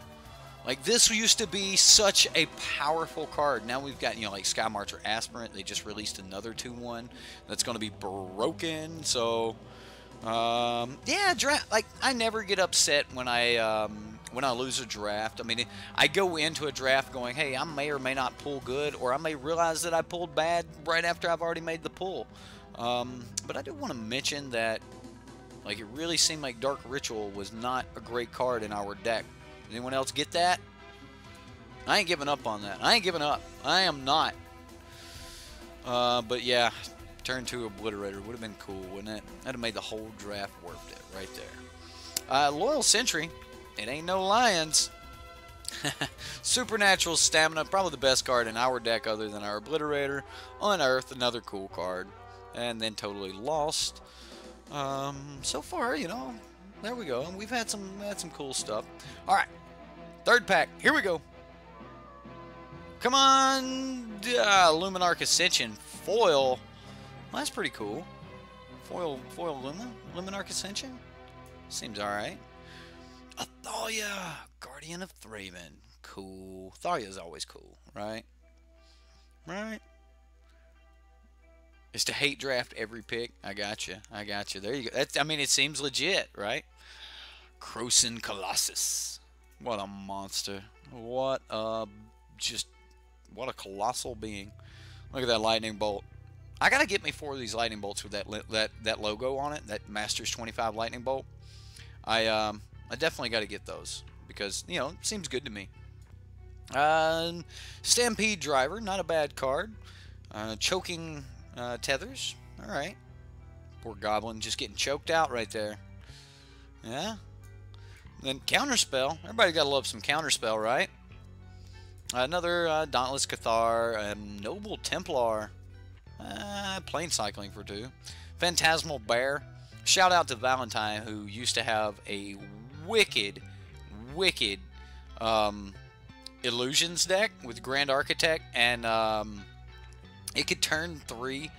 Like, this used to be such a powerful card. Now we've got, you know, like Sky Marcher Aspirant. They just released another 2-1 that's going to be broken. So, yeah, draft. Like, I never get upset when I lose a draft. I mean, I go into a draft going, hey, I may or may not pull good, or I may realize that I pulled bad right after I've already made the pull. But I do want to mention that, like, it really seemed like Dark Ritual was not a great card in our deck. Anyone else get that? I ain't giving up on that. I ain't giving up. I am not. But yeah, turn 2 Obliterator would have been cool, wouldn't it? That'd have made the whole draft worth it right there. Loyal Sentry. It ain't no Lions. Supernatural Stamina, probably the best card in our deck other than our Obliterator. Unearth, another cool card. And then Totally Lost. So far, you know, there we go. We've had some cool stuff. All right, third pack. Here we go. Come on, Luminarch Ascension foil. Well, that's pretty cool. Foil Luminarch Ascension. Seems all right. Athalia, Guardian of Thraven. Cool. Athalia's always cool, right? Right. Is to hate draft every pick. I got you. I got you. There you go. That's, I mean, it seems legit, right? Krosan Colossus. What a monster. What a what a colossal being. Look at that lightning bolt. I gotta get me 4 of these lightning bolts with that logo on it. That Masters 25 lightning bolt. I definitely got to get those because, you know, it seems good to me. Stampede Driver, not a bad card. Choking Tethers, all right. Poor Goblin just getting choked out right there. Yeah. Then Counterspell. Everybody got to love some Counterspell, right? Another Dauntless Cathar, Noble Templar. Plane Cycling for 2. Phantasmal Bear. Shout out to Valentine, who used to have a wicked Illusions deck with Grand Architect, and it could turn 3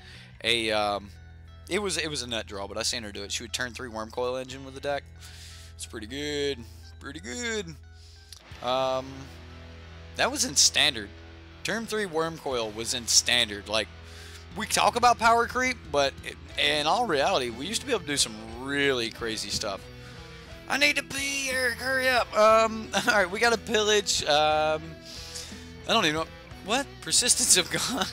it was a nut draw, but I seen her do it. She would turn 3 Wormcoil Engine with the deck. It's pretty good. Pretty good. That was in Standard. Turn 3 Wormcoil was in Standard. Like, we talk about power creep, but in all reality, we used to be able to do some really crazy stuff. I need to pee, Eric, hurry up. Alright, we got a Pillage. I don't even know. What? Persistence of God?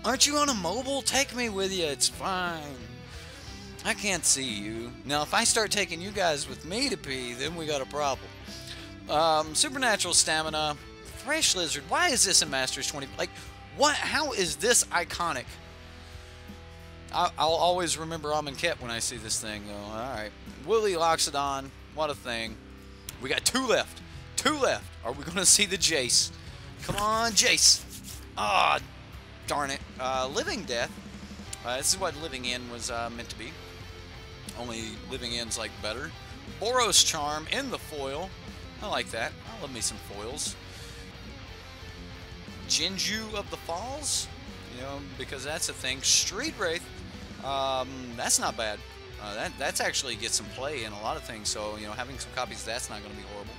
Aren't you on a mobile? Take me with you. It's fine. I can't see you. Now, if I start taking you guys with me to pee, then we got a problem. Supernatural Stamina. Thresh Lizard. Why is this in Masters 20? Like, what? How is this iconic? I'll always remember Amonkhet when I see this thing, though. Alright. Willy Loxodon. What a thing. We got 2 left. 2 left. Are we going to see the Jace? Come on, Jace. Ah, darn it. Living Death. This is what Living In was meant to be. Only Living In's like better. Boros Charm in the foil. I like that. I love me some foils. Jinju of the Falls. You know, because that's a thing. Street Wraith. That's not bad. That's actually gets some play in a lot of things. So, you know, having some copies of that's not going to be horrible.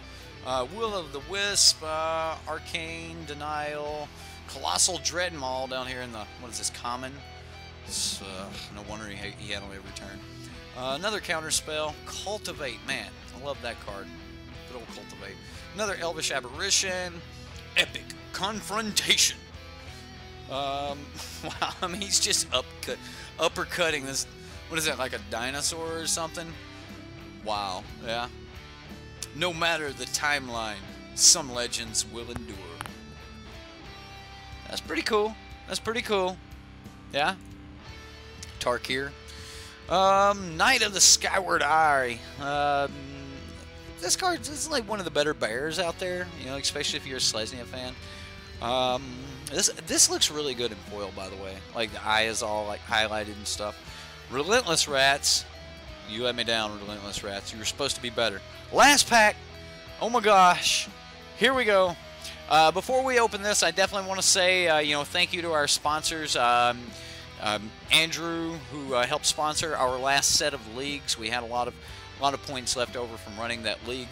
Will of the Wisp. Arcane Denial. Colossal Dreadmaul down here in the, what is this, Common? It's, no wonder he had only every turn. Another Counterspell. Cultivate. Man, I love that card. Good old Cultivate. Another Elvish Apparition. Epic Confrontation. Wow, I mean, he's just uppercutting this. What is that, like a dinosaur or something? Wow, yeah. No matter the timeline, Some legends will endure. That's pretty cool. That's pretty cool. Yeah. Tarkir. Knight of the Skyward Eye. This card is like one of the better bears out there, you know, especially if you're a Selesnya fan. This looks really good in foil, by the way. Like the eye is all like highlighted and stuff. Relentless Rats. You let me down, Relentless Rats. You were supposed to be better. Last pack. Oh my gosh. Here we go. Before we open this, I definitely want to say, you know, thank you to our sponsors. Andrew, who helped sponsor our last set of leagues. We had a lot of points left over from running that league,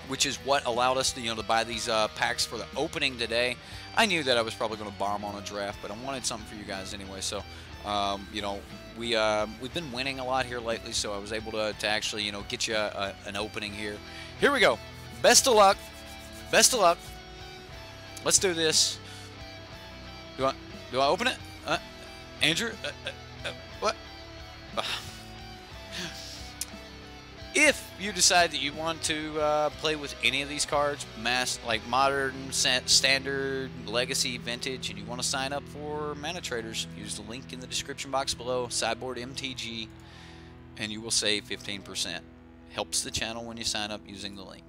which is what allowed us to, you know, to buy these packs for the opening today. I knew that I was probably going to bomb on a draft, but I wanted something for you guys anyway. So, you know, we've been winning a lot here lately, so I was able to actually, you know, get you an opening here. Here we go. Best of luck. Best of luck. Let's do this. Do I open it? Andrew? What? If you decide that you want to play with any of these cards, like Modern, Standard, Legacy, Vintage, and you want to sign up for manatraders, use the link in the description box below, SideboardMTG, and you will save 15%. Helps the channel when you sign up using the link.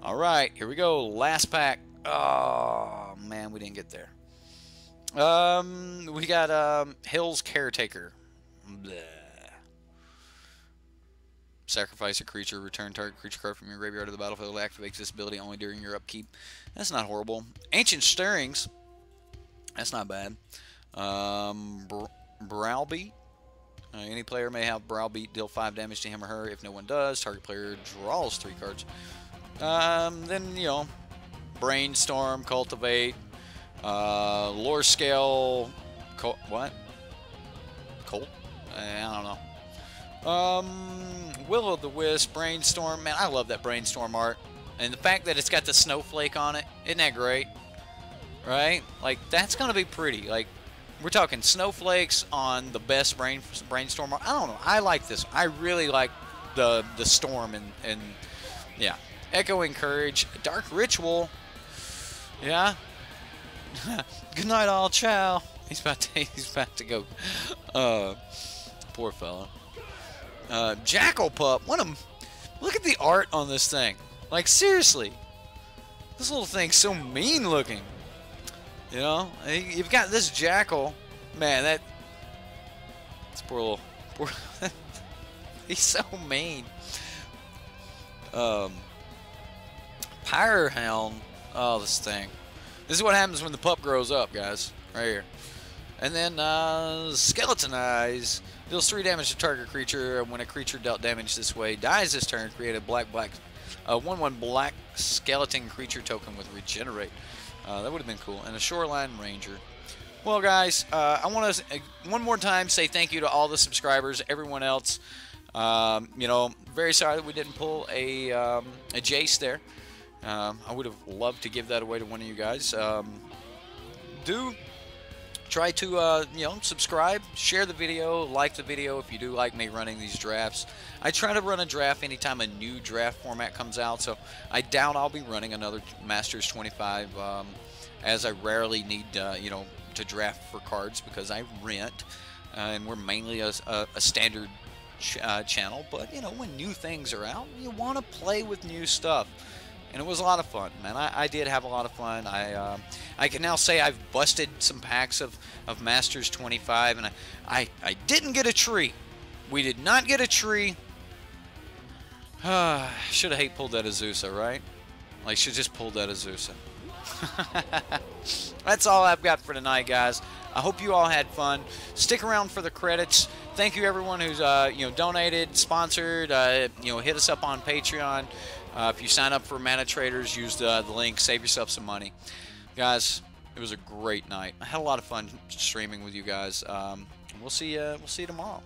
Alright, here we go. Last pack. Oh, man, we didn't get there. We got Hill's Caretaker. Bleh. Sacrifice a creature, return target creature card from your graveyard to the battlefield. Activates this ability only during your upkeep. That's not horrible. Ancient Stirrings. That's not bad. Browbeat. Any player may have Browbeat, deal 5 damage to him or her. If no one does, target player draws 3 cards. Then, you know, Brainstorm, Cultivate, Lore Scale, what? Colt? I don't know. Will-o'-the-Wisp, Brainstorm. Man, I love that Brainstorm art. And the fact that it's got the snowflake on it, isn't that great? Right? Like, that's going to be pretty. Like, we're talking snowflakes on the best Brainstorm art. I don't know. I like this. I really like the storm and yeah. Echoing Courage, Dark Ritual. Yeah. Good night, all. Ciao. He's about to go. Poor fella. Jackal Pup. Look at the art on this thing. Like, seriously. This little thing's so mean looking. You know? You've got this jackal. Man, that's poor. He's so mean. Pyrehound. Oh, this thing. This is what happens when the pup grows up, guys. Right here. And then, Skeleton Eyes. Deals 3 damage to target creature. When a creature dealt damage this way dies this turn, create a 1/1 black skeleton creature token with Regenerate. That would have been cool. And a Shoreline Ranger. Well, guys, I want to, one more time, say thank you to all the subscribers, everyone else. You know, very sorry that we didn't pull a Jace there. I would have loved to give that away to one of you guys. Do try to, you know, subscribe, share the video, like the video if you do like me running these drafts. I try to run a draft anytime a new draft format comes out, so I doubt I'll be running another Masters 25, as I rarely need, you know, to draft for cards because I rent, and we're mainly a standard channel. But, you know, when new things are out, you want to play with new stuff. And it was a lot of fun, man. I did have a lot of fun. I can now say I've busted some packs of Masters 25, and I didn't get a tree. We did not get a tree. Should have pulled that Azusa, right? Like, should just pulled that Azusa. That's all I've got for tonight, guys. I hope you all had fun. Stick around for the credits. Thank you, everyone who's you know, donated, sponsored. You know, hit us up on Patreon. If you sign up for manatraders, use the link. Save yourself some money, guys. It was a great night. I had a lot of fun streaming with you guys. We'll see you tomorrow.